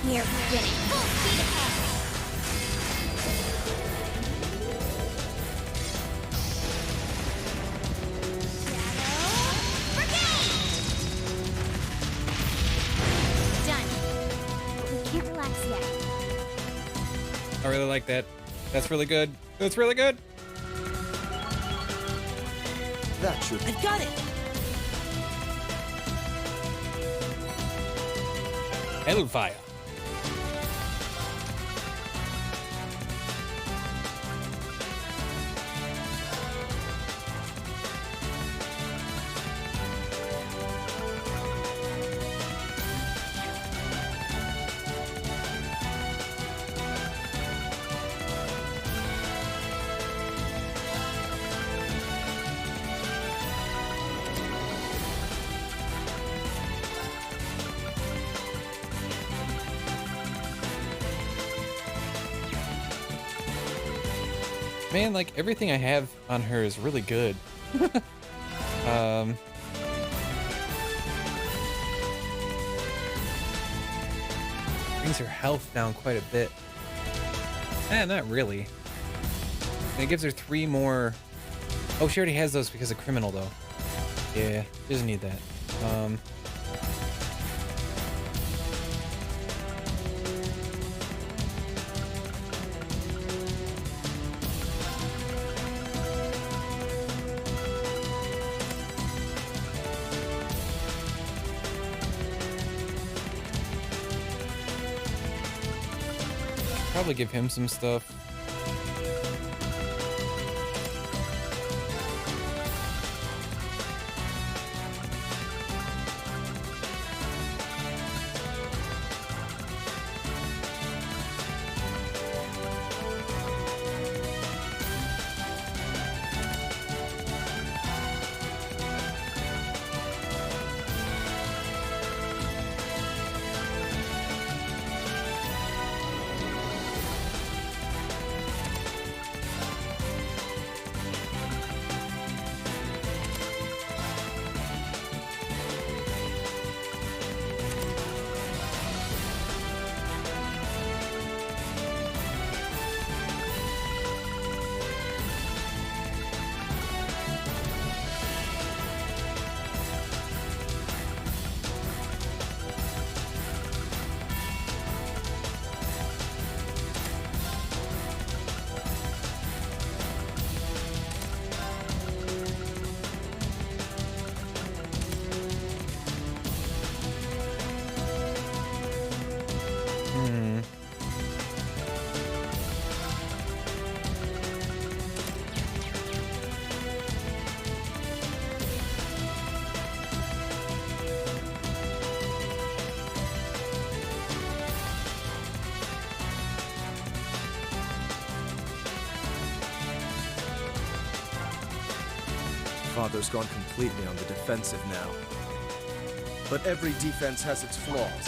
Speaker 19: Here, beginning. Full speed ahead. Done. But we can't relax yet.
Speaker 1: I really like that. That's really good. That's really good.
Speaker 12: That should.
Speaker 15: I've got it.
Speaker 1: Hellfire. Man, like everything I have on her is really good. Brings her health down quite a bit. Not really. And it gives her 3 more. Oh, she already has those because of criminal though. Yeah, she doesn't need that. probably give him some stuff.
Speaker 12: Father's gone completely on the defensive now. But every defense has its flaws.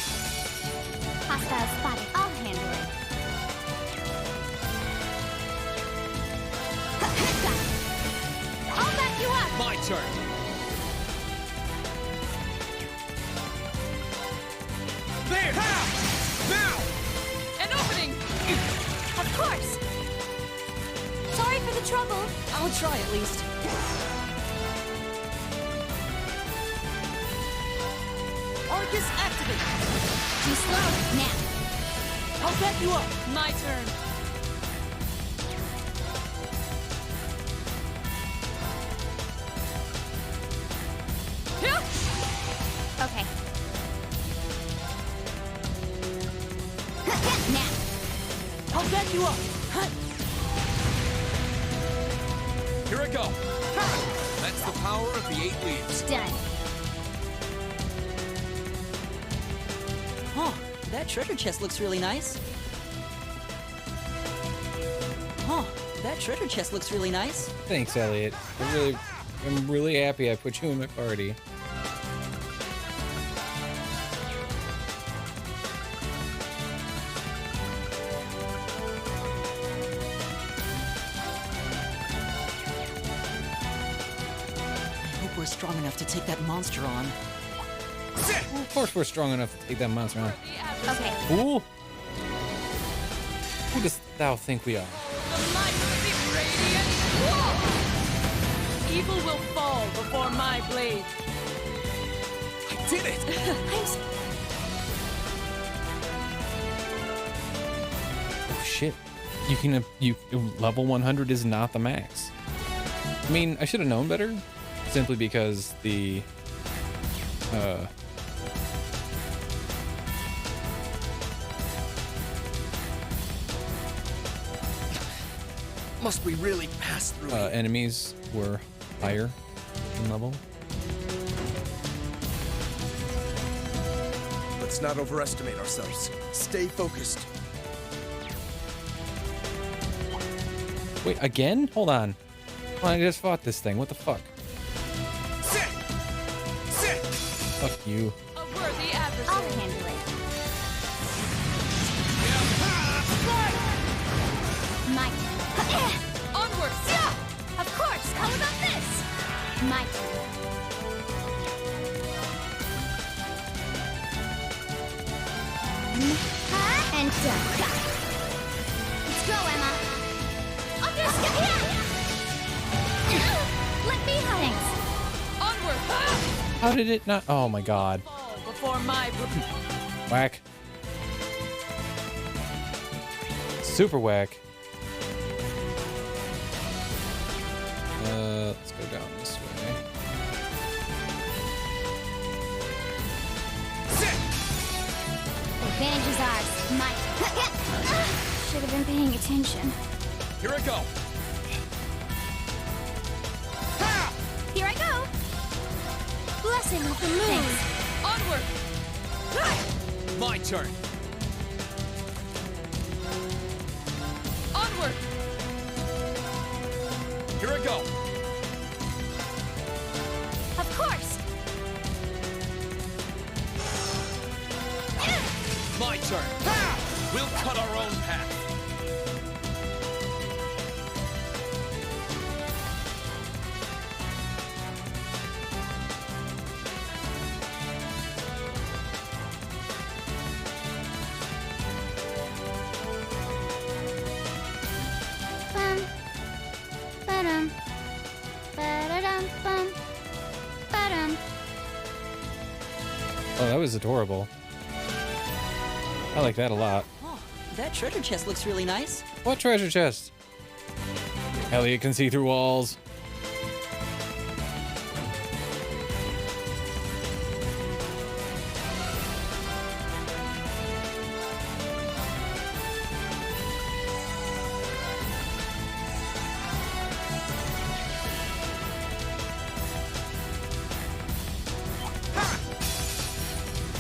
Speaker 19: Hostile spotted. I'll handle it. I'll back you up.
Speaker 7: My turn.
Speaker 16: There! Now!
Speaker 22: An opening!
Speaker 11: Of course! Sorry for the trouble.
Speaker 15: I'll try at least. Arcus activate!
Speaker 19: Too slow. Now.
Speaker 15: I'll back you up!
Speaker 22: My turn.
Speaker 19: Okay. Now.
Speaker 15: I'll back you up!
Speaker 7: Here I go. That's the power of the 8 leaves.
Speaker 19: Done.
Speaker 15: Huh, that treasure chest looks really nice. Huh, that treasure chest looks really nice.
Speaker 1: Thanks, Elliot. I'm really happy I put you in my party.
Speaker 15: I hope we're strong enough to take that monster on.
Speaker 1: Well, of course we're strong enough to take that monster on.
Speaker 19: Okay.
Speaker 1: Who? Who dost thou think we are?
Speaker 22: The might of the Radiant. Whoa! Evil will fall before my blade.
Speaker 7: I did it!
Speaker 1: Oh shit. You level 100 is not the max. I mean, I should have known better, simply because the
Speaker 8: Must we really pass through?
Speaker 1: enemies were higher in level.
Speaker 12: Let's not overestimate ourselves. Stay focused.
Speaker 1: Wait, again? Hold on. I just fought this thing. What the fuck? Fuck you.
Speaker 22: A worthy adversary.
Speaker 19: I'll handle it. My turn.
Speaker 22: Onward!
Speaker 19: Yeah! Of course! How about this? My turn. And done. Let's go, Emma. Let me help.
Speaker 22: Onward!
Speaker 1: How did it not? Oh my god.
Speaker 22: Fall before my
Speaker 1: Whack. Super whack. Let's go down this way.
Speaker 19: Advantage is ours. My turn. should have been paying attention.
Speaker 16: Here I go.
Speaker 19: Here I go! Blessing of the moon!
Speaker 22: Onward!
Speaker 16: My turn.
Speaker 22: Onward!
Speaker 16: Here I go.
Speaker 19: Of course!
Speaker 16: My turn. We'll cut our own path.
Speaker 19: Bum. Ba-dum. Ba-da-dum bum. Ba-dum.
Speaker 1: Oh, that was adorable. I like that a lot.
Speaker 15: Oh, that treasure chest looks really nice.
Speaker 1: What treasure chest? Elliot can see through walls.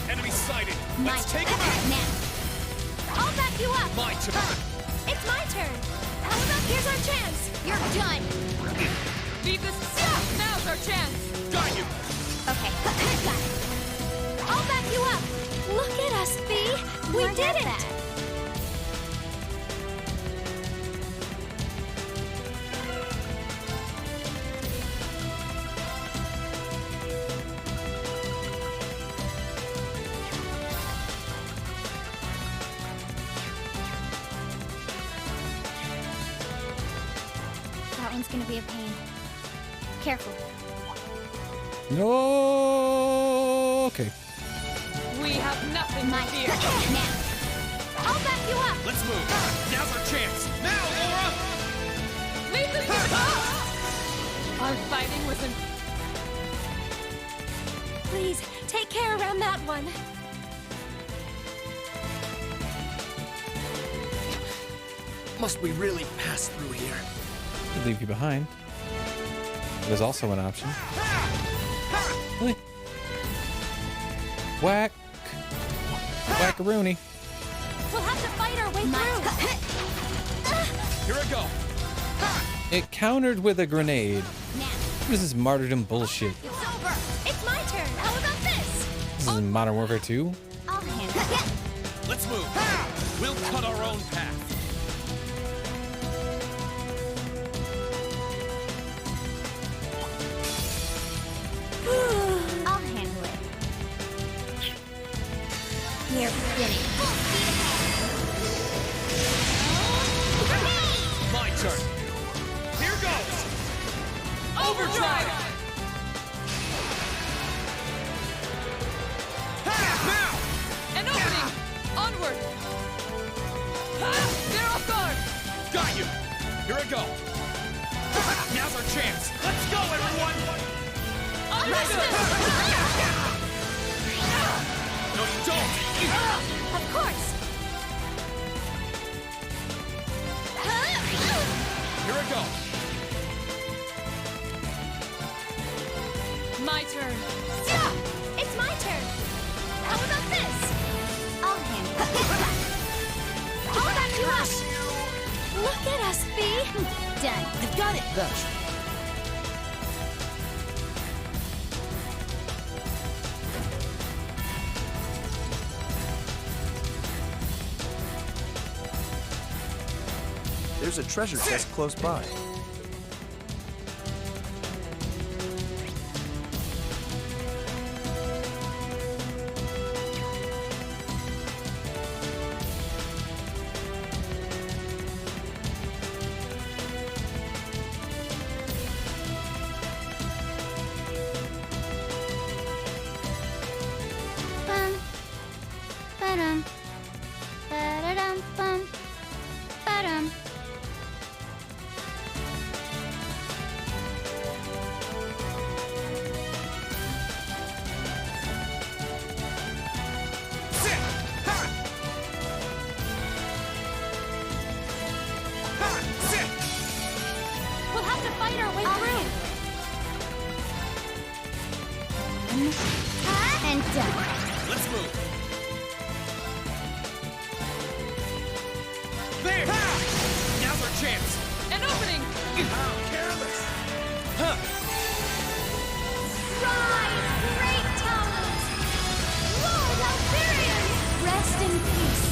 Speaker 16: Enemy sighted.
Speaker 19: My
Speaker 16: Let's take him out.
Speaker 19: Now. I'll back you up.
Speaker 16: My turn.
Speaker 19: It's my turn. How about here's our chance? You're done.
Speaker 22: Leave this. Now's our chance.
Speaker 16: Got you.
Speaker 19: Okay, got it. I'll back you up. Look at us, Bee. We did it. That one's gonna be a pain. Careful.
Speaker 1: No. Okay.
Speaker 22: We have nothing to fear.
Speaker 19: Now. I'll back you up.
Speaker 16: Let's move. Now's our chance. Now, Laura.
Speaker 22: Leave this. Our fighting was in.
Speaker 19: Please, take care around that one.
Speaker 8: Must we really pass through here?
Speaker 1: Could leave you behind. There's also an option. Really? Whack. Whack-a-rooney.
Speaker 19: We'll have to fight our way through.
Speaker 16: Here I go.
Speaker 1: It countered with a grenade. What is this martyrdom bullshit?
Speaker 19: It's over. It's my turn. How about this?
Speaker 1: This is Modern Warfare 2?
Speaker 19: I'll handle it.
Speaker 16: Let's move. We'll cut our own path.
Speaker 19: I'll handle it. We're beginning. Full speed ahead.
Speaker 16: My turn. Here goes.
Speaker 22: Overdrive!
Speaker 16: Now!
Speaker 22: An opening! Onward! They're off guard!
Speaker 16: Got you. Here I go. Now's our chance. Let's go, everyone.
Speaker 22: Understood!
Speaker 16: No, you don't.
Speaker 19: Of course.
Speaker 16: Here I go.
Speaker 22: My turn.
Speaker 19: It's my turn. How about this? I'll handle it. I'll back you up. Look at us, Bee. Done.
Speaker 15: You've got it.
Speaker 12: Vetch. There's a treasure chest close by.
Speaker 19: Bum. Ba-dum. Ba-da-dum bum. Ba-dum. And done.
Speaker 16: Let's move. There! Ha! Now's our chance.
Speaker 22: An opening!
Speaker 16: How careless! Huh!
Speaker 19: Rise, great towers! Lord Altharian!
Speaker 3: Rest in peace.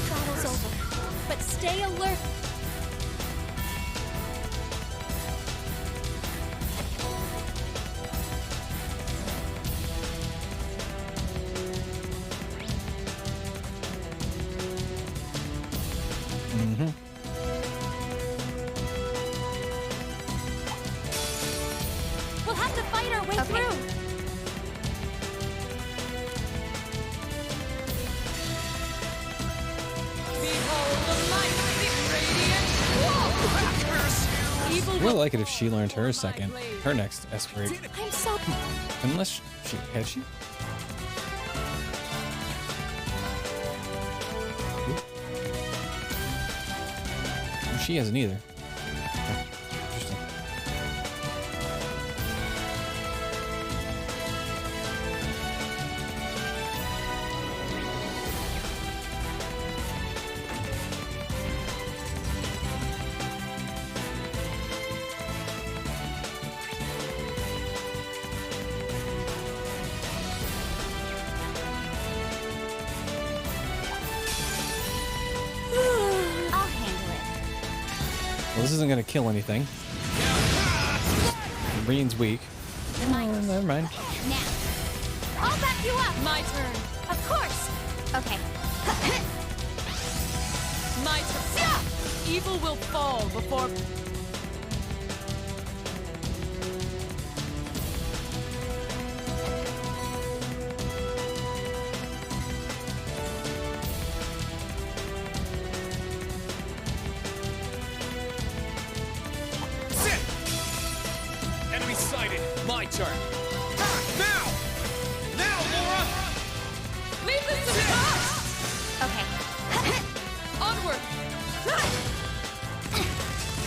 Speaker 3: Battle's over. But stay alert. We'll have to fight our way through.
Speaker 22: Behold the might of the Radiant! Whoa! Evil
Speaker 1: I really like it if she learned her next escort.
Speaker 3: I'm so...
Speaker 1: Unless she had she. She hasn't either. Interesting.
Speaker 19: I'll handle it.
Speaker 1: Well, this isn't gonna kill anything. Reen's weak. Oh, never mind.
Speaker 19: Now. I'll back you up.
Speaker 22: My turn.
Speaker 19: Of course. Okay.
Speaker 22: My turn. Evil will fall before...
Speaker 16: Sit! Enemy sighted. My turn. Ha! Now! Now, Laura!
Speaker 22: Leave this to us!
Speaker 19: Okay.
Speaker 22: Onward!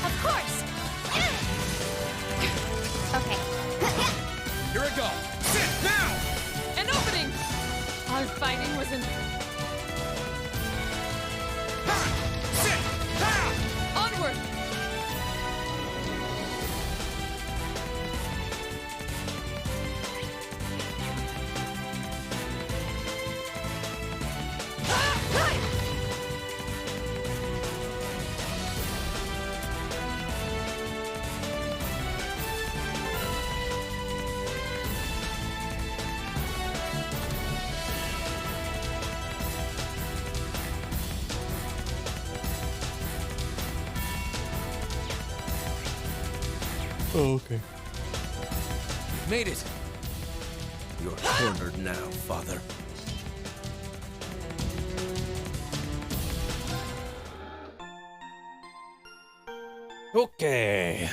Speaker 19: Of course. Okay.
Speaker 16: Here I go. Sit! Now!
Speaker 22: An opening! Our fighting was in...
Speaker 16: Ha! Sit! Ha!
Speaker 22: Onward!
Speaker 1: Oh, okay.
Speaker 16: Made it.
Speaker 8: You're cornered now, Father.
Speaker 1: Okay.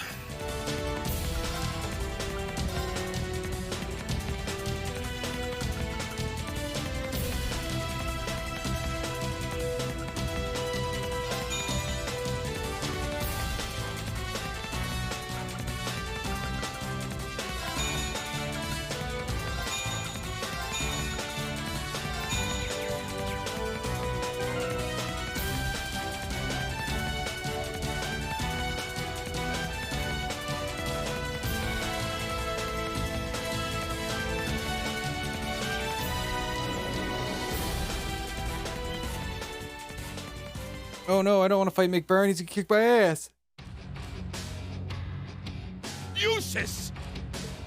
Speaker 1: Oh no, I don't want to fight McBurn. He's gonna kick my ass.
Speaker 16: Useless!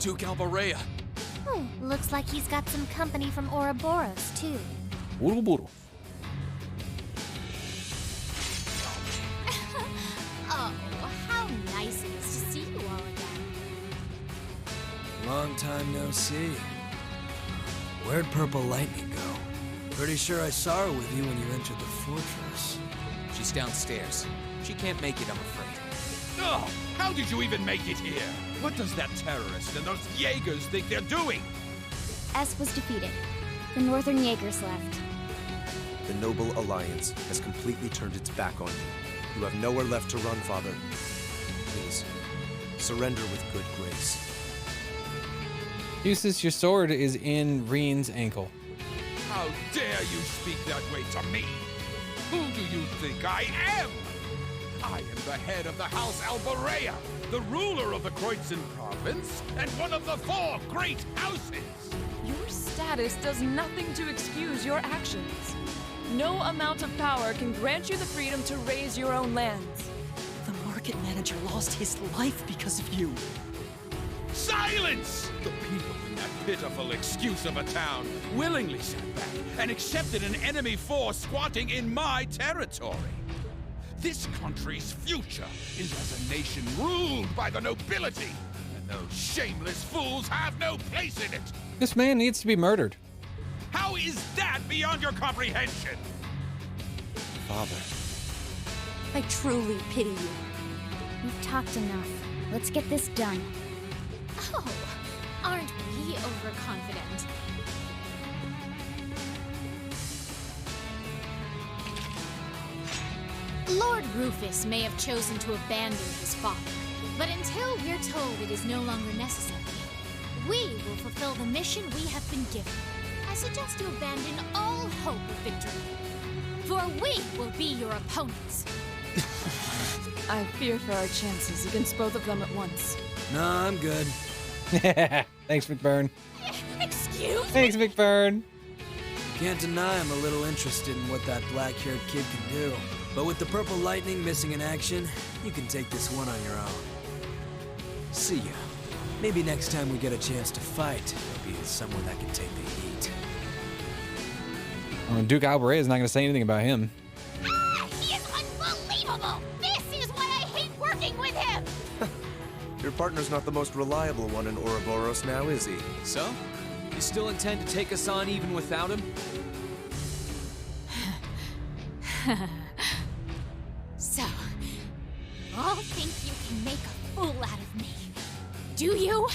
Speaker 16: Duke Alvarea.
Speaker 11: Looks like he's got some company from Ouroboros, too.
Speaker 1: Boodle boodle.
Speaker 11: Oh, how nice it is to see you all again.
Speaker 8: Long time no see. Where'd Purple Lightning go? Pretty sure I saw her with you when you entered the fortress.
Speaker 7: She's downstairs. She can't make it, I'm afraid.
Speaker 4: Oh, how did you even make it here? What does that terrorist and those Jaegers think they're doing?
Speaker 11: S was defeated. The Northern Jaegers left.
Speaker 12: The Noble Alliance has completely turned its back on you. You have nowhere left to run, Father. Please, surrender with good grace.
Speaker 1: Eustace, your sword is in Reen's ankle.
Speaker 2: How dare you speak that way to me? Who do you think I am? I am the head of the House Alborea, the ruler of the Kreutzen province, and one of the 4 great houses.
Speaker 22: Your status does nothing to excuse your actions. No amount of power can grant you the freedom to raise your own lands.
Speaker 15: The market manager lost his life because of you.
Speaker 2: Silence! The people in that pitiful excuse of a town willingly sat back and accepted an enemy force squatting in my territory. This country's future is as a nation ruled by the nobility, and those shameless fools have no place in it.
Speaker 1: This man needs to be murdered.
Speaker 2: How is that beyond your comprehension?
Speaker 12: Father.
Speaker 11: I truly pity you.
Speaker 19: We've talked enough. Let's get this done.
Speaker 3: Oh, aren't we overconfident? Lord Rufus may have chosen to abandon his father, but until we're told it is no longer necessary, we will fulfill the mission we have been given. I suggest you abandon all hope of victory, for we will be your opponents.
Speaker 22: I fear for our chances against both of them at once.
Speaker 13: Nah, I'm good.
Speaker 1: Thanks, McBurn.
Speaker 3: Excuse me?
Speaker 1: Thanks, McBurn.
Speaker 13: Can't deny I'm a little interested in what that black-haired kid can do. But with the purple lightning missing in action, you can take this one on your own. See ya. Maybe next time we get a chance to fight, it'll be somewhere that can take the heat.
Speaker 1: Duke Alborea is not going to say anything about him.
Speaker 3: He is unbelievable! This is why I hate working with him!
Speaker 12: Your partner's not the most reliable one in Ouroboros now, is he?
Speaker 7: So? You still intend to take us on even without him?
Speaker 3: So, all think you can make a fool out of me, do you?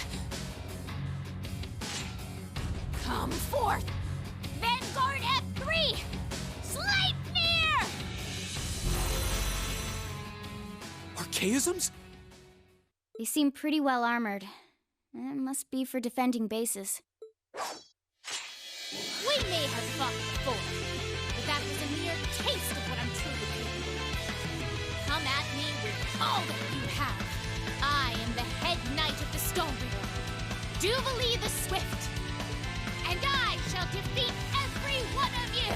Speaker 3: Come forth! Vanguard F3! Sleipnir!
Speaker 7: Archaisms?
Speaker 19: They seem pretty well armored. It must be for defending bases.
Speaker 3: We may have fought before, but that was a mere taste of what I'm truly capable of. Come at me with all that you have. I am the head knight of the Stormbringer, Jubilee the Swift, and I shall defeat every one of you!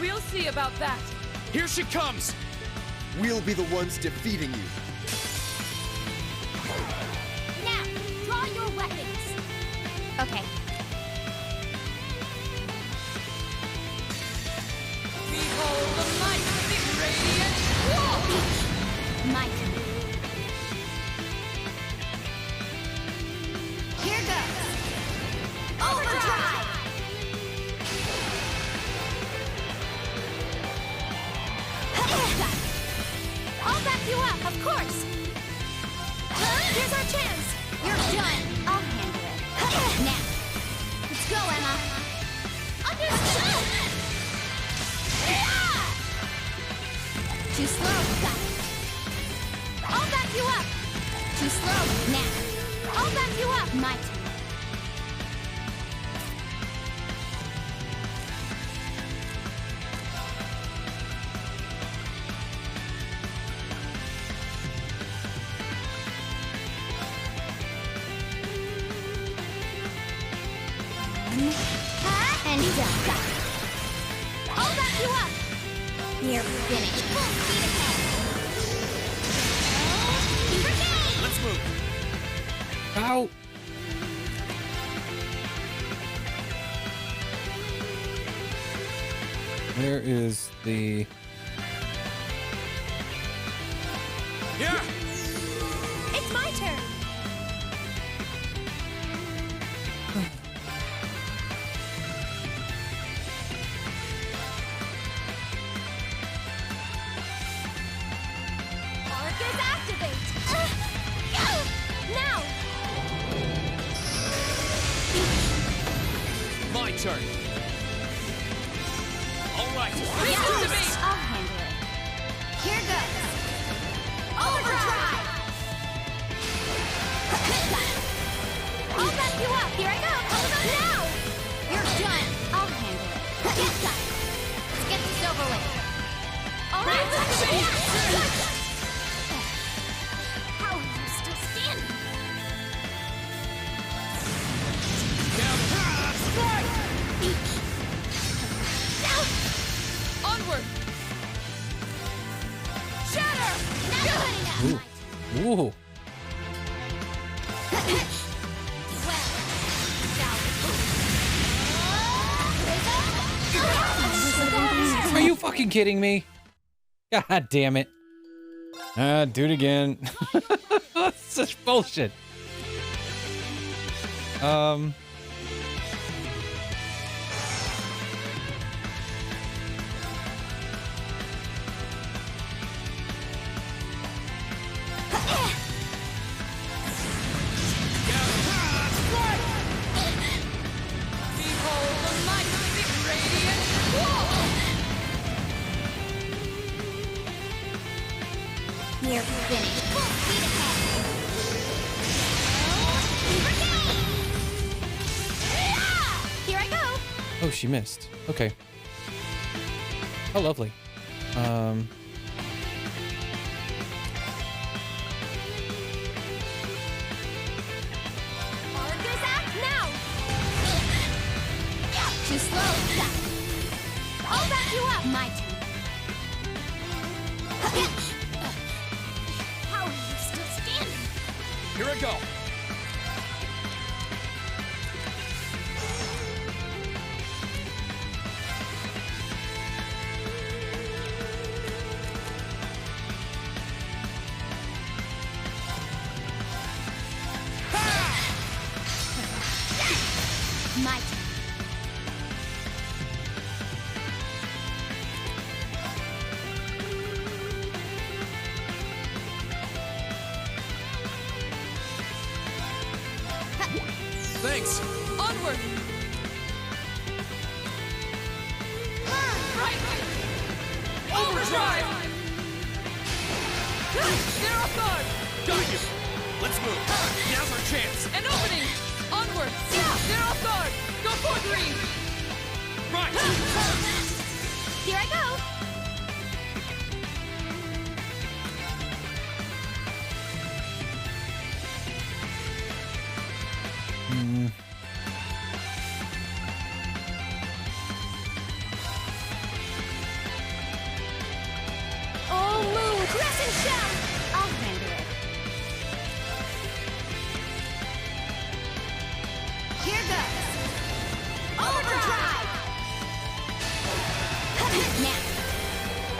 Speaker 22: We'll see about that.
Speaker 7: Here she comes!
Speaker 12: We'll be the ones defeating you.
Speaker 3: Now, draw your weapons!
Speaker 19: Okay.
Speaker 22: Behold the might of the Radiant Ore!
Speaker 19: Might. Here goes. Overdrive!
Speaker 3: I'll back you up, of course! Here's our chance!
Speaker 19: You're done. I'll handle it. Now. Let's go, Emma.
Speaker 3: Understood!
Speaker 19: Too slow. Got it.
Speaker 3: I'll back you up!
Speaker 19: Too slow. Now.
Speaker 3: I'll back you up!
Speaker 19: My turn. And done. Got it.
Speaker 3: I'll back you up!
Speaker 19: You're finished.
Speaker 3: Full speed ahead! Brigade!
Speaker 7: Let's move.
Speaker 1: Ow! Where is the...
Speaker 7: Yeah!
Speaker 3: It's my turn! Arcus activate! Now!
Speaker 7: My turn. All right.
Speaker 19: Yes. I'll handle it. Here goes.
Speaker 3: Overdrive! I'll back
Speaker 19: back you up. Here I go. Hold on now.
Speaker 3: You're done. I'll handle it. Get that. Let's get this over with. All right, how are you still standing?
Speaker 22: Onward! Shatter!
Speaker 1: Ooh. Ooh. Are you fucking kidding me? God damn it. Do it again. That's such bullshit.
Speaker 22: Behold the might of the Radiant Ore!
Speaker 3: You're finished. Full speed ahead. Here I go.
Speaker 1: Oh, she missed. Okay. Oh, lovely.
Speaker 19: Argus act now.
Speaker 3: Too slow.
Speaker 19: I'll back you up.
Speaker 3: My turn.
Speaker 19: How are you still standing?
Speaker 16: Here I go.
Speaker 3: My turn.
Speaker 16: Thanks.
Speaker 22: Onward! Right! Overdrive! They're off guard!
Speaker 16: Got you. Let's move. Now's our chance.
Speaker 22: An opening! Onward! They're off guard! Go for green!
Speaker 16: Right!
Speaker 19: Here I go. Oh, move! Crescent shell!
Speaker 3: I'll handle it. Here goes.
Speaker 19: Overdrive!
Speaker 3: Now.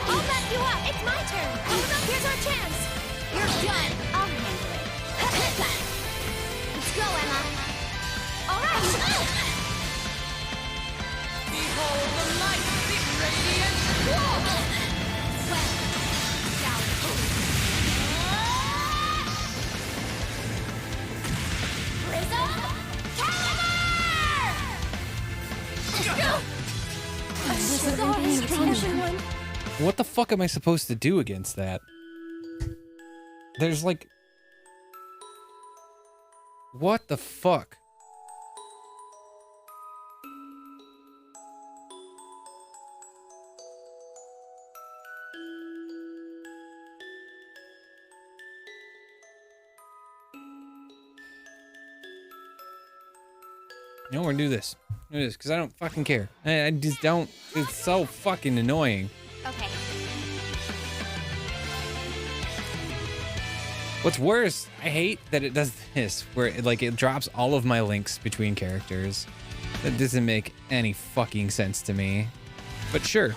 Speaker 19: I'll back you up. It's my turn. Hold up. Here's our chance.
Speaker 3: You're done. I'll handle it. Let's go, Emma.
Speaker 19: All right.
Speaker 22: Behold the might of the Radiant Ore!
Speaker 1: What the fuck am I supposed to do against that? There's like... What the fuck? You know, we're gonna do this. Do this, because I don't fucking care. I just don't. It's so fucking annoying.
Speaker 3: Okay.
Speaker 1: What's worse, I hate that it does this, where it drops all of my links between characters. That doesn't make any fucking sense to me. But sure,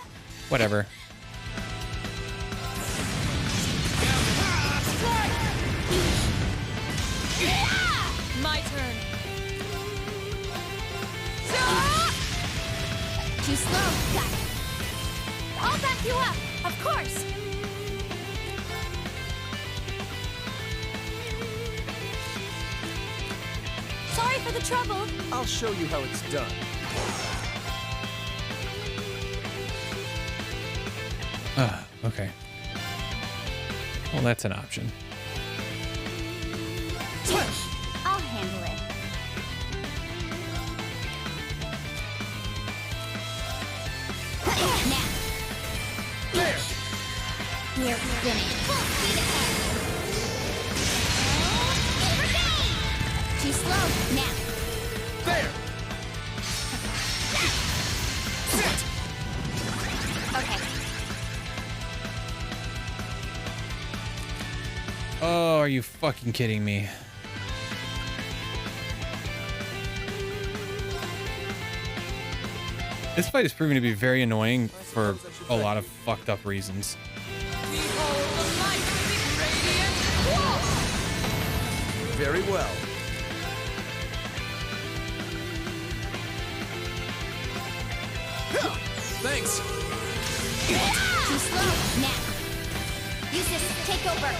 Speaker 1: whatever.
Speaker 22: My turn.
Speaker 19: Too slow. Got it. I'll back you up. Of course. Sorry for the trouble.
Speaker 12: I'll show you how it's done.
Speaker 1: Okay. Well, that's an option.
Speaker 3: I'll handle it.
Speaker 19: Now.
Speaker 2: There!
Speaker 19: We're finished. Full speed ahead. Brigade! Too slow. Now.
Speaker 2: There!
Speaker 19: Okay.
Speaker 1: Oh, are you fucking kidding me? This fight is proving to be very annoying for a lot of fucked up reasons.
Speaker 8: Very well.
Speaker 7: Thanks.
Speaker 19: Too slow. Now. Use this. Take over.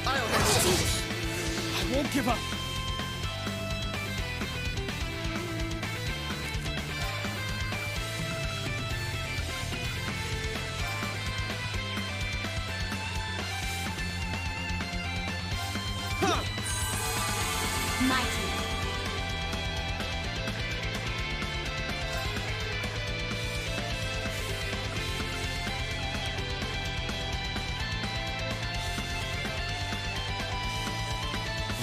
Speaker 7: I'll handle it.
Speaker 16: I won't give up.
Speaker 19: My turn.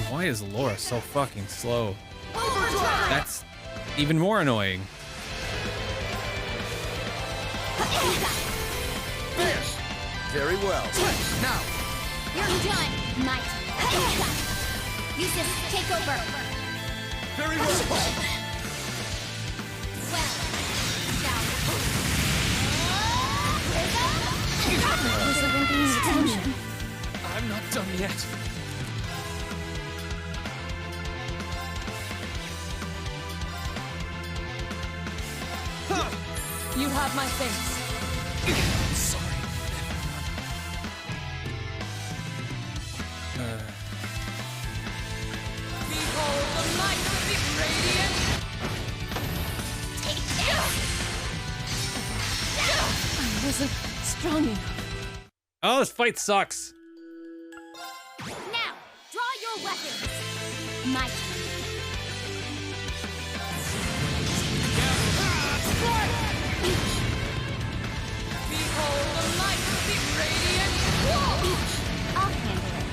Speaker 1: Why is Laura so fucking slow? That's even more annoying.
Speaker 8: Very well.
Speaker 19: Now. You're done. My turn. Use this. Take over.
Speaker 8: Very well.
Speaker 19: Well.
Speaker 16: I'm not done yet.
Speaker 22: You have my thanks.
Speaker 16: Sorry. Behold the light of the Radiant!
Speaker 19: Take this.
Speaker 22: I wasn't strong enough.
Speaker 1: Oh, this fight sucks.
Speaker 19: Now, draw your weapons. My turn.
Speaker 16: Behold the light of the Radiant!
Speaker 19: I'll handle it.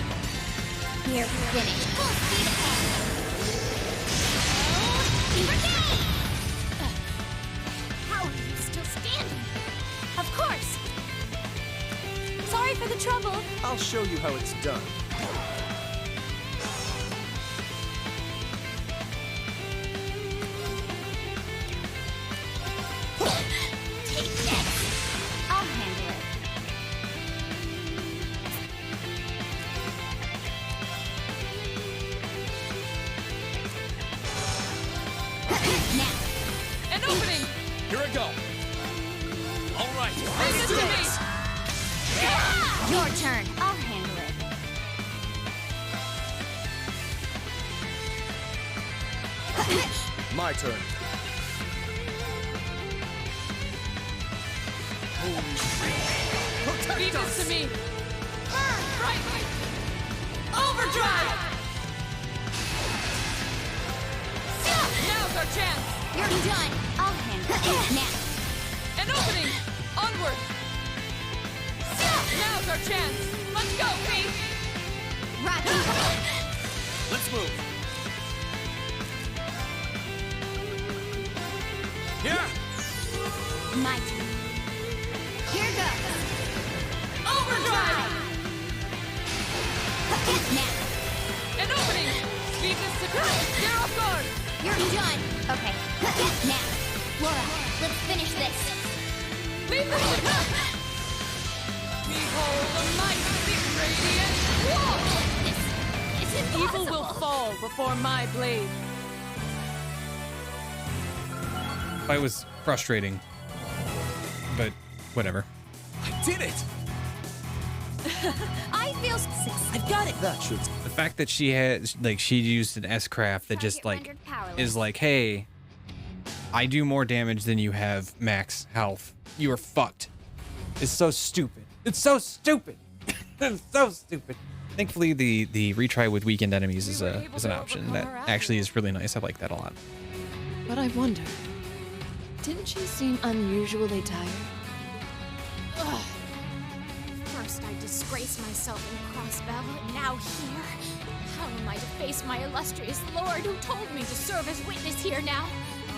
Speaker 19: We're finished. Full speed ahead. Brigade! How are you still standing? Of course. Sorry for the trouble.
Speaker 8: I'll show you how it's done.
Speaker 19: Take this. I'll handle it. Now.
Speaker 16: An opening!
Speaker 2: Here I go.
Speaker 16: All right,
Speaker 19: Leave this to me. Your turn. I'll handle it.
Speaker 8: My turn.
Speaker 16: Leave this to me! Burn brightly! Overdrive! Now's our chance!
Speaker 19: You're done. I'll handle it. Now.
Speaker 16: An opening! Onward! Now's our chance! Let's go, Pete!
Speaker 19: Roger.
Speaker 2: Let's move. Yeah!
Speaker 19: My turn. Here goes.
Speaker 16: Overdrive!
Speaker 19: Now.
Speaker 16: An opening! Leave this to me! They're off guard!
Speaker 19: You're done. Okay. Now. Laura, let's finish this.
Speaker 16: Leave this to me! Behold the might of the Radiant! Whoa!
Speaker 19: This is impossible.
Speaker 22: Evil will fall before my blade.
Speaker 1: Fight was frustrating, but whatever.
Speaker 8: I did it!
Speaker 19: I feel sick.
Speaker 22: I've got it.
Speaker 8: That should.
Speaker 1: The fact that she had, like, she used an S-craft that just, like, is like, hey, I do more damage than you have max health. You are fucked. It's so stupid. It's so stupid. It's so stupid. Thankfully, the retry with weakened enemies is an option that actually is really nice. I like that a lot.
Speaker 22: But I wonder, Didn't she seem unusually tired?
Speaker 3: Ugh. First I disgrace myself in Crossbell, and now here. How am I to face my illustrious lord who told me to serve as witness here now?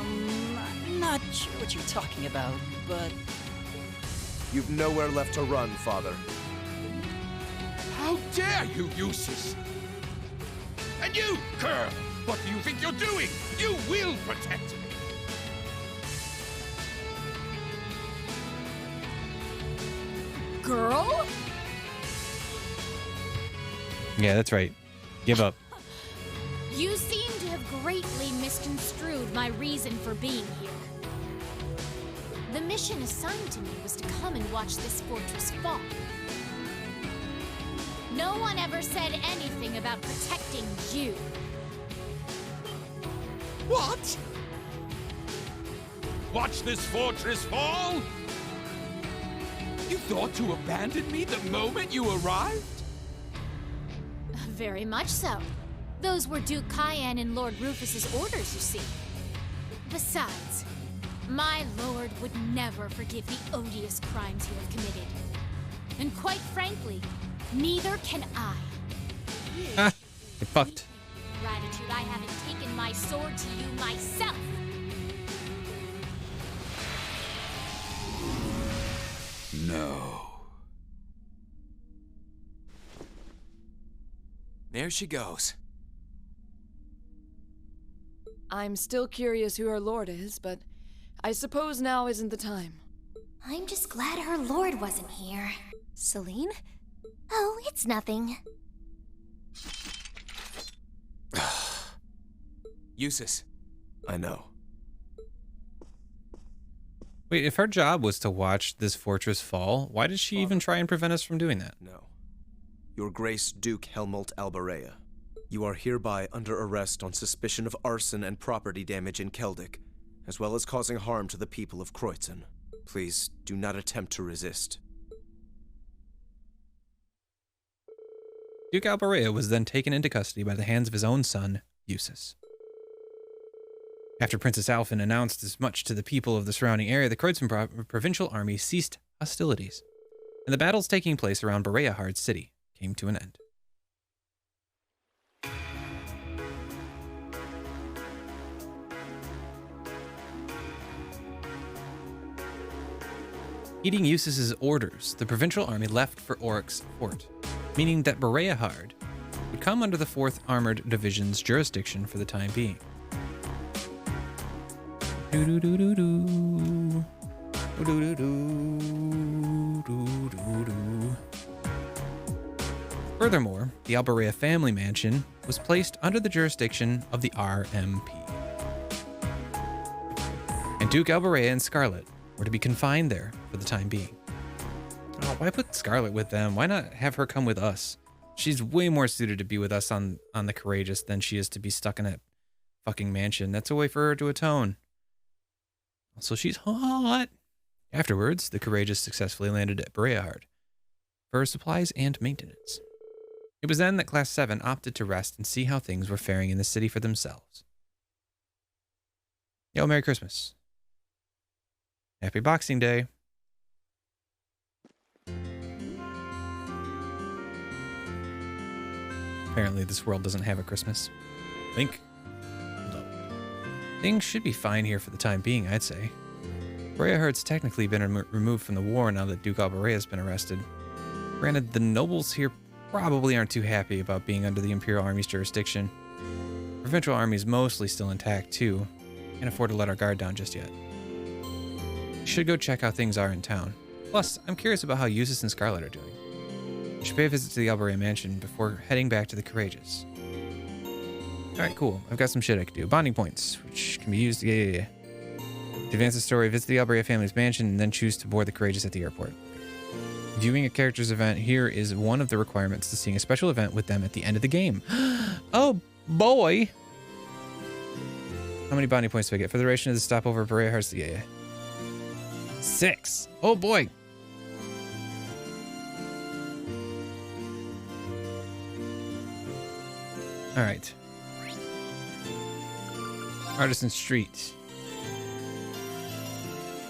Speaker 15: I'm not sure what you're talking about, but...
Speaker 12: You've nowhere left to run, Father.
Speaker 2: How dare you, Eustace! And you, Curl! What do you think you're doing? You will protect me!
Speaker 3: Girl?
Speaker 1: Yeah, that's right. Give up.
Speaker 3: You seem to have greatly misconstrued my reason for being here. The mission assigned to me was to come and watch this fortress fall. No one ever said anything about protecting you.
Speaker 2: What? Watch this fortress fall? You thought to abandon me the moment you arrived?
Speaker 3: Very much so. Those were Duke Cayenne and Lord Rufus's orders, you see. Besides, my lord would never forgive the odious crimes you have committed. And quite frankly, neither can I.
Speaker 1: Ah, you're fucked.
Speaker 3: Gratitude I haven't taken my sword to you myself.
Speaker 2: No.
Speaker 7: There she goes.
Speaker 22: I'm still curious who her lord is, but I suppose now isn't the time.
Speaker 19: I'm just glad her lord wasn't here. Celine? Oh, it's nothing.
Speaker 7: Eustace.
Speaker 12: I know.
Speaker 1: Wait, if her job was to watch this fortress fall, why did she even try and prevent us from doing that?
Speaker 12: No. Your Grace Duke Helmut Alberea, you are hereby under arrest on suspicion of arson and property damage in Keldic, as well as causing harm to the people of Kreutzen. Please do not attempt to resist.
Speaker 1: Duke Alberea was then taken into custody by the hands of his own son, Eustace. After Princess Alphen announced as much to the people of the surrounding area, the Kreutzen provincial army ceased hostilities, and the battles taking place around Bereahard city came to an end. Heeding Eustace's orders, the provincial army left for Oryx's fort, meaning that Bereahard would come under the 4th Armored Division's jurisdiction for the time being. Furthermore, the Alberea family mansion was placed under the jurisdiction of the RMP. And Duke Alberea and Scarlet were to be confined there for the time being. Oh, why put Scarlet with them? Why not have her come with us? She's way more suited to be with us on the Courageous than she is to be stuck in that fucking mansion. That's a way for her to atone. Also, she's hot. Afterwards, the Courageous successfully landed at Bereahard for supplies and maintenance. It was then that Class 7 opted to rest and see how things were faring in the city for themselves. Yo, Merry Christmas. Happy Boxing Day. Apparently this world doesn't have a Christmas. Link. Things should be fine here for the time being, I'd say. Bereahard's technically been removed from the war now that Duke Alberea's been arrested. Granted, the nobles here probably aren't too happy about being under the Imperial Army's jurisdiction. The provincial army's mostly still intact, too. Can't afford to let our guard down just yet. Should go check how things are in town. Plus, I'm curious about how Eustace and Scarlet are doing. Should pay a visit to the Alberea mansion before heading back to the Courageous. Alright, cool. I've got some shit I could do. Bonding points, which can be used to advance the story, visit the Alberea family's mansion, and then choose to board the Courageous at the airport. Viewing a character's event here is one of the requirements to seeing a special event with them at the end of the game. Oh, boy! How many bonding points do I get for the duration of the stopover at Bereahard? Yeah. 6. Oh, boy! Alright. Artisan Street.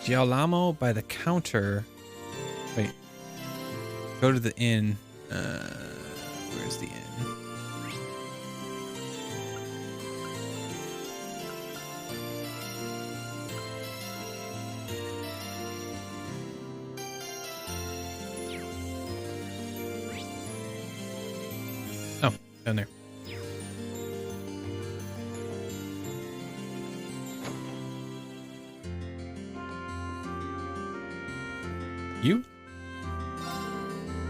Speaker 1: Giolamo by the counter. Wait. Go to the inn. Where's the inn? Oh, down there. You?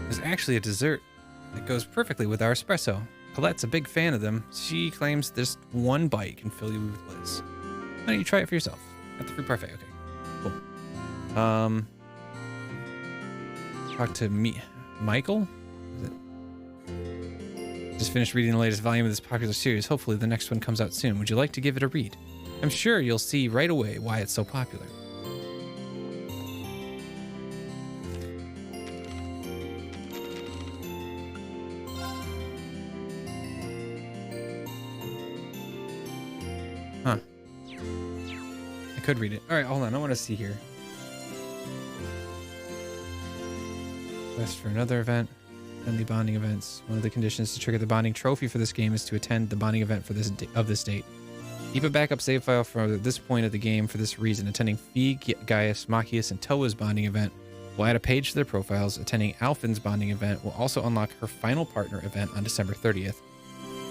Speaker 1: There's actually a dessert that goes perfectly with our espresso. Colette's a big fan of them. She claims this one bite can fill you with bliss. Why don't you try it for yourself? At the fruit parfait. Okay, cool. Talk to me, Michael? Is it? Just finished reading the latest volume of this popular series. Hopefully the next one comes out soon. Would you like to give it a read? I'm sure you'll see right away why it's so popular. Huh. I could read it. All right, hold on. I want to see here. Quest for another event. Friendly bonding events. One of the conditions to trigger the bonding trophy for this game is to attend the bonding event for this date. Keep a backup save file from this point of the game for this reason. Attending Fee, Gaius, Machias, and Toa's bonding event will add a page to their profiles. Attending Alphin's bonding event will also unlock her final partner event on December 30th.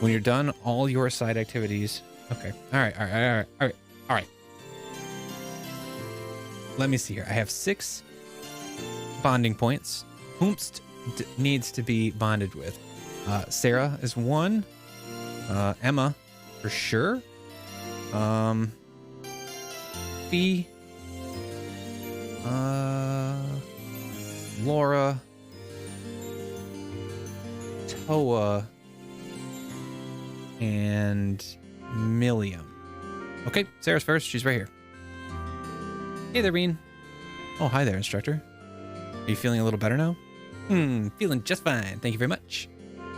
Speaker 1: When you're done all your side activities... Okay. All right. Let me see here. I have 6 bonding points. Whomst needs to be bonded with. Sarah is 1. Emma, for sure. Fee. Laura. Toa. And Milliam. Okay, Sarah's first. She's right here. Hey there, Reen. Oh, hi there, instructor. Are you feeling a little better now? Feeling just fine. Thank you very much.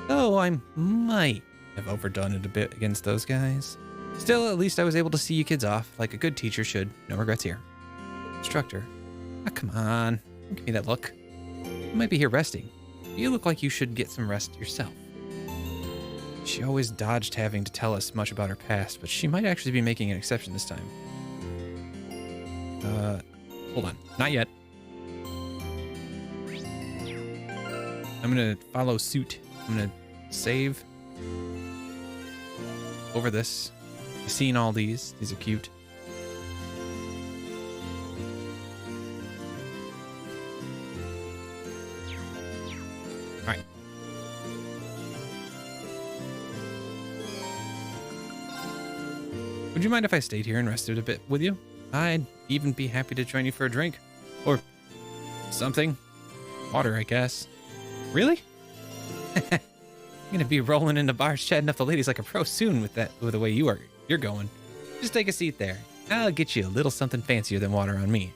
Speaker 1: Though I might have overdone it a bit against those guys. Still, at least I was able to see you kids off like a good teacher should. No regrets here. Instructor. Ah, come on. Don't give me that look. You might be here resting. You look like you should get some rest yourself. She always dodged having to tell us much about her past, but she might actually be making an exception this time. Hold on. Not yet. I'm gonna follow suit. I'm gonna save over this. I've seen all these. These are cute. All right. Would you mind if I stayed here and rested a bit with you? I'd even be happy to join you for a drink. Or something. Water, I guess. Really? I'm gonna be rolling into bars chatting up the ladies like a pro soon with the way you're going. Just take a seat there. I'll get you a little something fancier than water on me.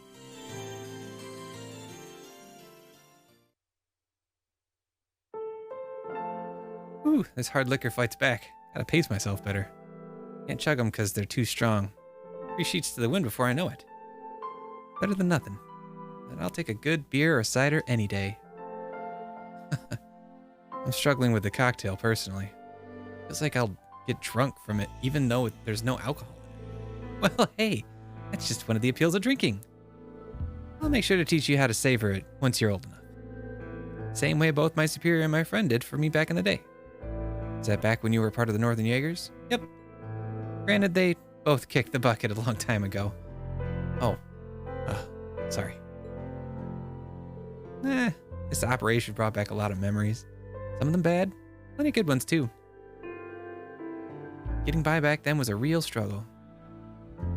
Speaker 1: Ooh, this hard liquor fights back. Gotta pace myself better. Can't chug them because they're too strong. 3 sheets to the wind before I know it. Better than nothing. And I'll take a good beer or cider any day. I'm struggling with the cocktail personally. Feels like I'll get drunk from it even though there's no alcohol in it. Well, hey, that's just one of the appeals of drinking. I'll make sure to teach you how to savor it once you're old enough. Same way both my superior and my friend did for me back in the day. Is that back when you were part of the Northern Jaegers? Yep. Granted, they both kicked the bucket a long time ago. Oh. Sorry. This operation brought back a lot of memories. Some of them bad, plenty of good ones too. Getting by back then was a real struggle.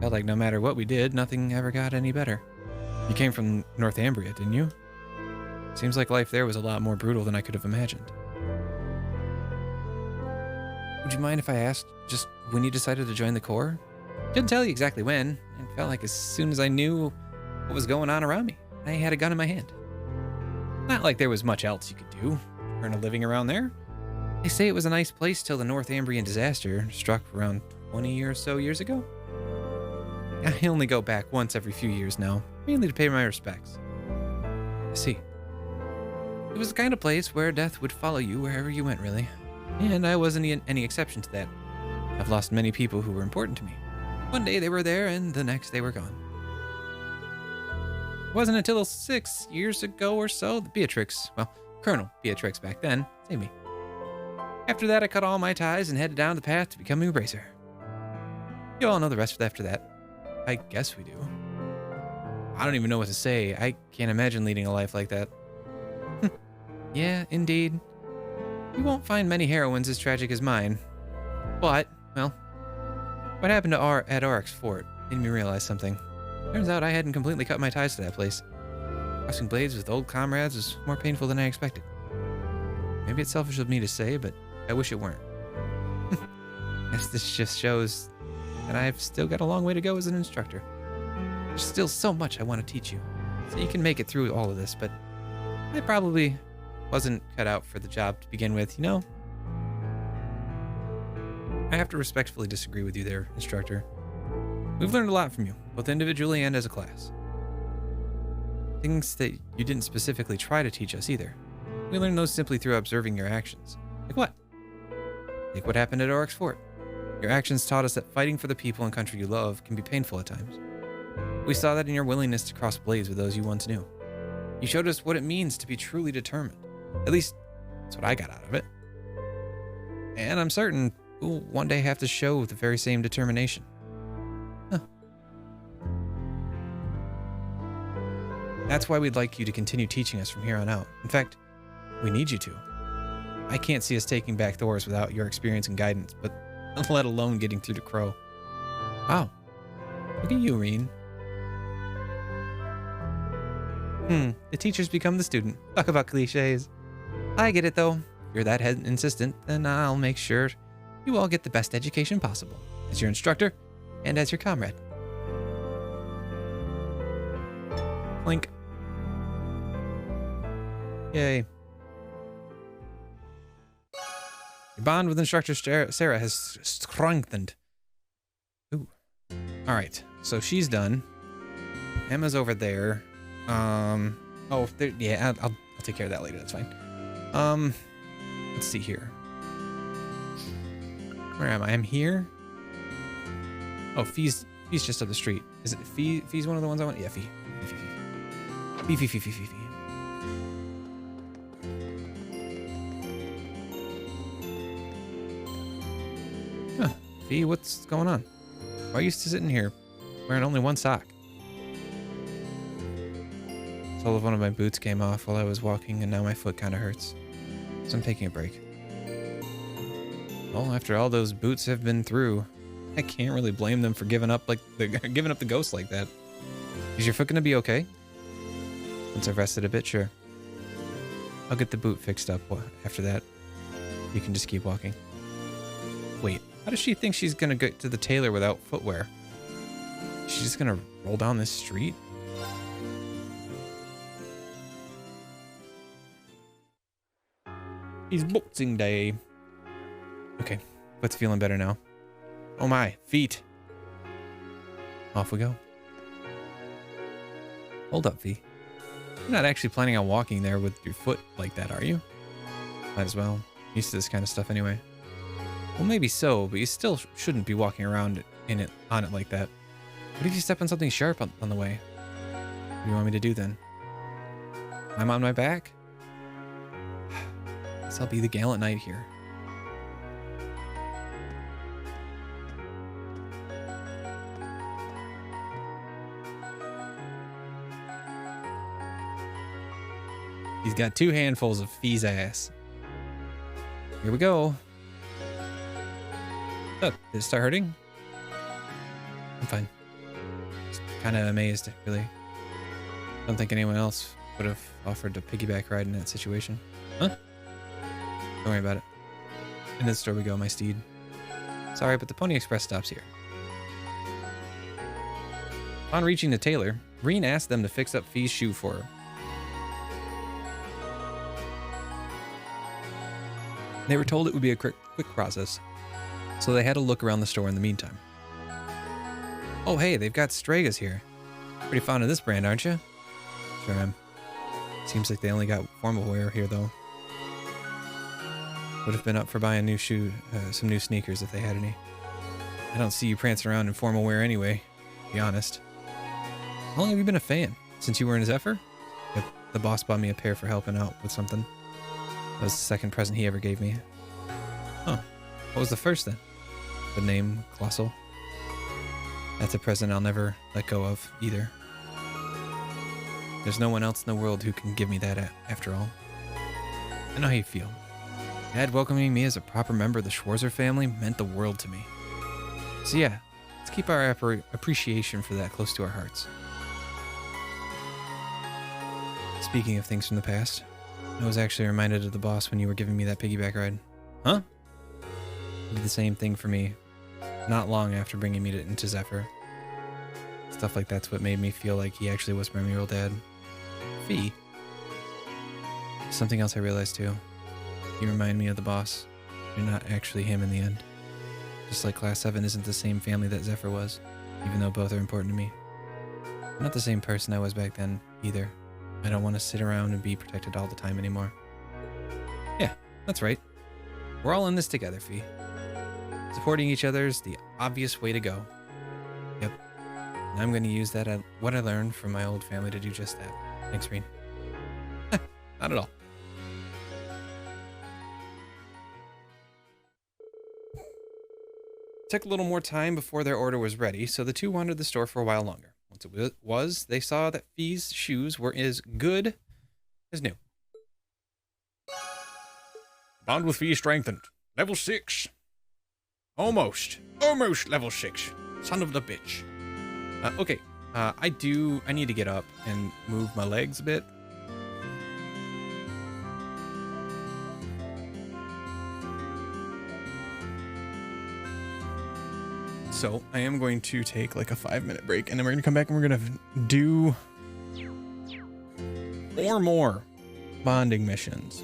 Speaker 1: Felt like no matter what we did, nothing ever got any better. You came from Northumbria, didn't you? Seems like life there was a lot more brutal than I could have imagined. Would you mind if I asked just when you decided to join the Corps? Couldn't tell you exactly when. It felt like as soon as I knew what was going on around me, I had a gun in my hand. Not like there was much else you could do. Earn a living around there. They say it was a nice place till the Northumbrian disaster struck around 20 or so years ago. I only go back once every few years now, mainly to pay my respects. I see. It was the kind of place where death would follow you wherever you went, really. And I wasn't any exception to that. I've lost many people who were important to me. One day they were there, and the next they were gone. It wasn't until 6 years ago or so that Beatrix, well, Colonel Beatrix back then, saved me. After that, I cut all my ties and headed down the path to becoming a bracer. You all know the rest after that. I guess we do. I don't even know what to say. I can't imagine leading a life like that. Yeah, indeed. You won't find many heroines as tragic as mine. But, well, what happened to at Oryx Fort made me realize something. Turns out I hadn't completely cut my ties to that place. Crossing blades with old comrades was more painful than I expected. Maybe it's selfish of me to say, but I wish it weren't. Guess this just shows that I've still got a long way to go as an instructor. There's still so much I want to teach you, so you can make it through all of this, but I probably wasn't cut out for the job to begin with, you know? I have to respectfully disagree with you there, instructor. We've learned a lot from you, both individually and as a class. Things that you didn't specifically try to teach us either. We learned those simply through observing your actions. Like what? Like what happened at Oryx Fort. Your actions taught us that fighting for the people and country you love can be painful at times. We saw that in your willingness to cross blades with those you once knew. You showed us what it means to be truly determined. At least, that's what I got out of it. And I'm certain we'll one day have to show the very same determination. Huh. That's why we'd like you to continue teaching us from here on out. In fact, we need you to. I can't see us taking back Thors without your experience and guidance, but let alone getting through to Crow. Wow. Look at you, Reen. The teacher's become the student. Talk about cliches. I get it, though. If you're that insistent, then I'll make sure you all get the best education possible, as your instructor and as your comrade. Clink. Yay. Your bond with instructor Sarah has strengthened. Ooh. All right, so she's done. Emma's over there. Oh, yeah, I'll take care of that later. That's fine. Let's see here. Where am I? I'm here. Oh, Fee's just up the street. Is it Fee? Fee's one of the ones I want. Yeah, Fee. Fee. Huh. Fee, what's going on? Why are you sitting here wearing only one sock? Sole of one of my boots came off while I was walking, and now my foot kind of hurts. So I'm taking a break. Well, after all those boots have been through, I can't really blame them for giving up the ghost like that. Is your foot gonna be okay? Once I've rested a bit, sure. I'll get the boot fixed up after that. You can just keep walking. Wait, how does she think she's gonna get to the tailor without footwear? She's just gonna roll down this street? It's Boxing Day. Okay, foot's feeling better now. Oh my, feet. Off we go. Hold up, Fee. You're not actually planning on walking there with your foot like that, are you? Might as well. Used to this kind of stuff anyway. Well, maybe so, but you still shouldn't be walking around on it like that. What if you step on something sharp on the way? What do you want me to do then? I'm on my back? Guess I'll be the gallant knight here. He's got 2 handfuls of Fee's ass. Here we go. Oh, did it start hurting? I'm fine. Just kind of amazed, really. Don't think anyone else would have offered to piggyback ride in that situation. Huh? Don't worry about it. Into the store we go, my steed. Sorry, but the Pony Express stops here. Upon reaching the tailor, Reen asked them to fix up Fee's shoe for her. They were told it would be a quick process, so they had to look around the store in the meantime. Oh, hey, they've got Stregas here. Pretty fond of this brand, aren't you? Sure am. Seems like they only got formal wear here, though. Would have been up for buying some new sneakers if they had any. I don't see you prancing around in formal wear anyway, to be honest. How long have you been a fan? Since you were in Zephyr? Yep, the boss bought me a pair for helping out with something. That was the second present he ever gave me. Huh. What was the first then? The name, Colossal. That's a present I'll never let go of, either. There's no one else in the world who can give me that after all. I know how you feel. Dad welcoming me as a proper member of the Schwarzer family meant the world to me. So yeah, let's keep our appreciation for that close to our hearts. Speaking of things from the past, I was actually reminded of the boss when you were giving me that piggyback ride. Huh? He did the same thing for me not long after bringing me into Zephyr. Stuff like that's what made me feel like he actually was my real dad. Fee. Something else I realized too. You remind me of the boss. You're not actually him in the end. Just like Class 7 isn't the same family that Zephyr was, even though both are important to me. I'm not the same person I was back then, either. I don't want to sit around and be protected all the time anymore. Yeah, that's right. We're all in this together, Fee. Supporting each other is the obvious way to go. Yep. And I'm going to use that what I learned from my old family to do just that. Thanks, Reen. Not at all. Took a little more time before their order was ready, so the two wandered the store for a while longer. Once it was, they saw that Fee's shoes were as good as new.
Speaker 6: Bond with Fee strengthened. Level 6. Almost level 6. Son of the bitch.
Speaker 1: Okay, I need to get up and move my legs a bit. So I am going to take like a 5-minute break, and then we're going to come back and we're going to do 4 more bonding missions.